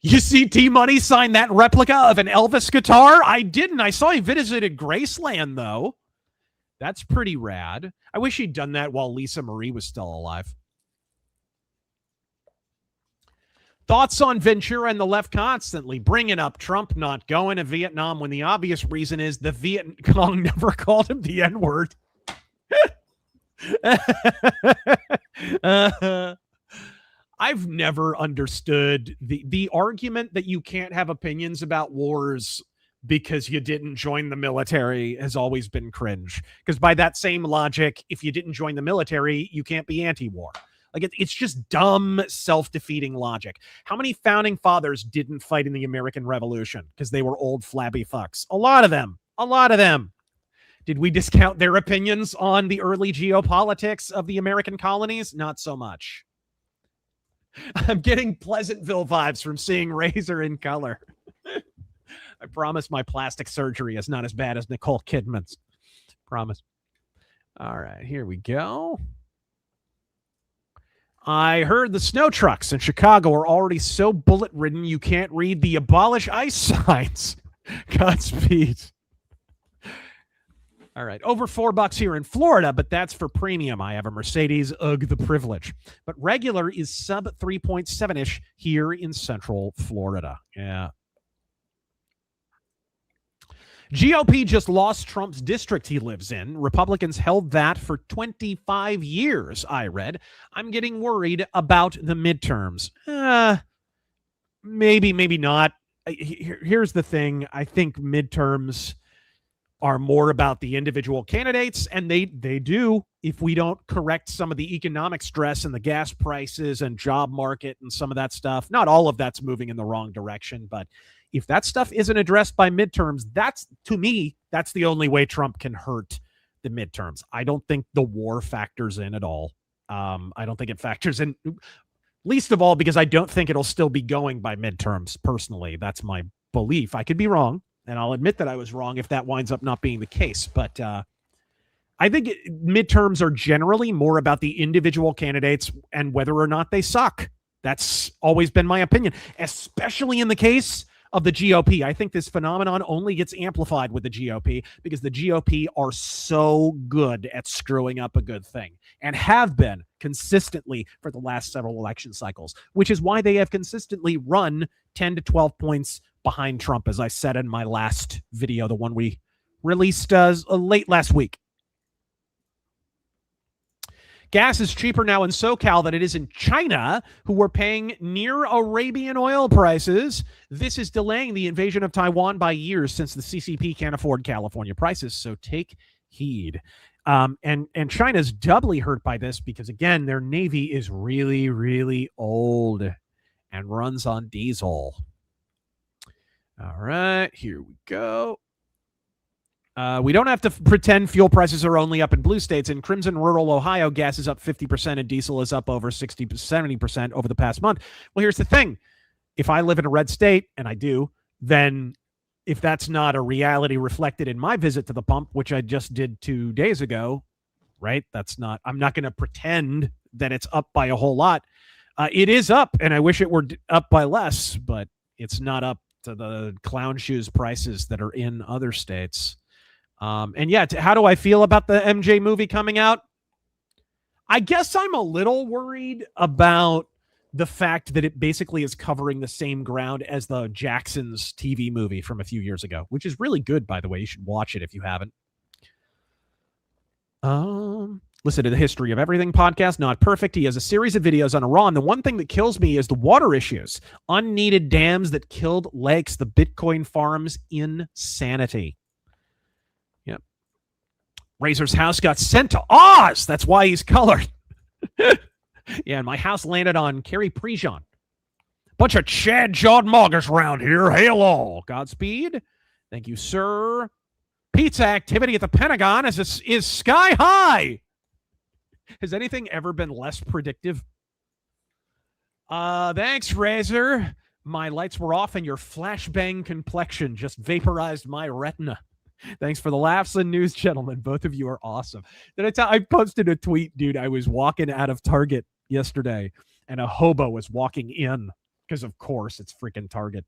You see T-Money sign that replica of an Elvis guitar? I didn't. I saw he visited Graceland, though. That's pretty rad. I wish he'd done that while Lisa Marie was still alive. Thoughts on Ventura and the left constantly bringing up Trump not going to Vietnam when the obvious reason is the Viet Cong never called him the N-word. I've never understood the argument that you can't have opinions about wars because you didn't join the military has always been cringe. Because by that same logic, if you didn't join the military, you can't be anti-war. Like it's just dumb, self-defeating logic. How many founding fathers didn't fight in the American Revolution because they were old, flabby fucks? A lot of them. A lot of them. Did we discount their opinions on the early geopolitics of the American colonies? Not so much. I'm getting Pleasantville vibes from seeing Razor in color. I promise my plastic surgery is not as bad as Nicole Kidman's. Promise. All right, here we go. I heard the snow trucks in Chicago are already so bullet-ridden you can't read the abolish ICE signs. Godspeed. All right, over $4 here in Florida, but that's for premium. I have a Mercedes, ugh, the privilege. But regular is sub 3.7-ish here in Central Florida. Yeah. GOP just lost Trump's district he lives in. Republicans held that for 25 years, I read. I'm getting worried about the midterms. Maybe not. Here's the thing. I think midterms are more about the individual candidates, and they do if we don't correct some of the economic stress and the gas prices and job market and some of that stuff. Not all of that's moving in the wrong direction, but if that stuff isn't addressed by midterms, to me, that's the only way Trump can hurt the midterms. I don't think the war factors in at all. I don't think it factors in, least of all because I don't think it'll still be going by midterms, personally. That's my belief. I could be wrong. And I'll admit that I was wrong if that winds up not being the case. But I think midterms are generally more about the individual candidates and whether or not they suck. That's always been my opinion, especially in the case of the GOP. I think this phenomenon only gets amplified with the GOP because the GOP are so good at screwing up a good thing and have been consistently for the last several election cycles, which is why they have consistently run 10 to 12 points behind Trump, as I said in my last video, the one we released late last week. Gas is cheaper now in SoCal than it is in China, who were paying near Arabian oil prices. This is delaying the invasion of Taiwan by years since the CCP can't afford California prices, so take heed. And China's doubly hurt by this because, again, their Navy is really, really old and runs on diesel. All right, here we go. We don't have to pretend fuel prices are only up in blue states. In Crimson rural Ohio, gas is up 50% and diesel is up over 60 to 70% over the past month. Well, here's the thing. If I live in a red state, and I do, then if that's not a reality reflected in my visit to the pump, which I just did 2 days ago, right? I'm not going to pretend that it's up by a whole lot. It is up, and I wish it were up by less, but it's not up to the clown shoes prices that are in other states. And yeah, how do I feel about the MJ movie coming out? I guess I'm a little worried about the fact that it basically is covering the same ground as the Jacksons TV movie from a few years ago, which is really good, by the way. You should watch it if you haven't. Listen to the History of Everything podcast. Not perfect. He has a series of videos on Iran. The one thing that kills me is the water issues. Unneeded dams that killed lakes. The Bitcoin farms. Insanity. Yep. Razor's house got sent to Oz. That's why he's colored. Yeah, and my house landed on Carrie Prejean. Bunch of Chad-jawed moggers around here. Hail all. Godspeed. Thank you, sir. Pizza activity at the Pentagon is sky high. Has anything ever been less predictive? Thanks, Razor. My lights were off and your flashbang complexion just vaporized my retina. Thanks for the laughs and news, gentlemen. Both of you are awesome. I posted a tweet, dude. I was walking out of Target yesterday, and a hobo was walking in, because of course it's freaking Target.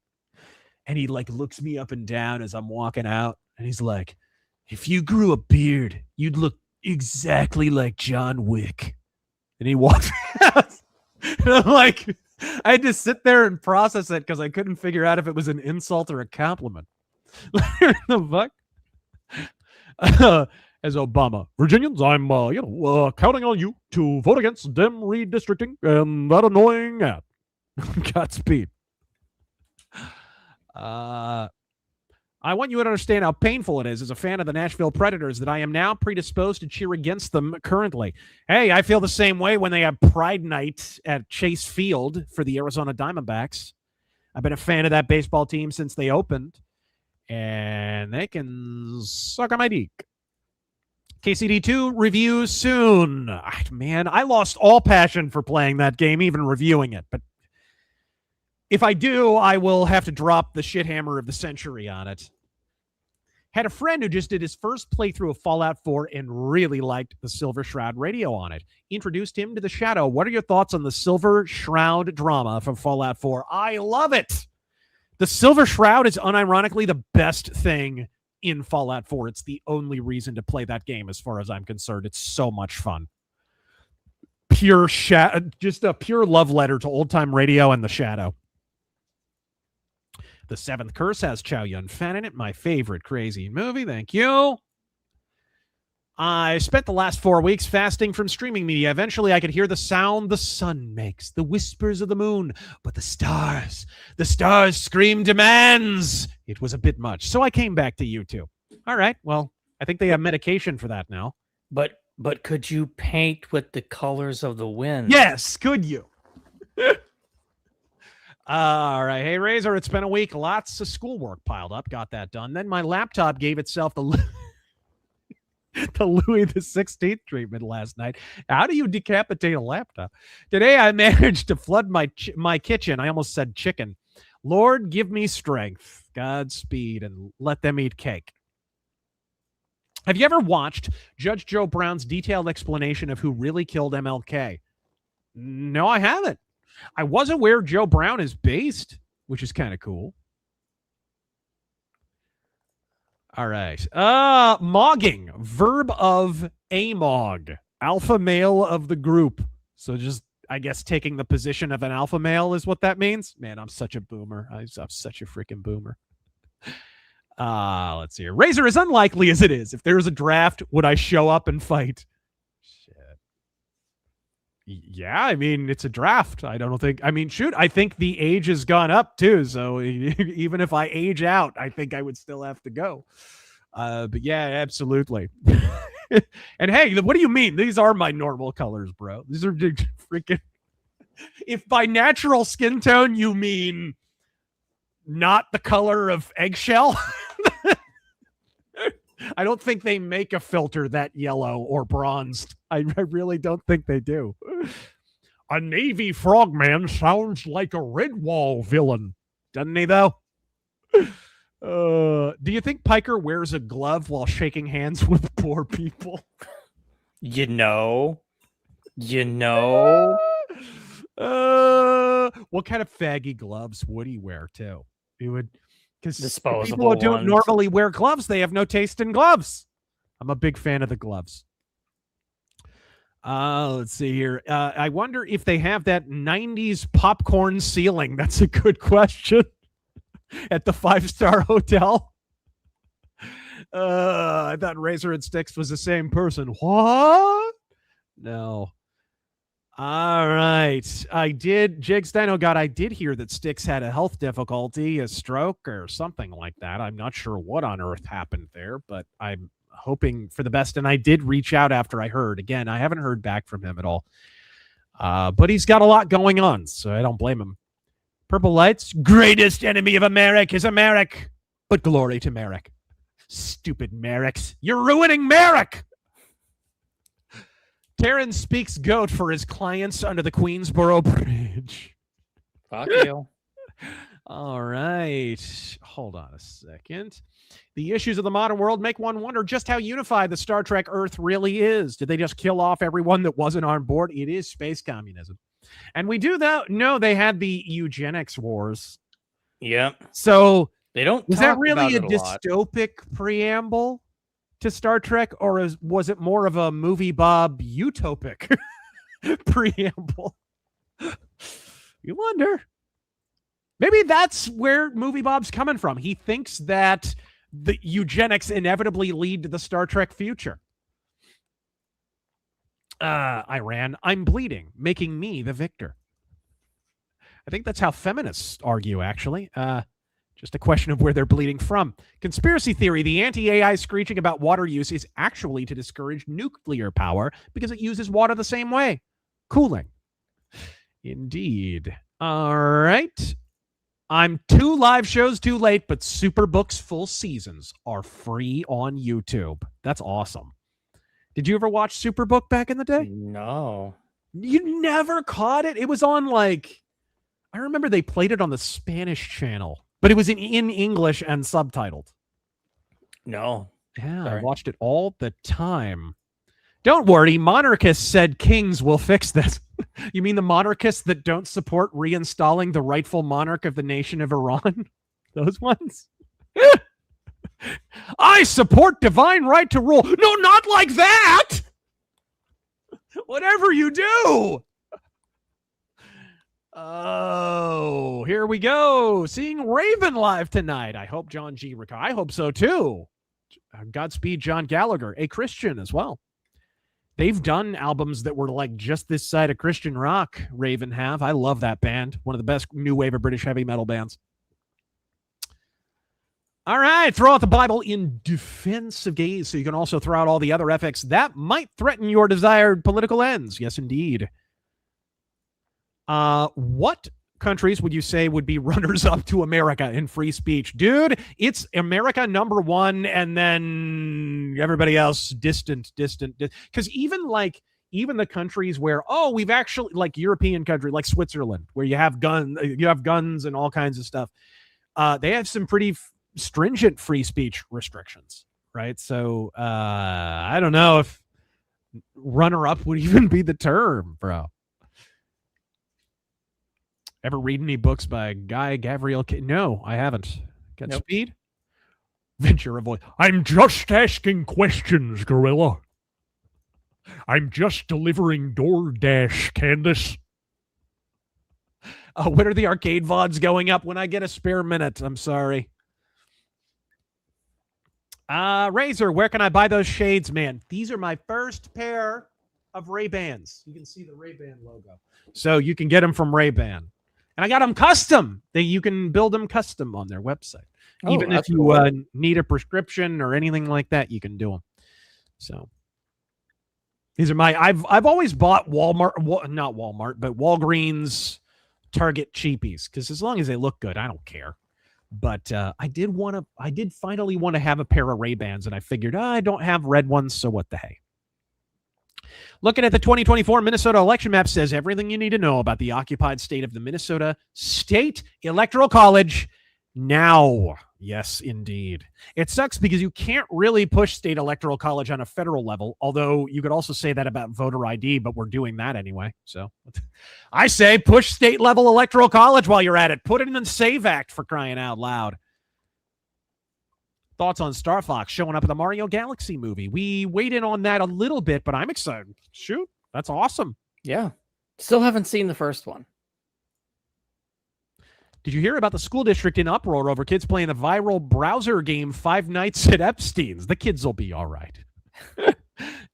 And he like looks me up and down as I'm walking out, and he's like, if you grew a beard, you'd look exactly like John Wick. And he walks out. And I'm like, I had to sit there and process it because I couldn't figure out if it was an insult or a compliment. The fuck? As Obama, Virginians, I'm counting on you to vote against them redistricting and that annoying ad. Godspeed. I want you to understand how painful it is as a fan of the Nashville Predators that I am now predisposed to cheer against them currently. Hey, I feel the same way when they have Pride Night at Chase Field for the Arizona Diamondbacks. I've been a fan of that baseball team since they opened, and they can suck on my dick. KCD2 review soon. Man, I lost all passion for playing that game, even reviewing it. But if I do, I will have to drop the shit hammer of the century on it. Had a friend who just did his first playthrough of Fallout 4 and really liked the Silver Shroud radio on it. Introduced him to the Shadow. What are your thoughts on the Silver Shroud drama from Fallout 4? I love it. The Silver Shroud is unironically the best thing in Fallout 4. It's the only reason to play that game as far as I'm concerned. It's so much fun. Just a pure love letter to old-time radio and the Shadow. The Seventh Curse has Chow Yun-Fat in it, my favorite crazy movie. Thank you. I spent the last 4 weeks fasting from streaming media. Eventually, I could hear the sound the sun makes, the whispers of the moon, but the stars scream demands. It was a bit much, so I came back to YouTube. All right, well, I think they have medication for that now. But could you paint with the colors of the wind? Yes, could you? All right. Hey, Razor, it's been a week. Lots of schoolwork piled up. Got that done. Then my laptop gave itself the Louis XVI treatment last night. How do you decapitate a laptop? Today, I managed to flood my kitchen. I almost said chicken. Lord, give me strength, Godspeed, and let them eat cake. Have you ever watched Judge Joe Brown's detailed explanation of who really killed MLK? No, I haven't. I wasn't where Joe Brown is based, which is kind of cool. All right. Mogging, verb of amog, alpha male of the group. So just, I guess, taking the position of an alpha male is what that means. Man, I'm such a boomer. I'm such a freaking boomer. Let's see here. Razor, as unlikely as it is, if there was a draft, would I show up and fight? Yeah, I mean, it's a draft. I think the age has gone up too. So even if I age out, I think I would still have to go. But yeah, absolutely. And hey, what do you mean? These are my normal colors, bro. These are freaking. If by natural skin tone you mean not the color of eggshell, I don't think they make a filter that yellow or bronzed. I really don't think they do. A Navy frogman sounds like a Redwall villain. Doesn't he, though? Do you think Piker wears a glove while shaking hands with poor people? You know. What kind of faggy gloves would he wear, too? You would, because people Disposable who don't ones. normally wear gloves, they have no taste in gloves. I'm a big fan of the gloves. Let's see here. I wonder if they have that 90s popcorn ceiling. That's a good question. At the 5-star hotel. I thought Razor and Styx was the same person. What? No. All right. Jigs Dino God, I did hear that Styx had a health difficulty, a stroke or something like that. I'm not sure what on earth happened there, but I'm hoping for the best. And I did reach out after I heard. Again, I haven't heard back from him at all. But he's got a lot going on, so I don't blame him. Purple Lights, greatest enemy of America is America, but glory to Merrick. Stupid Merricks. You're ruining Merrick! Taryn speaks goat for his clients under the Queensboro Bridge. Fuck you. All right. Hold on a second. The issues of the modern world make one wonder just how unified the Star Trek Earth really is. Did they just kill off everyone that wasn't on board? It is space communism. And we do know they had the eugenics wars. Yep. So They don't. was talk that really a about it lot. dystopic preamble to Star Trek, or was it more of a movie Bob utopic preamble? You wonder. Maybe that's where movie Bob's coming from. He thinks that the eugenics inevitably lead to the Star Trek future. Iran, I'm bleeding, making me the victor. I think that's how feminists argue, actually. Just a question of where they're bleeding from. Conspiracy theory, the anti-AI screeching about water use is actually to discourage nuclear power because it uses water the same way. Cooling. Indeed. All right. I'm 2 live shows too late, but Superbook's full seasons are free on YouTube. That's awesome. Did you ever watch Superbook back in the day? No. You never caught it? It was on I remember they played it on the Spanish channel, but it was in English and subtitled. No. Yeah, Sorry. I watched it all the time. Don't worry, monarchists said kings will fix this. You mean the monarchists that don't support reinstalling the rightful monarch of the nation of Iran? Those ones? I support divine right to rule. No, not like that! Whatever you do! Oh, here we go. Seeing Raven live tonight. I hope John G. I hope so too. Godspeed, John Gallagher, a Christian as well. They've done albums that were like just this side of Christian rock, Raven have. I love that band. One of the best new wave of British heavy metal bands. All right, throw out the Bible in defense of gays, so you can also throw out all the other ethics that might threaten your desired political ends. Yes, indeed. What countries would you say would be runners-up to America in free speech? Dude, it's America #1, and then everybody else distant. Because even the countries where, we've actually, like European country, like Switzerland, where you have guns and all kinds of stuff, they have some pretty stringent free speech restrictions, right? So I don't know if runner-up would even be the term, bro. Ever read any books by Guy Gavriel? No, I haven't. Got Nope. Speed? Ventura voice. I'm just asking questions, Gorilla. I'm just delivering DoorDash, Candace. When are the arcade VODs going up? When I get a spare minute. I'm sorry. Razor, where can I buy those shades, man? These are my first pair of Ray-Bans. You can see the Ray-Ban logo. So you can get them from Ray-Ban. And I got them custom. You can build them custom on their website. Oh, Even if that's you cool. need a prescription or anything like that, you can do them. So these are I've always bought not Walmart, but Walgreens, Target cheapies, because as long as they look good, I don't care. But I did finally want to have a pair of Ray-Bans, and I figured I don't have red ones, so what the hey. Looking at the 2024 Minnesota election map says everything you need to know about the occupied state of the Minnesota State Electoral College now. Yes, indeed. It sucks because you can't really push state electoral college on a federal level, although you could also say that about voter ID, but we're doing that anyway. So I say push state level electoral college while you're at it. Put it in the SAVE Act, for crying out loud. Thoughts on Star Fox showing up in the Mario Galaxy movie? We weighed in on that a little bit, but I'm excited. Shoot, that's awesome. Yeah. Still haven't seen the first one. Did you hear about the school district in uproar over kids playing the viral browser game Five Nights at Epstein's? The kids will be all right.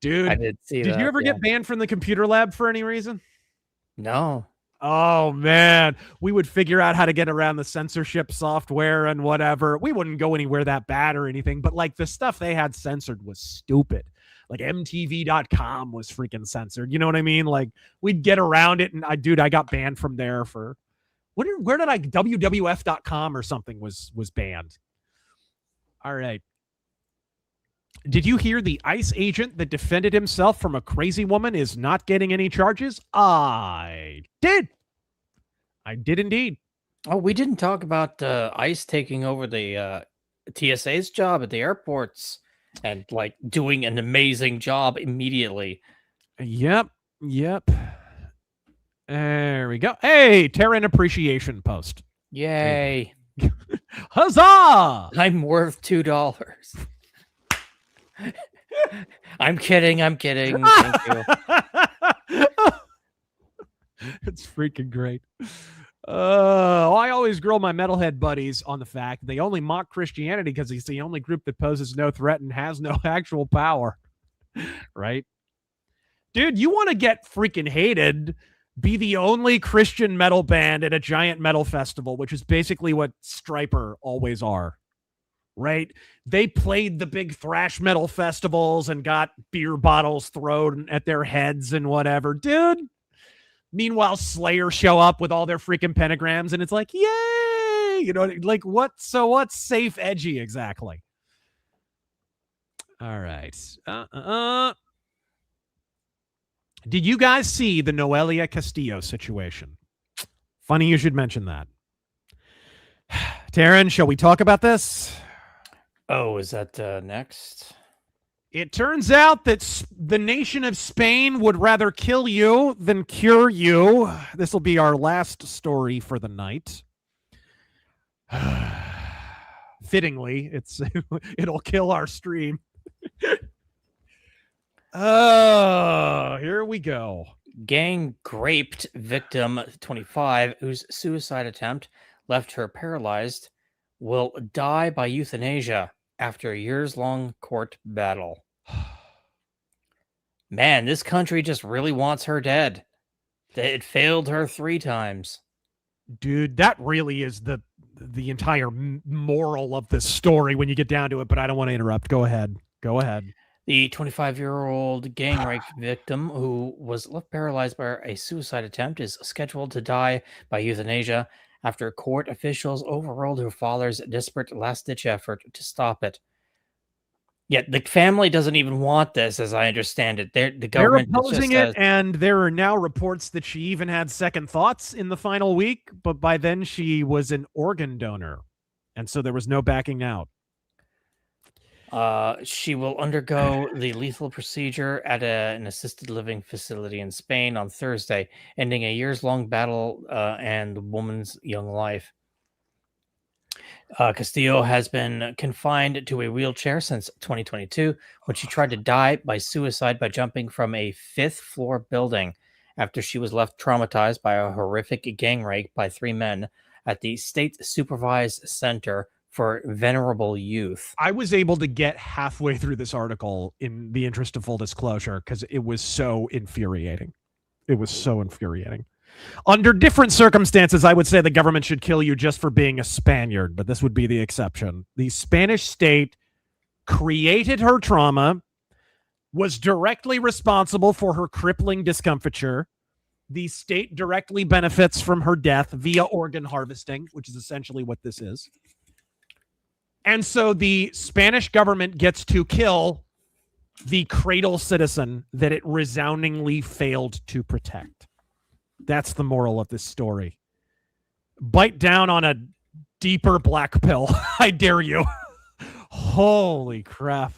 Dude, I did see that. Did you ever get banned from the computer lab for any reason? No. Oh, man. We would figure out how to get around the censorship software and whatever. We wouldn't go anywhere that bad or anything, but like the stuff they had censored was stupid. Like MTV.com was freaking censored. You know what I mean? Like we'd get around it, and I got banned from there for... Where did I WWF.com or something was banned? All right. Did you hear the ICE agent that defended himself from a crazy woman is not getting any charges? I did. I did indeed. Oh, we didn't talk about ICE taking over the TSA's job at the airports and like doing an amazing job immediately. Yep. There we go. Hey, Terran appreciation post. Yay. Huzzah! I'm worth $2. I'm kidding. Thank you. It's freaking great. I always grill my metalhead buddies on the fact they only mock Christianity because it's the only group that poses no threat and has no actual power. Right? Dude, you want to get freaking hated... Be the only Christian metal band at a giant metal festival, which is basically what Stryper always are, right? They played the big thrash metal festivals and got beer bottles thrown at their heads and whatever. Dude. Meanwhile, Slayer show up with all their freaking pentagrams and it's like, yay! You know, like what? So what's safe edgy exactly? All right. Did you guys see the Noelia Castillo situation? Funny you should mention that. Taryn, shall we talk about this? Oh, is that next? It turns out that the nation of Spain would rather kill you than cure you. This will be our last story for the night. Fittingly, it'll kill our stream. Oh, here we go. Gang raped victim 25, whose suicide attempt left her paralyzed, will die by euthanasia after a years-long court battle. Man, this country just really wants her dead. It failed her 3 times. Dude, that really is the entire moral of this story when you get down to it, but I don't want to interrupt. Go ahead. The 25-year-old gang rape victim who was left paralyzed by a suicide attempt is scheduled to die by euthanasia after court officials overruled her father's desperate last-ditch effort to stop it. Yet the family doesn't even want this, as I understand it. The government They're opposing it, and there are now reports that she even had second thoughts in the final week, but by then she was an organ donor, and so there was no backing out. She will undergo the lethal procedure at an assisted living facility in Spain on Thursday, ending a years-long battle and the woman's young life. Castillo has been confined to a wheelchair since 2022 when she tried to die by suicide by jumping from a 5th-floor building after she was left traumatized by a horrific gang rape by 3 men at the state-supervised center for venerable youth. I was able to get halfway through this article in the interest of full disclosure because it was so infuriating. Under different circumstances, I would say the government should kill you just for being a Spaniard, but this would be the exception. The Spanish state created her trauma, was directly responsible for her crippling discomfiture. The state directly benefits from her death via organ harvesting, which is essentially what this is. And so the Spanish government gets to kill the cradle citizen that it resoundingly failed to protect. That's the moral of this story. Bite down on a deeper black pill. I dare you. Holy crap.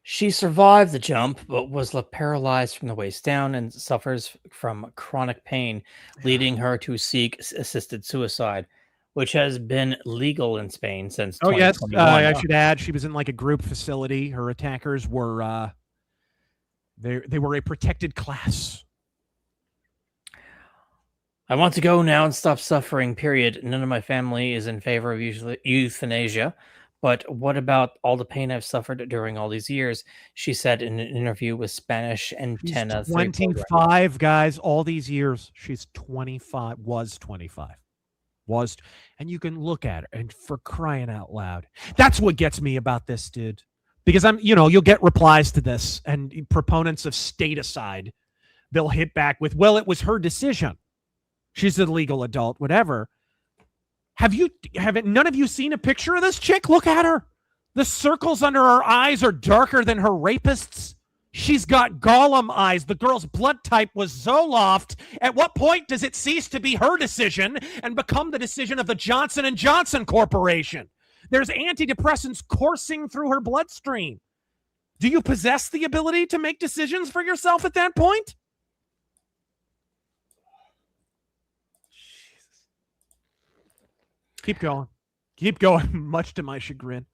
She survived the jump, but was paralyzed from the waist down and suffers from chronic pain, leading her to seek assisted suicide, which has been legal in Spain since Oh, yes. 2021. I should add, she was in like a group facility. Her attackers were, they were a protected class. I want to go now and stop suffering, period. None of my family is in favor of euthanasia. But what about all the pain I've suffered during all these years? She said in an interview with Spanish Antenna. She's 25, guys, all these years. She's 25, was 25. And you can look at her, and for crying out loud. That's what gets me about this, dude. Because you'll get replies to this, and proponents of state-aside, they'll hit back with, well, it was her decision. She's a legal adult, whatever. Haven't none of you seen a picture of this chick? Look at her. The circles under her eyes are darker than her rapist's. She's got Gollum eyes. The girl's blood type was Zoloft. At what point does it cease to be her decision and become the decision of the Johnson & Johnson Corporation? There's antidepressants coursing through her bloodstream. Do you possess the ability to make decisions for yourself at that point? Keep going, much to my chagrin.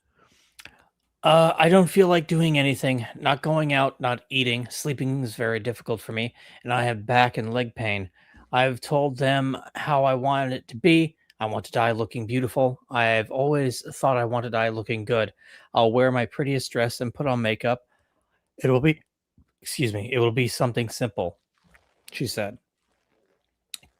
I don't feel like doing anything. Not going out, not eating. Sleeping is very difficult for me, and I have back and leg pain. I've told them how I want it to be. I want to die looking beautiful. I've always thought I want to die looking good. I'll wear my prettiest dress and put on makeup. It will be something simple, she said.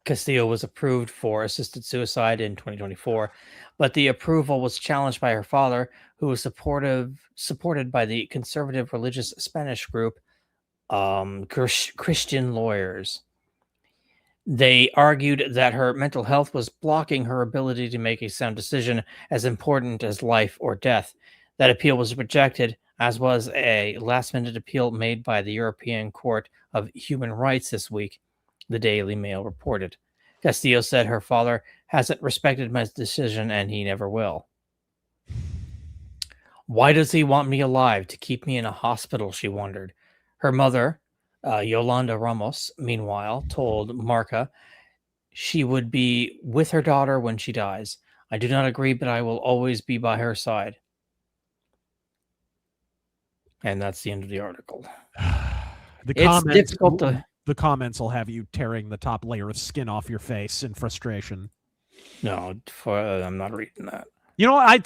Castillo was approved for assisted suicide in 2024, but the approval was challenged by her father, who was supported by the conservative religious Spanish group, Christian Lawyers. They argued that her mental health was blocking her ability to make a sound decision as important as life or death. That appeal was rejected, as was a last-minute appeal made by the European Court of Human Rights this week, the Daily Mail reported. Castillo said her father hasn't respected my decision and he never will. Why does he want me alive? To keep me in a hospital, she wondered. Her mother, Yolanda Ramos, meanwhile, told Marca she would be with her daughter when she dies. I do not agree, but I will always be by her side. And that's the end of the article. It's difficult to... The comments will have you tearing the top layer of skin off your face in frustration. No, I'm not reading that. You know what? I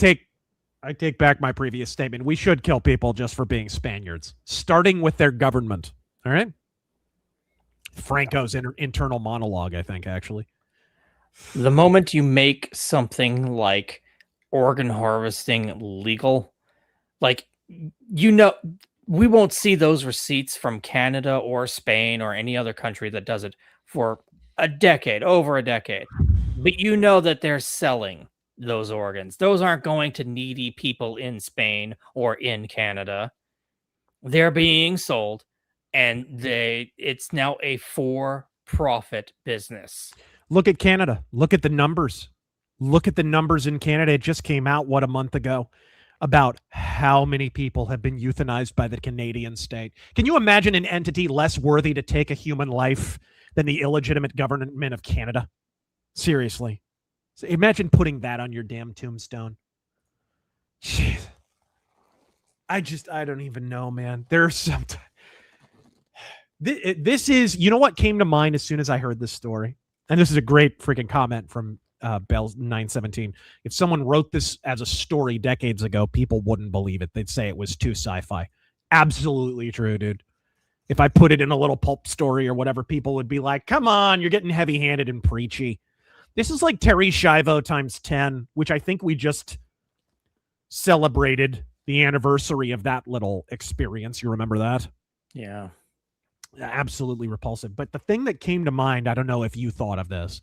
take back my previous statement. We should kill people just for being Spaniards, starting with their government. All right? Franco's internal monologue, I think, actually. The moment you make something like organ harvesting legal, we won't see those receipts from Canada or Spain or any other country that does it for over a decade. But you know that they're selling those organs. Those aren't going to needy people in Spain or in Canada. They're being sold, and it's now a for-profit business. Look at Canada. Look at the numbers. Look at the numbers in Canada. It just came out, a month ago? About how many people have been euthanized by the Canadian state. Can you imagine an entity less worthy to take a human life than the illegitimate government of Canada? Seriously. So imagine putting that on your damn tombstone. Jeez. I don't even know, man. There's some... This is... You know what came to mind as soon as I heard this story? And this is a great freaking comment from Bell's 917. If someone wrote this as a story decades ago, people wouldn't believe it. They'd say it was too sci-fi. Absolutely true, dude. If I put it in a little pulp story or whatever, people would be like, come on, you're getting heavy-handed and preachy. This is like Terry Schiavo times 10, which I think we just celebrated the anniversary of that little experience. You remember that? Yeah. Absolutely repulsive. But the thing that came to mind, I don't know if you thought of this,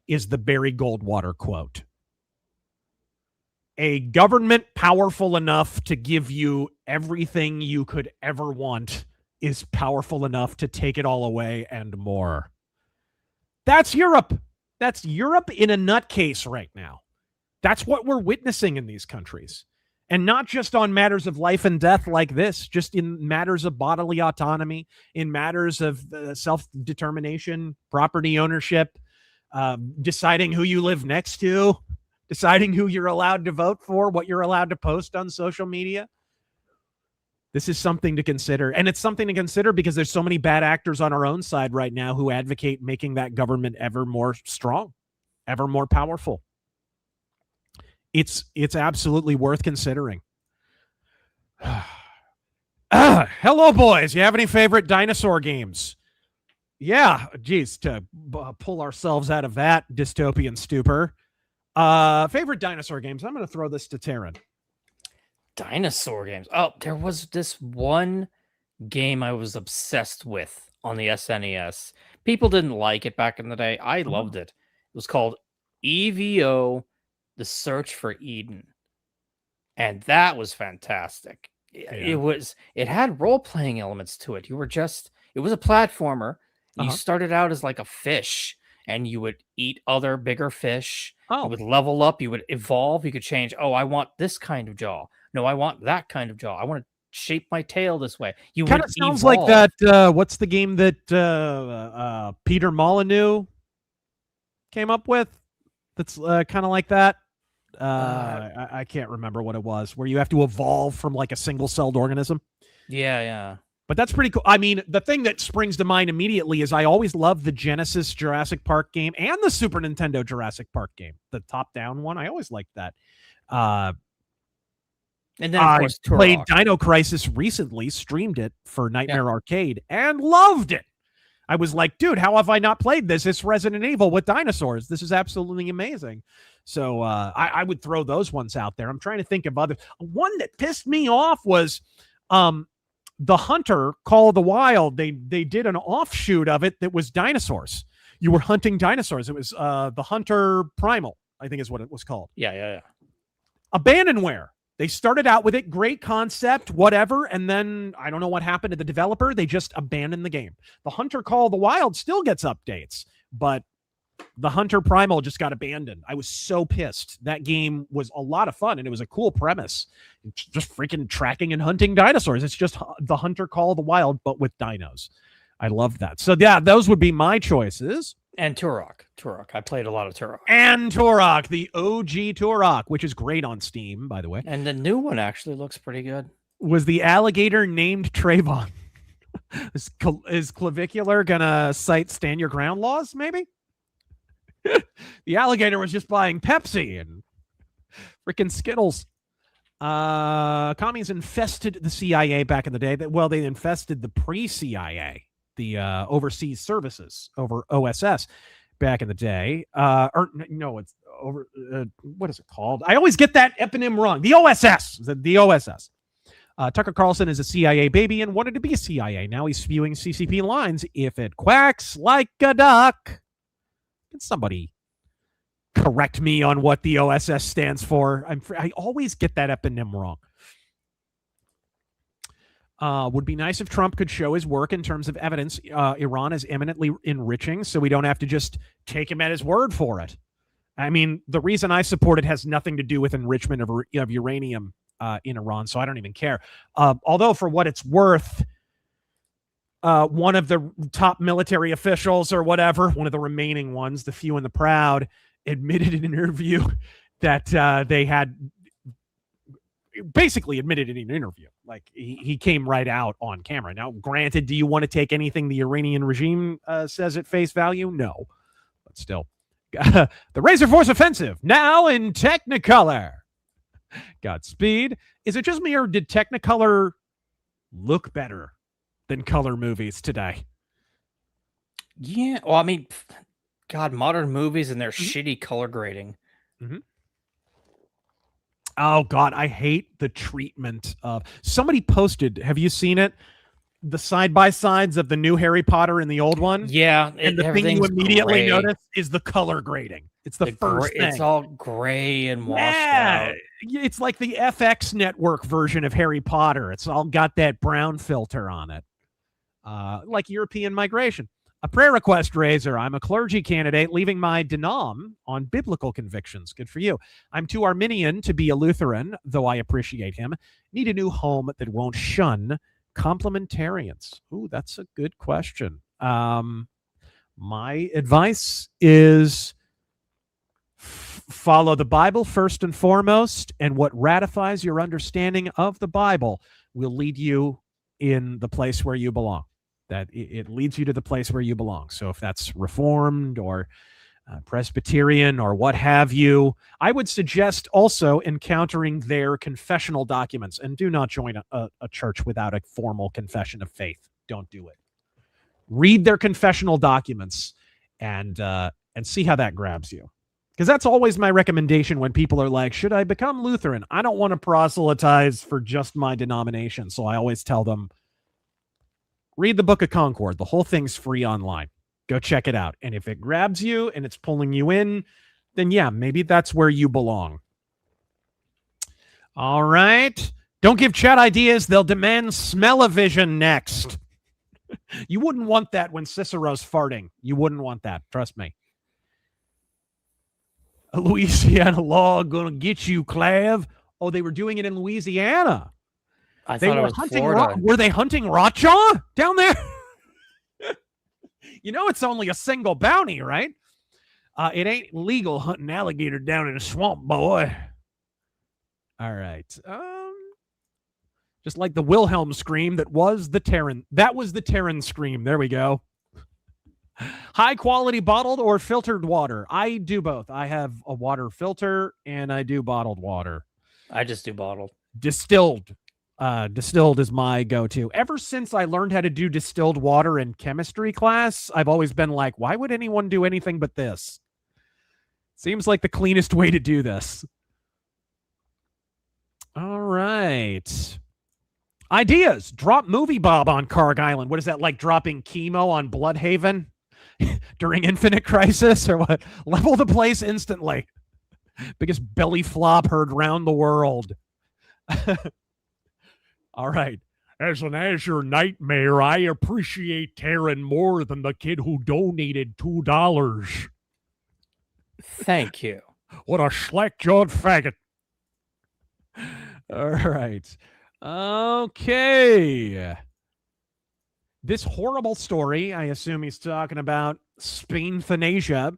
is the Barry Goldwater quote. A government powerful enough to give you everything you could ever want is powerful enough to take it all away and more. That's Europe. That's Europe in a nutcase right now. That's what we're witnessing in these countries. And not just on matters of life and death like this, just in matters of bodily autonomy, in matters of self-determination, property ownership, deciding who you live next to, deciding who you're allowed to vote for, what you're allowed to post on social media. This is something to consider. And it's something to consider because there's so many bad actors on our own side right now who advocate making that government ever more strong, ever more powerful. It's absolutely worth considering. Hello, boys. You have any favorite dinosaur games? Yeah, geez, to pull ourselves out of that dystopian stupor. Favorite dinosaur games? I'm going to throw this to Taryn. Dinosaur games. Oh, there was this one game I was obsessed with on the SNES. People didn't like it back in the day. I loved it. It was called EVO, The Search for Eden. And that was fantastic. Yeah. It had role-playing elements to it. It was a platformer. You started out as like a fish, and you would eat other bigger fish. You would level up. You would evolve. You could change. Oh, I want this kind of jaw. No, I want that kind of jaw. I want to shape my tail this way. You kind of sounds like that. What's the game that Peter Molyneux came up with? That's kind of like that. I can't remember what it was, where you have to evolve from like a single-celled organism. Yeah. But that's pretty cool. I mean, the thing that springs to mind immediately is I always loved the Genesis Jurassic Park game and the Super Nintendo Jurassic Park game, the top-down one. I always liked that. And then, of course, I played Dino Crisis recently, streamed it for Nightmare Arcade, and loved it. I was like, dude, how have I not played this? It's Resident Evil with dinosaurs. This is absolutely amazing. So I would throw those ones out there. I'm trying to think of others. One that pissed me off was The Hunter, Call of the Wild. They did an offshoot of it that was dinosaurs. You were hunting dinosaurs. It was The Hunter Primal, I think is what it was called. Yeah. Abandonware. They started out with it, great concept, whatever, and then I don't know what happened to the developer. They just abandoned the game. The Hunter Call of the Wild still gets updates, but the Hunter Primal just got abandoned. I was so pissed. That game was a lot of fun, and it was a cool premise. Just freaking tracking and hunting dinosaurs. It's just the Hunter Call of the Wild, but with dinos. I love that. So, yeah, those would be my choices. And Turok. I played a lot of Turok. And Turok, the OG Turok, which is great on Steam, by the way. And the new one actually looks pretty good. Was the alligator named Trayvon? Is clavicular going to cite stand your ground laws, maybe? The alligator was just buying Pepsi and freaking Skittles. Commies infested the CIA back in the day. Well, they infested the pre-CIA, the overseas services over OSS back in the day. It's over. What is it called? I always get that eponym wrong. The OSS. The OSS. Tucker Carlson is a CIA baby and wanted to be a CIA. Now he's spewing CCP lines. If it quacks like a duck. Can somebody correct me on what the OSS stands for? I always get that eponym wrong. Would be nice if Trump could show his work in terms of evidence. Iran is imminently enriching, so we don't have to just take him at his word for it. I mean, the reason I support it has nothing to do with enrichment of uranium in Iran, so I don't even care. Although, for what it's worth, one of the top military officials or whatever, one of the remaining ones, the few and the proud, admitted in an interview that they had basically admitted in an interview. Like he came right out on camera. Now, granted, do you want to take anything the Iranian regime says at face value? No, but still. The RazörForce offensive now in Technicolor. Godspeed. Is it just me or did Technicolor look better than color movies today? Yeah. Well, I mean, God, modern movies and their shitty color grading. Mm-hmm. Oh, God, I hate the treatment of... Somebody posted, have you seen it? The side-by-sides of the new Harry Potter and the old one? Yeah. And the thing you immediately notice is the color grading. It's the first thing. It's all gray and washed out. It's like the FX network version of Harry Potter. It's all got that brown filter on it. Like European migration. A prayer request, Razor. I'm a clergy candidate leaving my denom on biblical convictions. Good for you. I'm too Arminian to be a Lutheran, though I appreciate him. Need a new home that won't shun complementarians. Ooh, that's a good question. My advice is follow the Bible first and foremost, and what ratifies your understanding of the Bible will lead you in the place where you belong. That it leads you to the place where you belong. So if that's Reformed or Presbyterian or what have you, I would suggest also encountering their confessional documents. And do not join a church without a formal confession of faith. Don't do it. Read their confessional documents and see how that grabs you. Because that's always my recommendation when people are like, should I become Lutheran? I don't want to proselytize for just my denomination. So I always tell them, read the Book of Concord. The whole thing's free online. Go check it out. And if it grabs you and it's pulling you in, then yeah, maybe that's where you belong. All right. Don't give chat ideas. They'll demand smell-o-vision next. You wouldn't want that when Cicero's farting. You wouldn't want that. Trust me. A Louisiana law gonna get you, Clav. Oh, they were doing it in Louisiana. I They thought it were was hunting Florida. were they hunting Rotjaw down there? You know it's only a single bounty, right? It ain't legal hunting alligator down in a swamp, boy. All right. Just like the Wilhelm scream that was the Terran. That was the Terran scream. There we go. High quality bottled or filtered water. I do both. I have a water filter and I do bottled water. I just do bottled. Distilled. Distilled is my go-to. Ever since I learned how to do distilled water in chemistry class, I've always been like, why would anyone do anything but this? Seems like the cleanest way to do this. All right. Ideas. Drop Movie Bob on Karg Island. What is that, like dropping chemo on Bloodhaven during Infinite Crisis or what? Level the place instantly. Biggest belly flop heard round the world. All right. As an Azure nightmare, I appreciate Taryn more than the kid who donated $2. Thank you. What a slack-jawed faggot. All right. Okay. This horrible story, I assume he's talking about Euthanasia,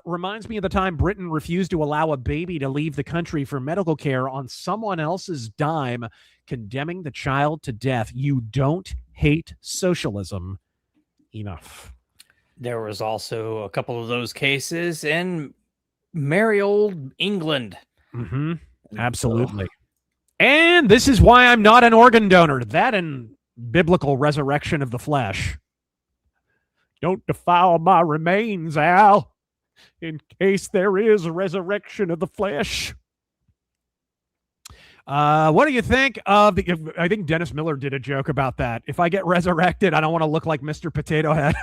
reminds me of the time Britain refused to allow a baby to leave the country for medical care on someone else's dime, condemning the child to death. You don't hate socialism enough. There was also a couple of those cases in merry old England. Mm-hmm. Absolutely. And this is why I'm not an organ donor. That and biblical resurrection of the flesh. Don't defile my remains, Al, in case there is a resurrection of the flesh. What do you think of the... I think Dennis Miller did a joke about that. If I get resurrected, I don't want to look like Mr. Potato Head.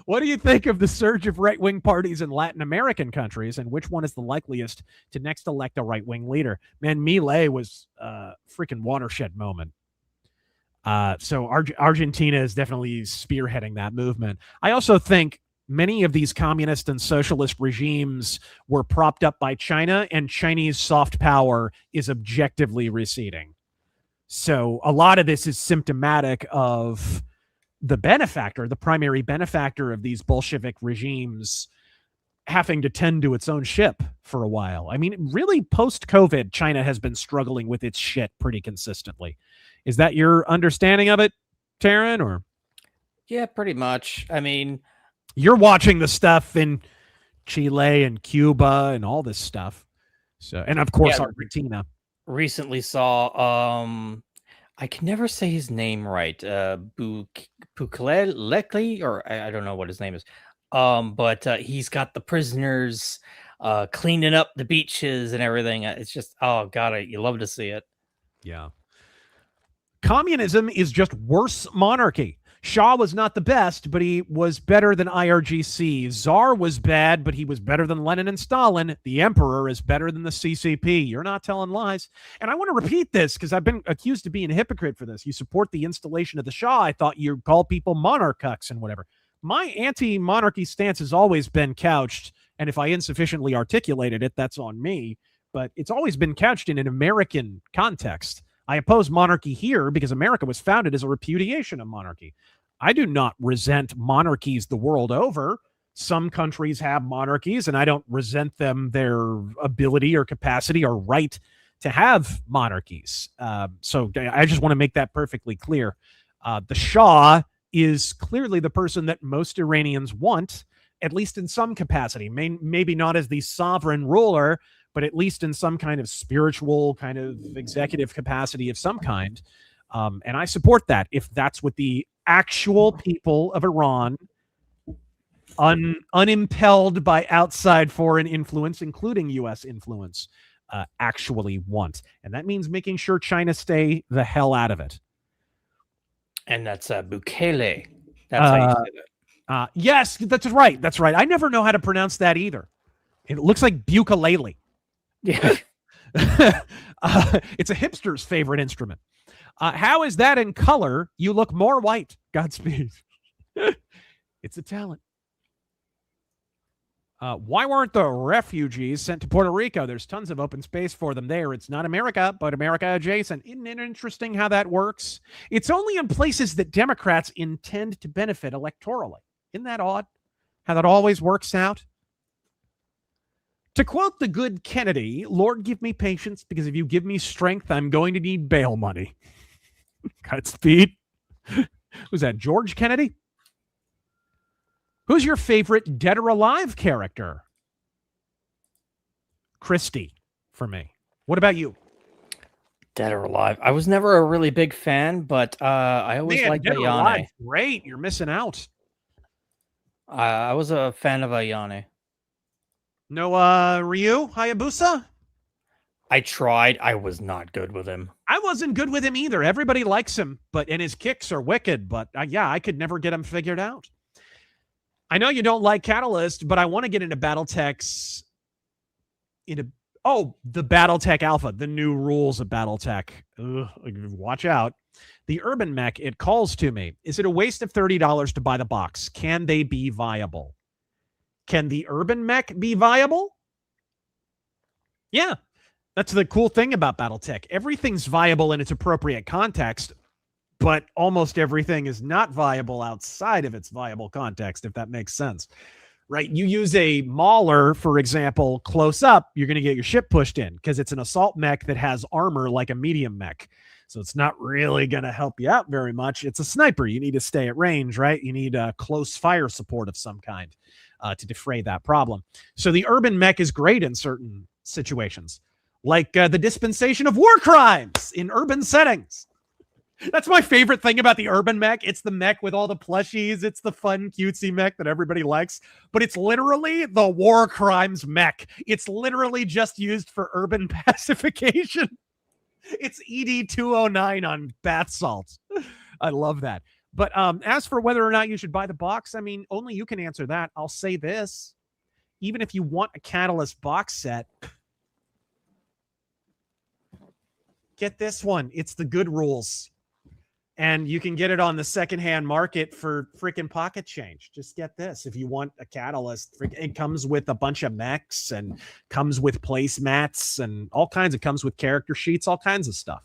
What do you think of the surge of right-wing parties in Latin American countries, and which one is the likeliest to next elect a right-wing leader? Man, Milei was a freaking watershed moment. So Argentina is definitely spearheading that movement. I also think many of these communist and socialist regimes were propped up by China, and Chinese soft power is objectively receding. So a lot of this is symptomatic of the benefactor, the primary benefactor of these Bolshevik regimes, having to tend to its own ship for a while. I mean, really, post-COVID, China has been struggling with its shit pretty consistently. Is that your understanding of it, Taryn? Or Yeah, pretty much. I mean, you're watching the stuff in Chile and Cuba and all this stuff. So, and of course, Yeah. Argentina. recently saw I can never say his name right. Buklele, or I don't know what his name is. But he's got the prisoners cleaning up the beaches and everything. It's just, oh god, you love to see it. Yeah. Communism is just worse monarchy. Shah was not the best, but he was better than IRGC. Tsar was bad, but he was better than Lenin and Stalin. The emperor is better than the CCP. You're not telling lies. And I want to repeat this because I've been accused of being a hypocrite for this. You support the installation of the Shah. I thought you call people monarchucks and whatever. My anti-monarchy stance has always been couched, and if I insufficiently articulated it, that's on me, but it's always been couched in an American context. I oppose monarchy here because America was founded as a repudiation of monarchy. I do not resent monarchies the world over. Some countries have monarchies, and I don't resent them their ability or capacity or right to have monarchies. So I just want to make that perfectly clear. The Shah is clearly the person that most Iranians want, at least in some capacity. Maybe not as the sovereign ruler, but at least in some kind of spiritual, kind of executive capacity of some kind. And I support that if that's what the actual people of Iran, unimpelled by outside foreign influence, including U.S. influence, actually want. And that means making sure China stay the hell out of it. And that's Bukele. That's how you say that. Yes, that's right. That's right. I never know how to pronounce that either. It looks like ukulele. Yeah. It's a hipster's favorite instrument. How is that in color? You look more white. Godspeed. It's a talent. Why weren't the refugees sent to Puerto Rico? There's tons of open space for them there. It's not America, but America adjacent. Isn't it interesting how that works? It's only in places that Democrats intend to benefit electorally. Isn't that odd? How that always works out? To quote the good Kennedy, Lord, give me patience, because if you give me strength, I'm going to need bail money. Godspeed. Was that George Kennedy? Who's your favorite dead or alive character? Christie, for me. What about you? Dead or alive. I was never a really big fan, but I always liked Ayane. Great, you're missing out. I was a fan of Ayane. No Ryu Hayabusa? I tried. I was not good with him. I wasn't good with him either. Everybody likes him, and his kicks are wicked, but yeah, I could never get him figured out. I know you don't like Catalyst, but I want to get into Battletech's the Battletech Alpha, the new rules of Battletech. Watch out. The Urban Mech, it calls to me. Is it a waste of $30 to buy the box? Can they be viable? Can the Urban Mech be viable? Yeah. That's the cool thing about Battletech. Everything's viable in its appropriate context, but almost everything is not viable outside of its viable context, if that makes sense. Right? You use a Mauler, for example, close up, you're going to get your ship pushed in because it's an assault mech that has armor like a medium mech. So it's not really going to help you out very much. It's a sniper. You need to stay at range, right? You need a close fire support of some kind to defray that problem. So the Urban Mech is great in certain situations, like the dispensation of war crimes in urban settings. That's my favorite thing about the Urban Mech. It's the mech with all the plushies. It's the fun, cutesy mech that everybody likes. But it's literally the war crimes mech. It's literally just used for urban pacification. It's ED-209 on bath salts. I love that. But as for whether or not you should buy the box, I mean, only you can answer that. I'll say this. Even if you want a Catalyst box set, get this one. It's the good rules. And you can get it on the secondhand market for freaking pocket change. Just get this. If you want a Catalyst, it comes with a bunch of mechs and comes with placemats and all kinds. It comes with character sheets, all kinds of stuff.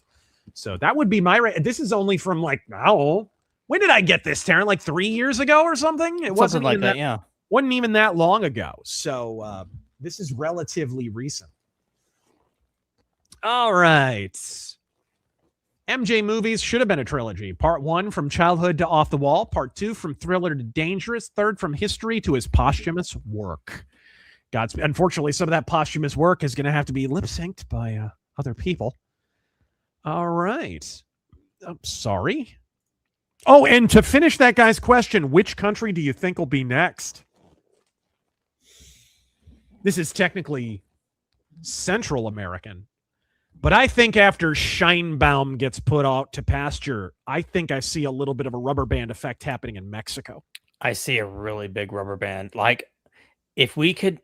So that would be my rate. This is only from when did I get this, Taryn? Like 3 years ago or something? It wasn't like that, yeah. Wasn't even that long ago. So this is relatively recent. All right. MJ movies should have been a trilogy. Part 1, from childhood to off the wall. Part 2, from thriller to dangerous. Third, from history to his posthumous work. Unfortunately, some of that posthumous work is going to have to be lip-synced by other people. All right. I'm sorry. Oh, and to finish that guy's question, which country do you think will be next? This is technically Central American. But I think after Scheinbaum gets put out to pasture, I think I see a little bit of a rubber band effect happening in Mexico. I see a really big rubber band. Like, if we could,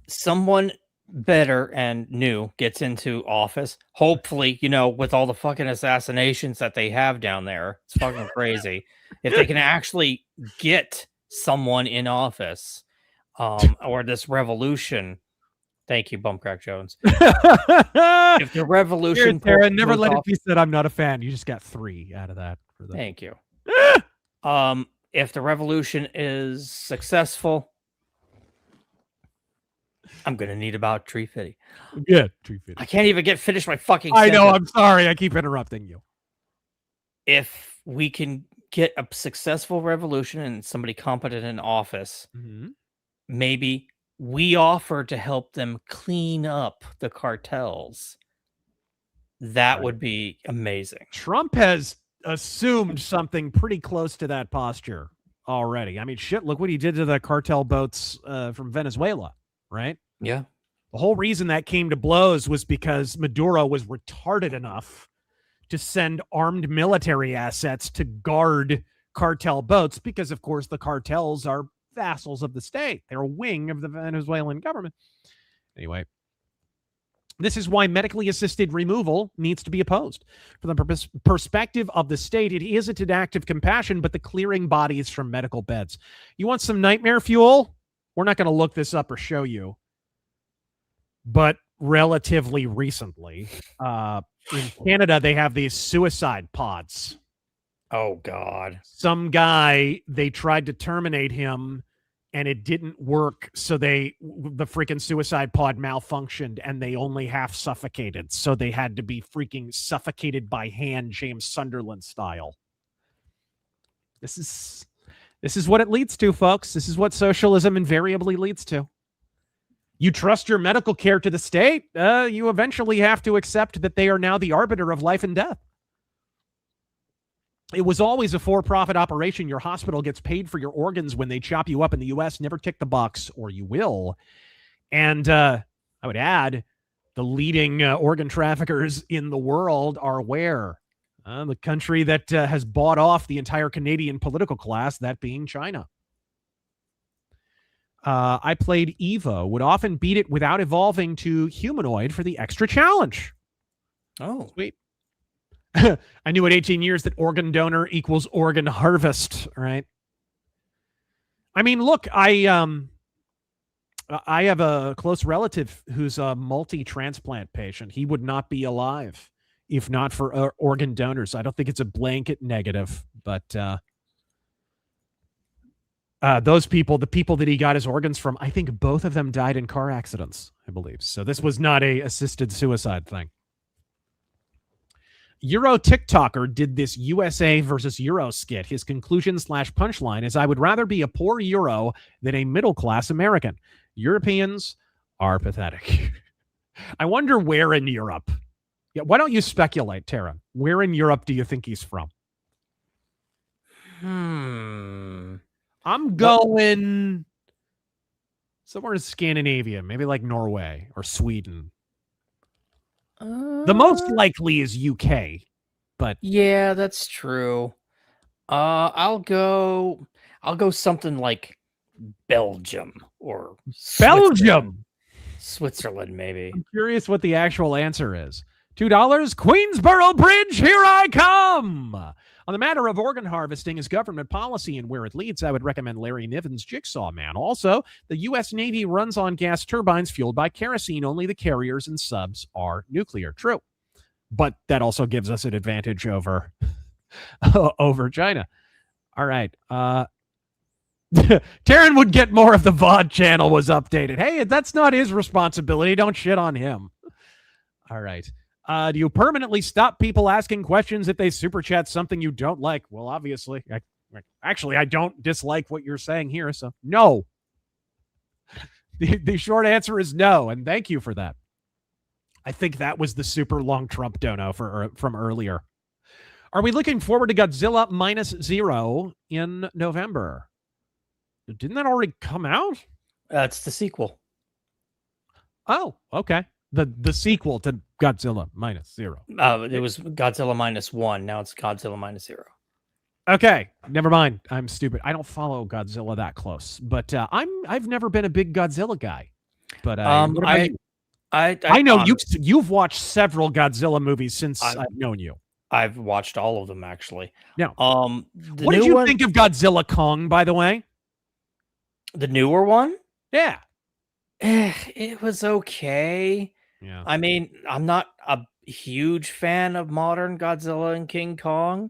someone better and new gets into office, hopefully, with all the fucking assassinations that they have down there, it's fucking crazy. If they can actually get someone in office, or this revolution. Thank you, Bumcrack Jones. If the revolution, Tara, never let it be said I'm not a fan. You just got 3 out of that. Thank you. If the revolution is successful, I'm gonna need about tree fitty. Yeah, tree fitty. I can't even get finished my fucking. I know. I'm sorry. I keep interrupting you. If we can get a successful revolution and somebody competent in office, maybe we offer to help them clean up the cartels. That would be amazing. Trump has assumed something pretty close to that posture already. I mean, shit, look what he did to the cartel boats from Venezuela, right? Yeah. The whole reason that came to blows was because Maduro was retarded enough to send armed military assets to guard cartel boats because, of course, the cartels are vassals of the state. They're a wing of the Venezuelan government. Anyway, this is why medically assisted removal needs to be opposed. From the perspective of the state, it isn't an act of compassion, but the clearing bodies from medical beds. You want some nightmare fuel? We're not going to look this up or show you. But relatively recently, in Canada, they have these suicide pods. Oh, God. Some guy, they tried to terminate him and it didn't work. So the freaking suicide pod malfunctioned and they only half suffocated. So they had to be freaking suffocated by hand, James Sunderland style. This is what it leads to, folks. This is what socialism invariably leads to. You trust your medical care to the state, you eventually have to accept that they are now the arbiter of life and death. It was always a for-profit operation. Your hospital gets paid for your organs when they chop you up in the U.S. Never tick the box, or you will. And I would add, the leading organ traffickers in the world are where? The country that has bought off the entire Canadian political class, that being China. I played Evo, would often beat it without evolving to humanoid for the extra challenge. Oh, sweet. I knew at 18 years that organ donor equals organ harvest, right? I mean, look, I have a close relative who's a multi-transplant patient. He would not be alive if not for organ donors. I don't think it's a blanket negative, but those people, the people that he got his organs from, I think both of them died in car accidents, I believe. So this was not a assisted suicide thing. Euro TikToker did this USA versus Euro skit. His conclusion / punchline is, I would rather be a poor Euro than a middle-class American. Europeans are pathetic. I wonder where in Europe. Yeah, why don't you speculate, Tara? Where in Europe do you think he's from? I'm going somewhere in Scandinavia, maybe like Norway or Sweden. The most likely is UK, but yeah, that's true. I'll go something like Belgium or Switzerland, maybe. I'm curious what the actual answer is. $2, Queensboro Bridge, here I come. On the matter of organ harvesting as government policy and where it leads, I would recommend Larry Niven's Jigsaw Man. Also, the U.S. Navy runs on gas turbines fueled by kerosene. Only the carriers and subs are nuclear. True. But that also gives us an advantage over, over China. All right. Taryn would get more if the VOD channel was updated. Hey, that's not his responsibility. Don't shit on him. All right. Do you permanently stop people asking questions if they super chat something you don't like? Well, obviously. Actually, I don't dislike what you're saying here, so no. The short answer is no, and thank you for that. I think that was the super long Trump dono from earlier. Are we looking forward to Godzilla -0 in November? Didn't that already come out? It's the sequel. Oh, okay. The sequel to Godzilla -0. It was Godzilla -1. Now it's Godzilla -0. Okay, never mind. I'm stupid. I don't follow Godzilla that close, but I've never been a big Godzilla guy. But what about you? I know you've watched several Godzilla movies since I've known you. I've watched all of them actually. Yeah. What did you think of Godzilla Kong, by the way? The newer one? Yeah. It was okay. Yeah. I mean, I'm not a huge fan of modern Godzilla and King Kong.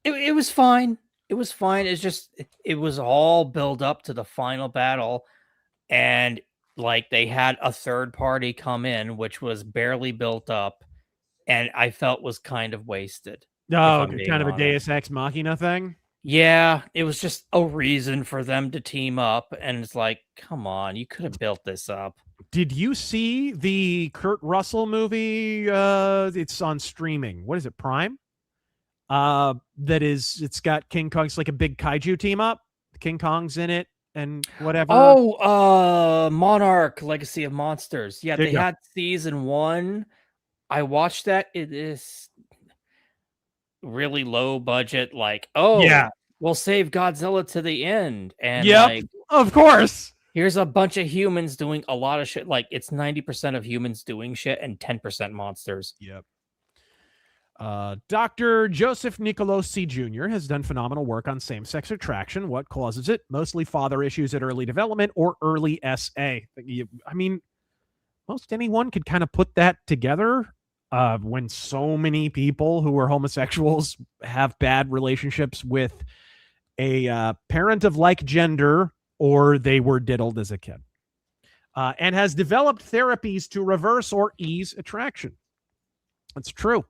It was fine. It was fine. It's just it was all built up to the final battle, and like they had a third party come in, which was barely built up, and I felt was kind of wasted. Oh, kind of a Deus Ex Machina thing? Yeah, it was just a reason for them to team up, and it's like, come on, you could have built this up. Did you see the Kurt Russell movie? It's on streaming. What is it, Prime? It's got King Kong. It's like a big kaiju team up. King Kong's in it and whatever. Oh, Monarch, Legacy of Monsters. Yeah, they had season 1. I watched that. It is really low budget. Like, we'll save Godzilla to the end. And like, of course. Here's a bunch of humans doing a lot of shit. Like, it's 90% of humans doing shit and 10% monsters. Yep. Dr. Joseph Nicolosi Jr. has done phenomenal work on same-sex attraction. What causes it? Mostly father issues at early development or early SA. I mean, most anyone could kind of put that together when so many people who are homosexuals have bad relationships with a parent of like gender, or they were diddled as a kid, and has developed therapies to reverse or ease attraction. That's true.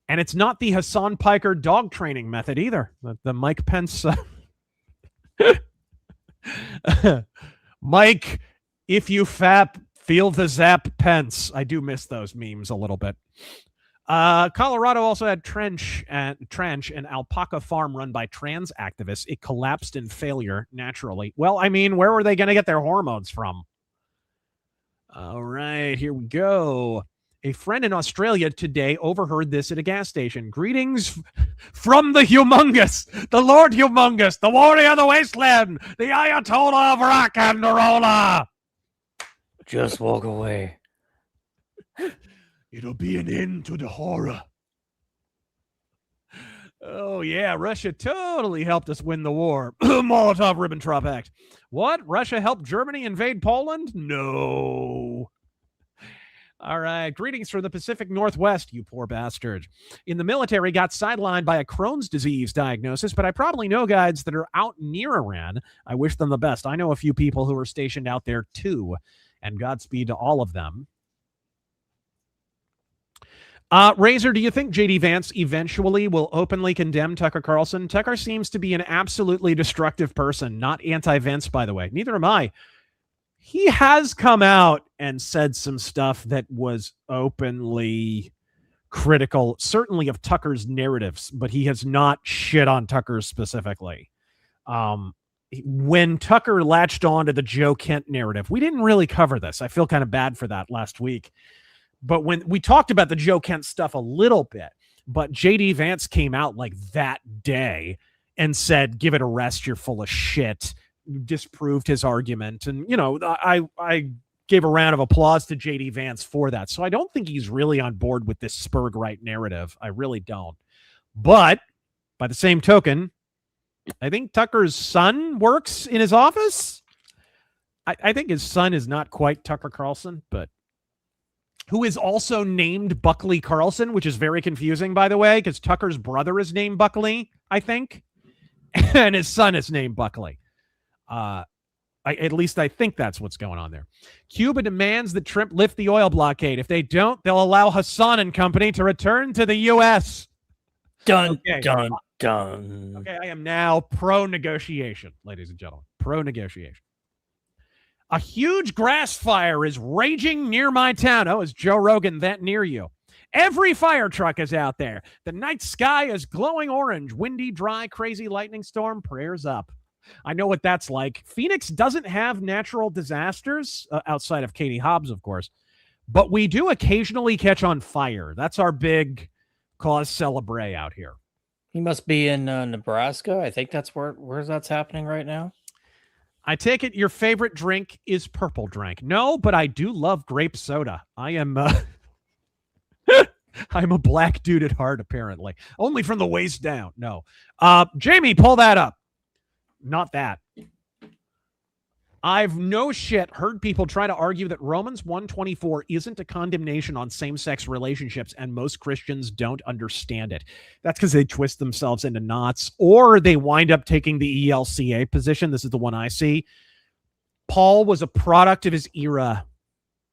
And it's not the Hassan Piker dog training method either. The Mike Pence. Mike, if you fap, feel the zap Pence. I do miss those memes a little bit. Colorado also had Trench, an alpaca farm run by trans activists. It collapsed in failure naturally. Well, I mean, where were they going to get their hormones from? All right, here we go. A friend in Australia today overheard this at a gas station. Greetings from the humongous, the Lord Humongous, the warrior of the wasteland, the Ayatollah of rock and roller. Just walk away. It'll be an end to the horror. Oh, yeah, Russia totally helped us win the war. Molotov-Ribbentrop Act. What? Russia helped Germany invade Poland? No. All right. Greetings from the Pacific Northwest, you poor bastard. In the military, got sidelined by a Crohn's disease diagnosis, but I probably know guys that are out near Iran. I wish them the best. I know a few people who are stationed out there, too, and Godspeed to all of them. Razor, do you think J.D. Vance eventually will openly condemn Tucker Carlson? Tucker seems to be an absolutely destructive person, not anti-Vance, by the way. Neither am I. He has come out and said some stuff that was openly critical, certainly of Tucker's narratives, but he has not shit on Tucker specifically. When Tucker latched on to the Joe Kent narrative, we didn't really cover this. I feel kind of bad for that last week. But when we talked about the Joe Kent stuff a little bit, but J.D. Vance came out like that day and said, give it a rest, you're full of shit, disproved his argument. And, you know, I gave a round of applause to J.D. Vance for that. So I don't think he's really on board with this Spurg-right narrative. I really don't. But by the same token, I think Tucker's son works in his office. I think his son is not quite Tucker Carlson, but who is also named Buckley Carlson, which is very confusing, by the way, because Tucker's brother is named Buckley, I think, and his son is named Buckley. At least I think that's what's going on there. Cuba demands that Trump lift the oil blockade. If they don't, they'll allow Hassan and company to return to the U.S. Dun, Okay. dun, dun. Okay, I am now pro-negotiation, ladies and gentlemen. Pro-negotiation. A huge grass fire is raging near my town. Oh, is Joe Rogan that near you? Every fire truck is out there. The night sky is glowing orange. Windy, dry, crazy lightning storm. Prayers up. I know what that's like. Phoenix doesn't have natural disasters outside of Katie Hobbs, of course. but we do occasionally catch on fire. That's our big cause celebre out here. He must be in Nebraska. I think that's where that's happening right now. I take it your favorite drink is purple drink. No, but I do love grape soda. I am I'm a black dude at heart, apparently. Only from the waist down. No. Jamie, pull that up. Not that. I've no shit heard people try to argue that Romans 1:24 isn't a condemnation on same-sex relationships, and most Christians don't understand it. That's because they twist themselves into knots, or they wind up taking the ELCA position. This is the one I see. Paul was a product of his era,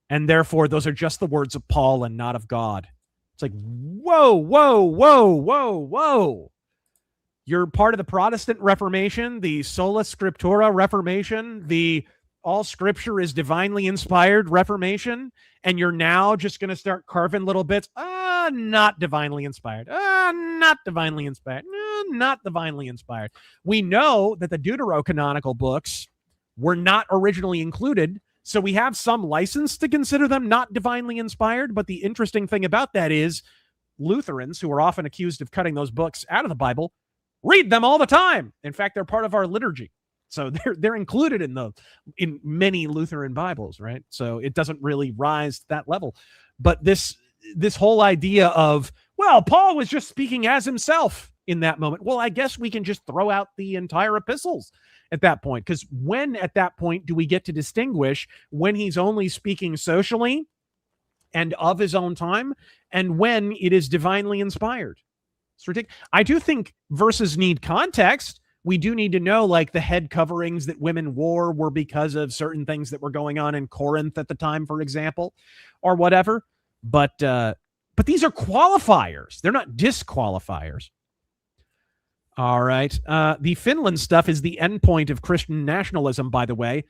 and therefore those are just the words of Paul and not of God. It's like, whoa, whoa, whoa, whoa, whoa. You're part of the Protestant Reformation, the Sola Scriptura Reformation, the all scripture is divinely inspired Reformation, and you're now just going to start carving little bits. Not divinely inspired. Not divinely inspired. Not divinely inspired. We know that the deuterocanonical books were not originally included, so we have some license to consider them not divinely inspired, but the interesting thing about that is Lutherans, who are often accused of cutting those books out of the Bible, read them all the time. In fact, they're part of our liturgy. So they're included in many Lutheran Bibles, right? So it doesn't really rise to that level. But this whole idea of, well, Paul was just speaking as himself in that moment. Well, I guess we can just throw out the entire epistles at that point, because when at that point do we get to distinguish when he's only speaking socially and of his own time and when it is divinely inspired? It's ridiculous. I do think verses need context. We do need to know, like, the head coverings that women wore were because of certain things that were going on in Corinth at the time, for example, or whatever. But these are qualifiers. They're not disqualifiers. All right. The Finland stuff is the endpoint of Christian nationalism, by the way.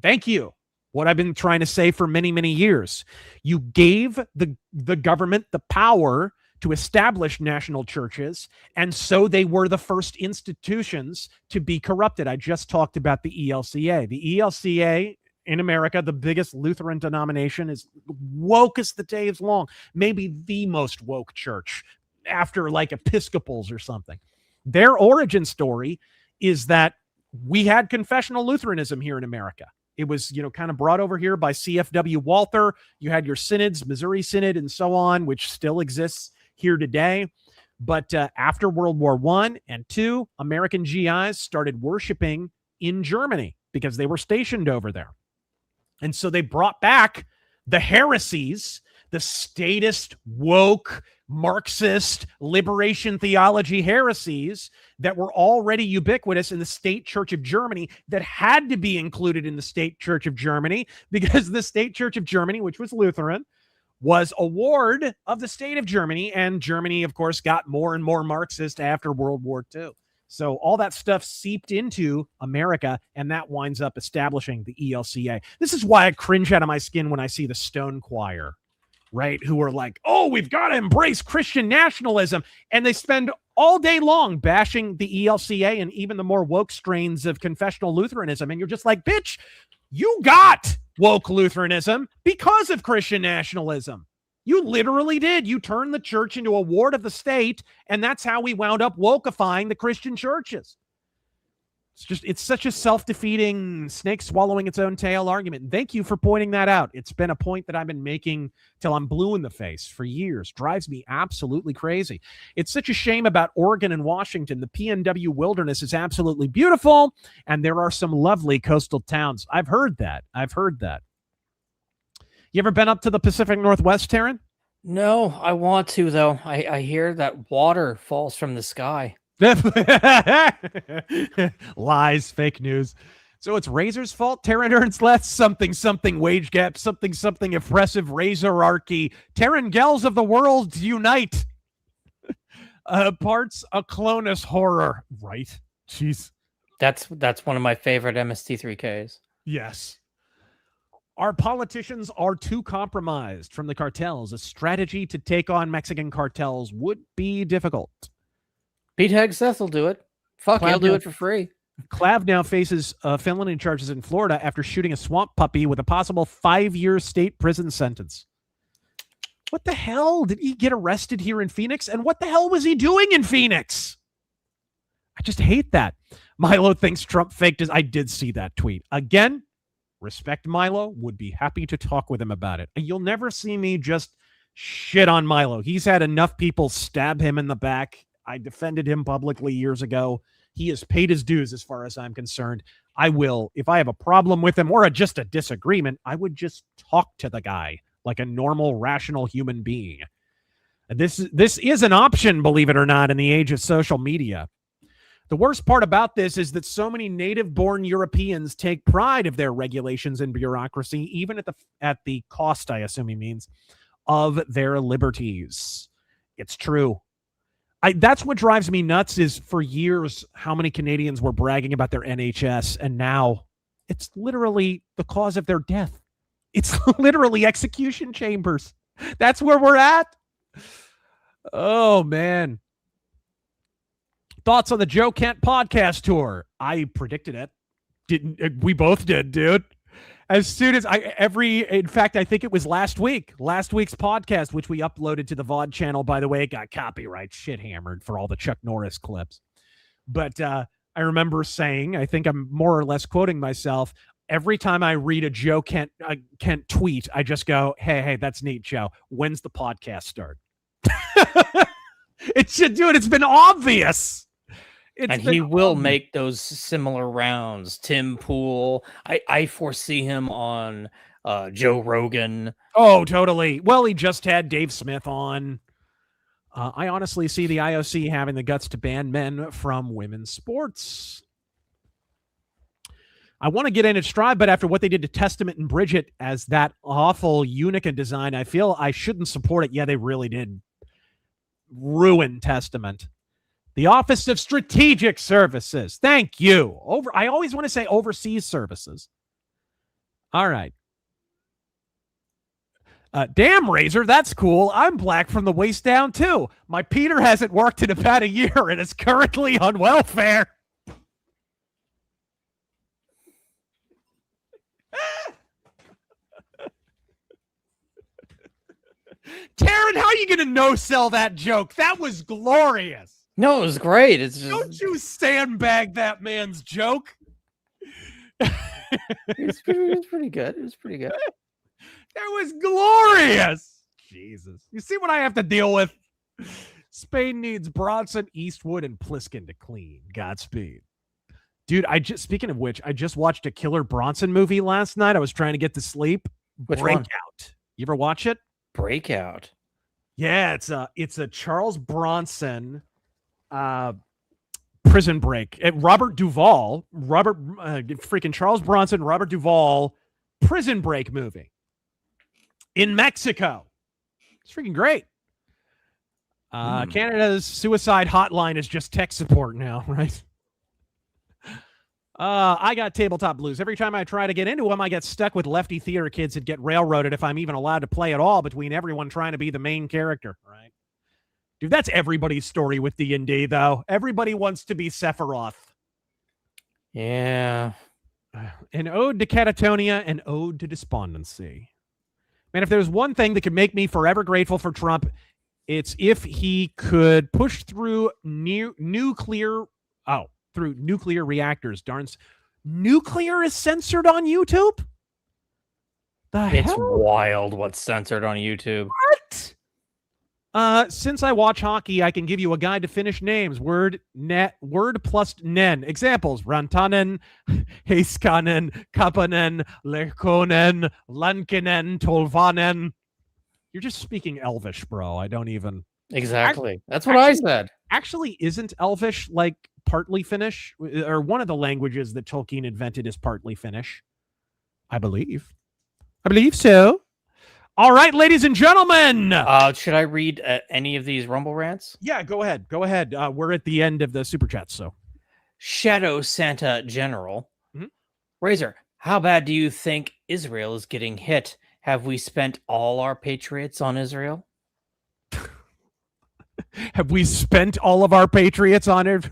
Thank you. What I've been trying to say for many, many years. You gave the government the power to establish national churches, and so they were the first institutions to be corrupted. I just talked about the ELCA. The ELCA in America, the biggest Lutheran denomination, is woke as the day is long, maybe the most woke church after like Episcopals or something. Their origin story is that we had confessional Lutheranism here in America. It was, kind of brought over here by CFW Walther. You had your synods, Missouri Synod, and so on, which still exists here today. But after World War I and II, American GIs started worshiping in Germany because they were stationed over there. And so they brought back the heresies, the statist, woke, Marxist, liberation theology heresies that were already ubiquitous in the State Church of Germany, that had to be included in the State Church of Germany because the State Church of Germany, which was Lutheran, was a ward of the state of Germany, and Germany, of course, got more and more Marxist after World War II. So all that stuff seeped into America, and that winds up establishing the ELCA. This is why I cringe out of my skin when I see the Stone Choir, right, who are like, oh, we've got to embrace Christian nationalism, and they spend all day long bashing the ELCA and even the more woke strains of confessional Lutheranism, and you're just like, bitch, you got woke Lutheranism because of Christian nationalism. You literally did. You turned the church into a ward of the state, and that's how we wound up wokeifying the Christian churches. It's such a self-defeating, snake swallowing its own tail argument. Thank you for pointing that out. It's been a point that I've been making till I'm blue in the face for years. Drives me absolutely crazy. It's such a shame about Oregon and Washington. The PNW wilderness is absolutely beautiful, and there are some lovely coastal towns. I've heard that. You ever been up to the Pacific Northwest, Taryn? No, I want to, though. I hear that water falls from the sky. Lies, fake news. So it's Razor's fault. Taryn earns less. Something wage gap. Something oppressive Razorarchy. Taryn Gels of the world unite. Parts a Clonus horror. Right. Jeez. That's one of my favorite MST3Ks. Yes. Our politicians are too compromised from the cartels. A strategy to take on Mexican cartels would be difficult. Pete Hegseth will do it. Fuck, he'll do it for free. Clav now faces felony charges in Florida after shooting a swamp puppy with a possible 5-year state prison sentence. What the hell? Did he get arrested here in Phoenix? And what the hell was he doing in Phoenix? I just hate that. Milo thinks Trump faked his... I did see that tweet. Again, respect Milo. Would be happy to talk with him about it. You'll never see me just shit on Milo. He's had enough people stab him in the back. I defended him publicly years ago. He has paid his dues as far as I'm concerned. I will, if I have a problem with him or just a disagreement, I would just talk to the guy like a normal, rational human being. This is an option, believe it or not, in the age of social media. The worst part about this is that so many native-born Europeans take pride of their regulations and bureaucracy, even at the cost, I assume he means, of their liberties. It's true. That's what drives me nuts is for years how many Canadians were bragging about their NHS, and now it's literally the cause of their death. It's literally execution chambers. That's where we're at. Oh, man. Thoughts on the Joe Kent podcast tour? I predicted it. We both did, dude. As soon as in fact, I think it was last week's podcast, which we uploaded to the VOD channel, by the way, it got copyright shit hammered for all the Chuck Norris clips. But I remember saying, I think I'm more or less quoting myself, every time I read a Joe Kent tweet, I just go, hey, that's neat, Joe. When's the podcast start? It should do it. It's been obvious. He will make those similar rounds. Tim Pool. I foresee him on Joe Rogan. Oh, totally. Well, he just had Dave Smith on. I honestly see the IOC having the guts to ban men from women's sports. I want to get in at Stride, but after what they did to Testament and Bridget as that awful Unica design, I feel I shouldn't support it. Yeah, they really did ruin Testament. The Office of Strategic Services. Thank you. I always want to say overseas services. All right. Damn, Razor, that's cool. I'm black from the waist down, too. My Peter hasn't worked in about a year and is currently on welfare. Taryn, how are you going to no-sell that joke? That was glorious. No, it was great. It's just... Don't you sandbag that man's joke. It was pretty good. It was pretty good. That was glorious. Jesus. You see what I have to deal with? Spain needs Bronson, Eastwood, and Pliskin to clean. Godspeed. Dude, speaking of which, I just watched a Killer Bronson movie last night. I was trying to get to sleep. Which Breakout. one? You ever watch it? Breakout. Yeah, it's a Charles Bronson Prison Break. Robert Duvall, freaking Charles Bronson, Robert Duvall Prison Break movie in Mexico. It's freaking great. Canada's suicide hotline is just tech support now, right? I got tabletop blues. Every time I try to get into them, I get stuck with lefty theater kids that get railroaded if I'm even allowed to play at all between everyone trying to be the main character, right? Dude, that's everybody's story with D&D, though. Everybody wants to be Sephiroth. Yeah. An ode to catatonia, an ode to despondency. Man, if there's one thing that could make me forever grateful for Trump, it's if he could push through nuclear reactors. Nuclear is censored on YouTube? It's wild what's censored on YouTube. What? Since I watch hockey, I can give you a guide to Finnish names. Word plus nen. Examples: Rantanen, Heiskanen, Kapanen, Lekkonen, Lankinen, Tolvanen. You're just speaking Elvish, bro. I don't even... Exactly. That's what I said. Actually, isn't Elvish like partly Finnish? Or one of the languages that Tolkien invented is partly Finnish? I believe so. All right, ladies and gentlemen. Should I read any of these Rumble rants? Yeah, go ahead. We're at the end of the super chat, so. Shadow Santa General. Razor, how bad do you think Israel is getting hit? Have we spent all our patriots on Israel? Have we spent all of our patriots on it?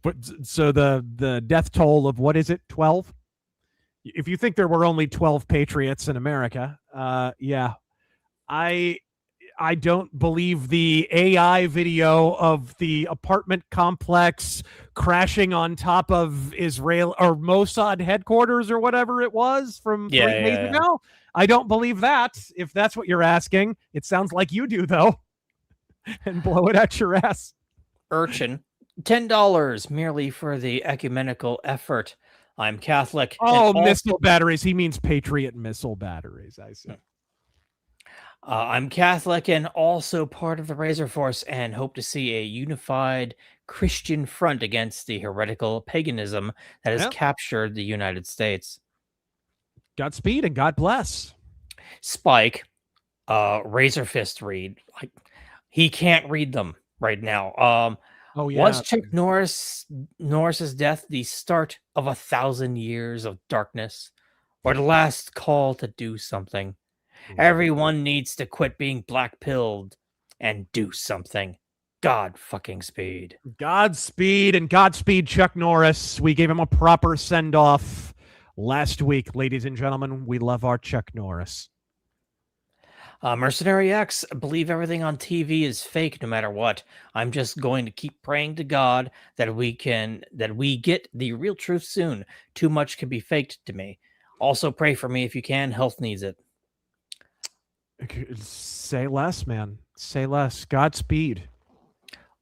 But so the death toll of, what is it, 12? If you think there were only 12 patriots in America, yeah. I don't believe the AI video of the apartment complex crashing on top of Israel or Mossad headquarters or whatever it was from 3 days ago. I don't believe that, if that's what you're asking. It sounds like you do, though. And blow it at your ass. Urchin, $10 merely for the ecumenical effort. I'm Catholic. Oh, missile batteries. He means Patriot missile batteries, I see. I'm Catholic and also part of the RazörForce and hope to see a unified Christian front against the heretical paganism that has captured the United States. Godspeed and God bless. Spike, Razor Fist read. He can't read them right now. Was Chuck Norris's death the start of 1,000 years of darkness, or the last call to do something? Everyone needs to quit being black-pilled and do something. God fucking speed. Godspeed and Godspeed, Chuck Norris. We gave him a proper send-off last week, ladies and gentlemen. We love our Chuck Norris. Mercenary X, believe everything on TV is fake no matter what. I'm just going to keep praying to God that we get the real truth soon. Too much can be faked to me. Also pray for me if you can. Health needs it. Say less, man. Say less. Godspeed.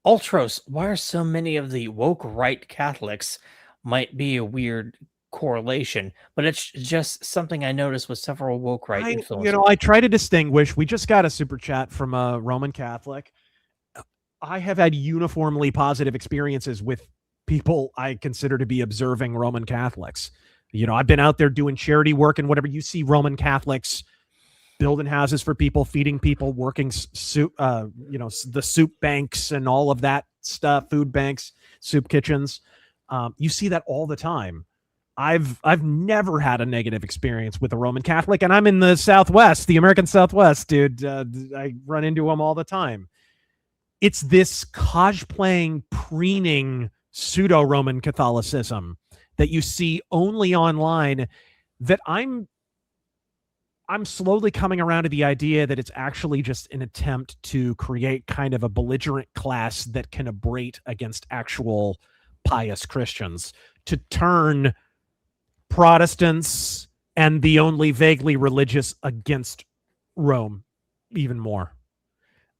Ultros, why are so many of the woke right Catholics? Might be a weird correlation, but it's just something I noticed with several woke right influencers. I try to distinguish. We just got a super chat from a Roman Catholic. I have had uniformly positive experiences with people I consider to be observing Roman Catholics. I've been out there doing charity work and whatever. You see Roman Catholics building houses for people, feeding people, working soup, the soup banks and all of that stuff, food banks, soup kitchens. You see that all the time. I've never had a negative experience with a Roman Catholic, and I'm in the Southwest, the American Southwest, dude. I run into them all the time. It's this cosplaying, preening pseudo-Roman Catholicism that you see only online that I'm slowly coming around to the idea that it's actually just an attempt to create kind of a belligerent class that can abrade against actual pious Christians, to turn Protestants and the only vaguely religious against Rome even more.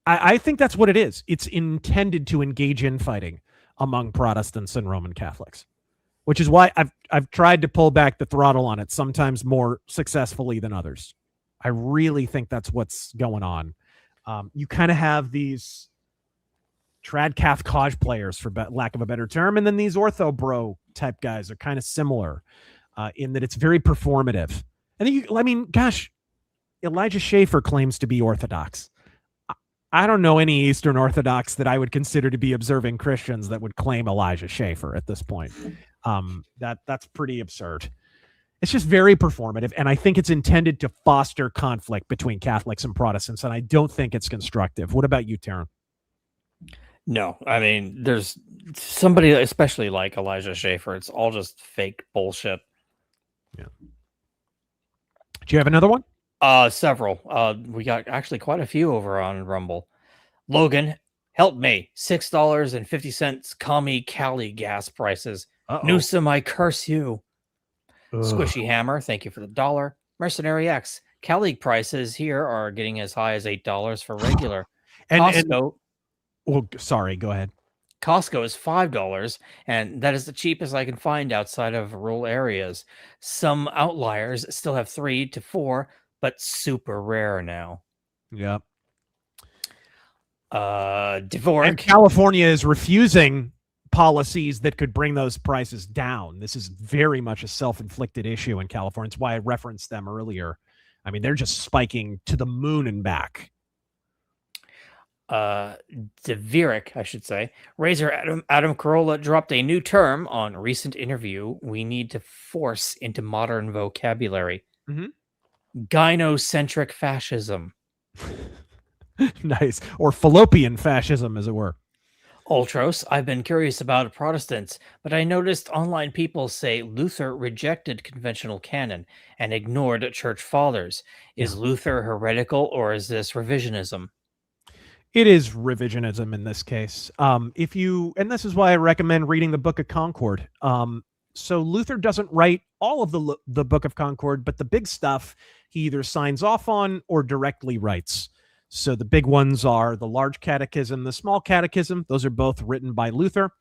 I think that's what it is. It's intended to engage in fighting among Protestants and Roman Catholics, which is why I've tried to pull back the throttle on it, sometimes more successfully than others. I really think that's what's going on. You kind of have these trad-cath cosplayers, for lack of a better term, and then these ortho bro type guys are kind of similar in that it's very performative. And gosh, Elijah Schaffer claims to be Orthodox. I don't know any Eastern Orthodox that I would consider to be observing Christians that would claim Elijah Schaffer at this point. That's pretty absurd. It's just very performative, and I think it's intended to foster conflict between Catholics and Protestants, and I don't think it's constructive. What about you, Taryn? No, I mean, there's somebody, especially like Elijah Schaffer, it's all just fake bullshit. Yeah. Do you have another one? Several. We got actually quite a few over on Rumble. Logan, help me. $6.50 commie Cali gas prices. Newsom, I curse you. Squishy Hammer, thank you for the $1. Mercenary X, Cali prices here are getting as high as $8 for regular. Costco. Sorry, go ahead. Costco is $5, and that is the cheapest I can find outside of rural areas. Some outliers still have 3 to 4, but super rare now. Yeah. Dvorak. And California is refusing policies that could bring those prices down. This is very much a self-inflicted issue in California. It's why I referenced them earlier. I mean, they're just spiking to the moon and back. Dvorak, I should say. Razor Adam Carolla dropped a new term on recent interview we need to force into modern vocabulary. Gynocentric fascism. Nice. Or fallopian fascism, as it were. Ultros, I've been curious about Protestants, but I noticed online people say Luther rejected conventional canon and ignored church fathers. Is Luther heretical or is this revisionism? It is revisionism in this case. And this is why I recommend reading the Book of Concord. So Luther doesn't write all of the Book of Concord, but the big stuff he either signs off on or directly writes. So the big ones are the Large Catechism, the Small Catechism. Those are both written by Luther,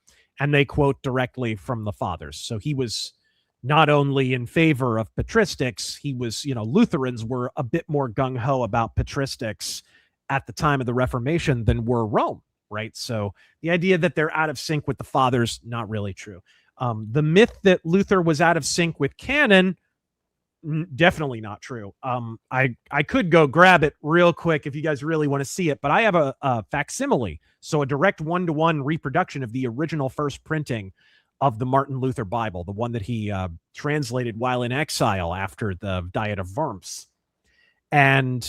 and they quote directly from the fathers. So he was not only in favor of patristics, he was, Lutherans were a bit more gung-ho about patristics at the time of the Reformation than were Rome, right? So the idea that they're out of sync with the fathers, not really true. The myth that Luther was out of sync with canon, definitely not true. I could go grab it real quick if you guys really want to see it, but I have a facsimile, so a direct one-to-one reproduction of the original first printing of the Martin Luther Bible, the one that he translated while in exile after the Diet of Worms. And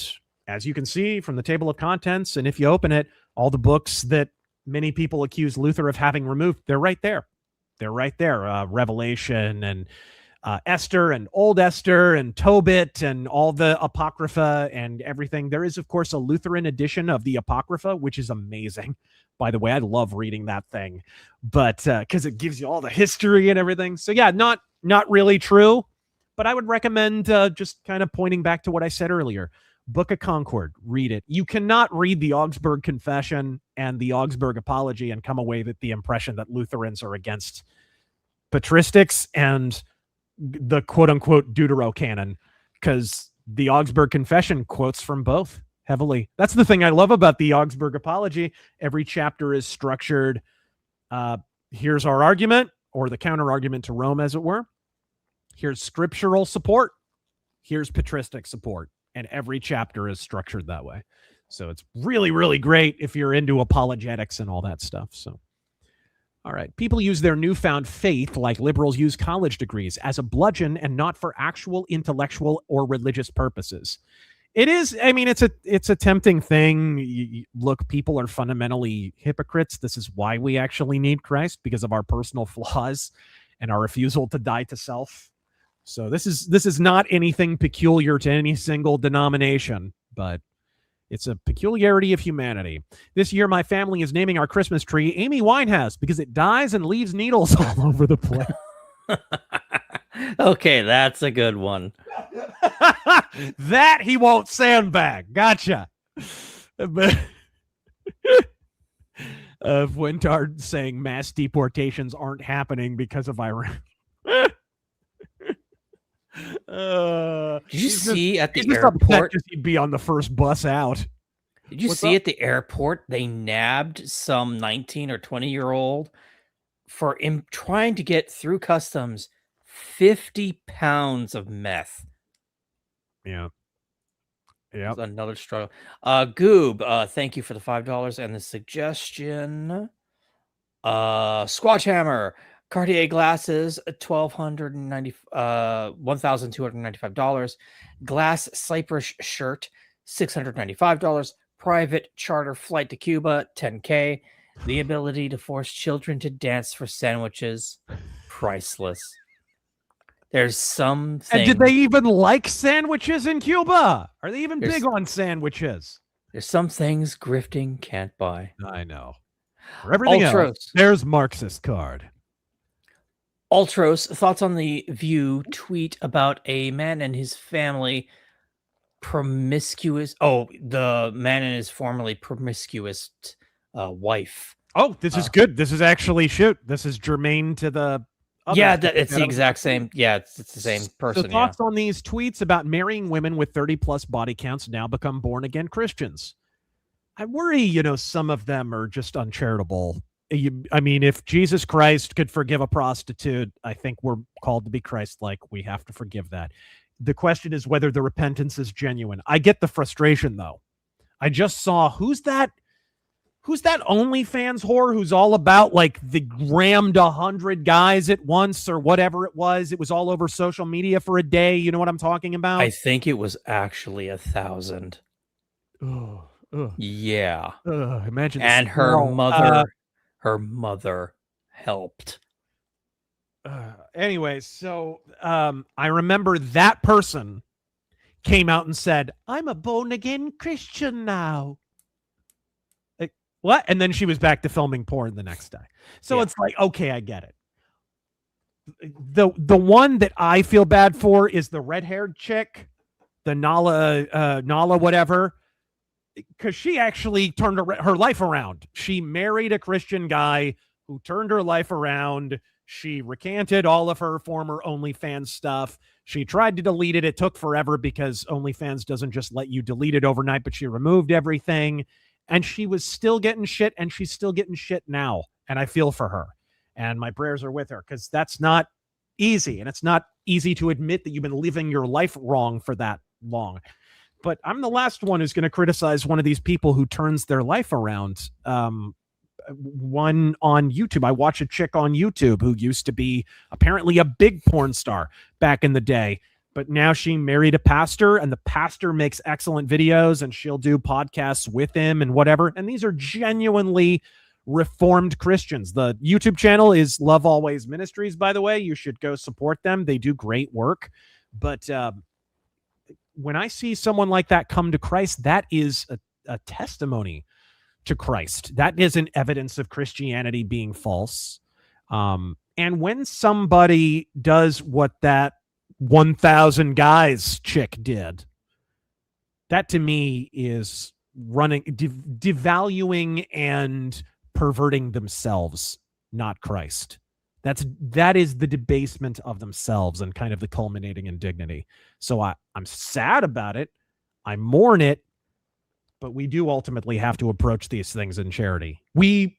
as you can see from the table of contents, and if you open it, all the books that many people accuse Luther of having removed, they're right there. They're right there. Revelation and Esther and Old Esther and Tobit and all the Apocrypha and everything. There is, of course, a Lutheran edition of the Apocrypha, which is amazing. By the way, I love reading that thing, but because it gives you all the history and everything. So yeah, not really true, but I would recommend just kind of pointing back to what I said earlier. Book of Concord, read it. You cannot read the Augsburg Confession and the Augsburg Apology and come away with the impression that Lutherans are against patristics and the quote-unquote Deuterocanon, because the Augsburg Confession quotes from both heavily. That's the thing I love about the Augsburg Apology. Every chapter is structured. Here's our argument, or the counter-argument to Rome, as it were. Here's scriptural support. Here's patristic support. And every chapter is structured that way. So it's really, really great if you're into apologetics and all that stuff. So, all right. People use their newfound faith, like liberals use college degrees, as a bludgeon and not for actual intellectual or religious purposes. It is, I mean, it's a tempting thing. Look, people are fundamentally hypocrites. This is why we actually need Christ, because of our personal flaws and our refusal to die to self. So this is not anything peculiar to any single denomination, but it's a peculiarity of humanity. This year, my family is naming our Christmas tree Amy Winehouse because it dies and leaves needles all over the place. Okay, that's a good one. That he won't sandbag. Gotcha. But Wintard saying mass deportations aren't happening because of Iran. Did you see at the he'd airport? He'd be on the first bus out. Did you see at the airport they nabbed some 19 or 20-year-old for trying to get through customs 50 pounds of meth? Yeah. Yeah. Another struggle. Goob, thank you for the $5 and the suggestion. Squatch Hammer. Cartier glasses, $1,295. Glass Cypress shirt, $695. Private charter flight to Cuba, $10K. The ability to force children to dance for sandwiches, priceless. There's some things. And did they even like sandwiches in Cuba? Are they even big on sandwiches? There's some things grifting can't buy. I know. For everything else, there's Marxist card. Ultros, thoughts on the View tweet about a man and his family promiscuous. Oh, the man and his formerly promiscuous wife. Oh, this is good. This is actually, this is germane to the other. Yeah, it's the exact same. Yeah, it's the same person. So thoughts on these tweets about marrying women with 30-plus body counts now become born-again Christians? I worry, some of them are just uncharitable. I mean, if Jesus Christ could forgive a prostitute, I think we're called to be Christ-like. We have to forgive that. The question is whether the repentance is genuine. I get the frustration, though. I just saw, who's that OnlyFans whore who's all about, like, the rammed 100 guys at once or whatever it was? It was all over social media for a day. You know what I'm talking about? I think it was actually 1,000. Oh, yeah. Imagine. And her her mother helped. Anyway, so I remember that person came out and said, "I'm a born-again Christian now." Like, what? And then she was back to filming porn the next day. So it's like, okay, I get it. The one that I feel bad for is the red-haired chick, the Nala whatever, because she actually turned her life around. She married a Christian guy who turned her life around. She recanted all of her former OnlyFans stuff. She tried to delete it. It took forever because OnlyFans doesn't just let you delete it overnight, but she removed everything. And she was still getting shit, and she's still getting shit now. And I feel for her. And my prayers are with her, because that's not easy. And it's not easy to admit that you've been living your life wrong for that long. But I'm the last one who's going to criticize one of these people who turns their life around. One on YouTube. I watch a chick on YouTube who used to be apparently a big porn star back in the day, but now she married a pastor, and the pastor makes excellent videos, and she'll do podcasts with him and whatever. And these are genuinely Reformed Christians. The YouTube channel is Love Always Ministries, by the way. You should go support them. They do great work. But when I see someone like that come to Christ, that is a testimony to Christ. That isn't evidence of Christianity being false. And when somebody does what that 1,000 guys chick did, that to me is devaluing and perverting themselves, not Christ. That is the debasement of themselves and kind of the culminating indignity. So I'm sad about it. I mourn it. But we do ultimately have to approach these things in charity. The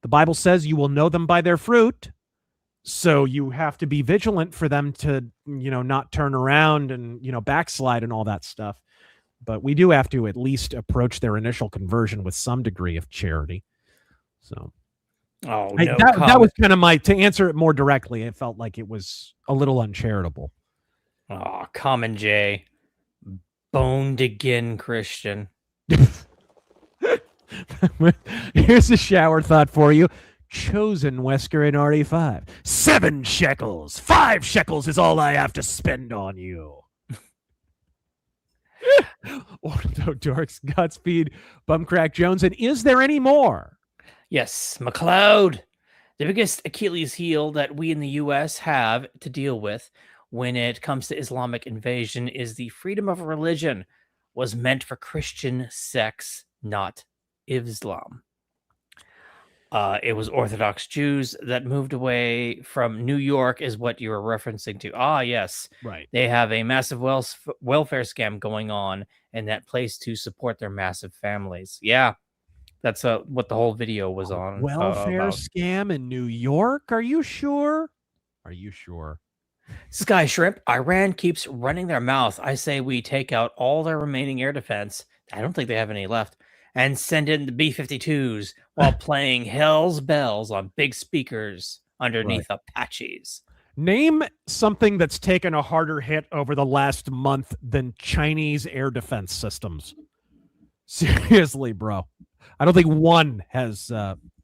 Bible says you will know them by their fruit. So you have to be vigilant for them to, not turn around and, backslide and all that stuff. But we do have to at least approach their initial conversion with some degree of charity. So that was kind of to answer it more directly. It felt like it was a little uncharitable. Oh, Common J. Boned again Christian. Here's a shower thought for you. Chosen Wesker in RE5. 7 shekels. 5 shekels is all I have to spend on you. Orlando Dorks, Godspeed, Bumcrack Jones. And is there any more? Yes, McLeod. The biggest Achilles heel that we in the U.S. have to deal with when it comes to Islamic invasion is the freedom of religion was meant for Christian sects, not Islam. It was Orthodox Jews that moved away from New York is what you were referencing to. Ah, yes. Right. They have a massive welfare scam going on in that place to support their massive families. Yeah, that's what the whole video was on. Welfare scam in New York? Are you sure? Are you sure? Sky Shrimp, Iran keeps running their mouth. I say we take out all their remaining air defense. I don't think they have any left. And send in the B-52s while playing Hell's Bells on big speakers underneath Apaches. Name something that's taken a harder hit over the last month than Chinese air defense systems. Seriously, bro. I don't think one has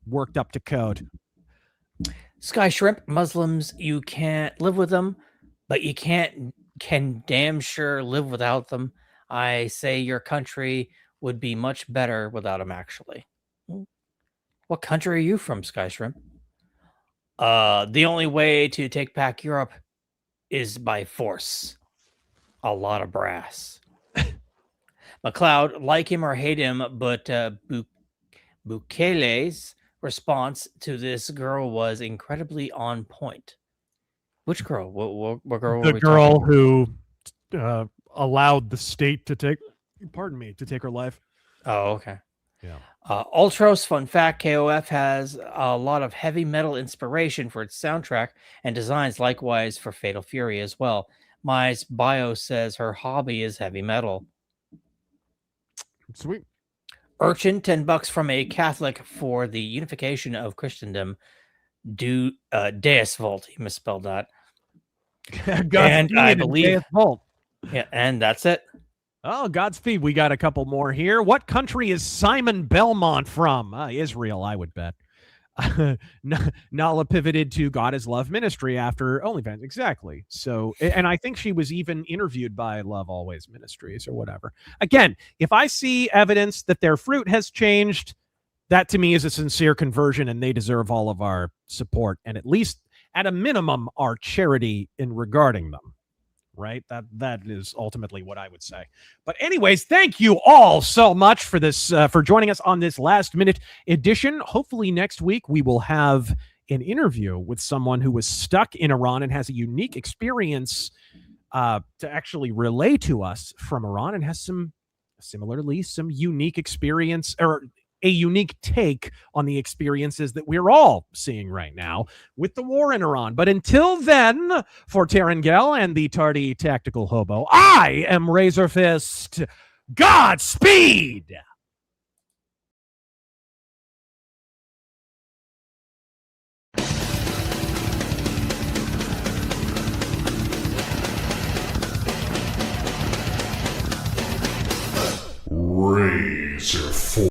worked up to code. Sky Shrimp, Muslims, you can't live with them, but you can damn sure live without them. I say your country would be much better without them, actually. What country are you from, Sky Shrimp? The only way to take back Europe is by force. A lot of brass. McLeod, like him or hate him, but Bukele's response to this girl was incredibly on point. Which girl? What girl? The girl who allowed the state to take her life. Oh, okay. Yeah. Ultros, fun fact, KOF has a lot of heavy metal inspiration for its soundtrack and designs, likewise for Fatal Fury as well. My bio says her hobby is heavy metal. Sweet. Urchin, $10 from a Catholic for the unification of Christendom. Deus Volt, he misspelled that. And I believe yeah, and that's it. Oh, Godspeed. We got a couple more here. What country is Simon Belmont from? Israel, I would bet. Nala pivoted to God is Love Ministry after OnlyFans. Exactly. So, and I think she was even interviewed by Love Always Ministries or whatever. Again, if I see evidence that their fruit has changed, that to me is a sincere conversion and they deserve all of our support and at least at a minimum our charity in regarding them. Right? That is ultimately what I would say. But anyways, thank you all so much for this, for joining us on this last minute edition. Hopefully next week we will have an interview with someone who was stuck in Iran and has a unique experience to actually relay to us from Iran and has some unique experience or a unique take on the experiences that we're all seeing right now with the war in Iran. But until then, for Terengel and the tardy tactical hobo, I am Razor Fist. Godspeed!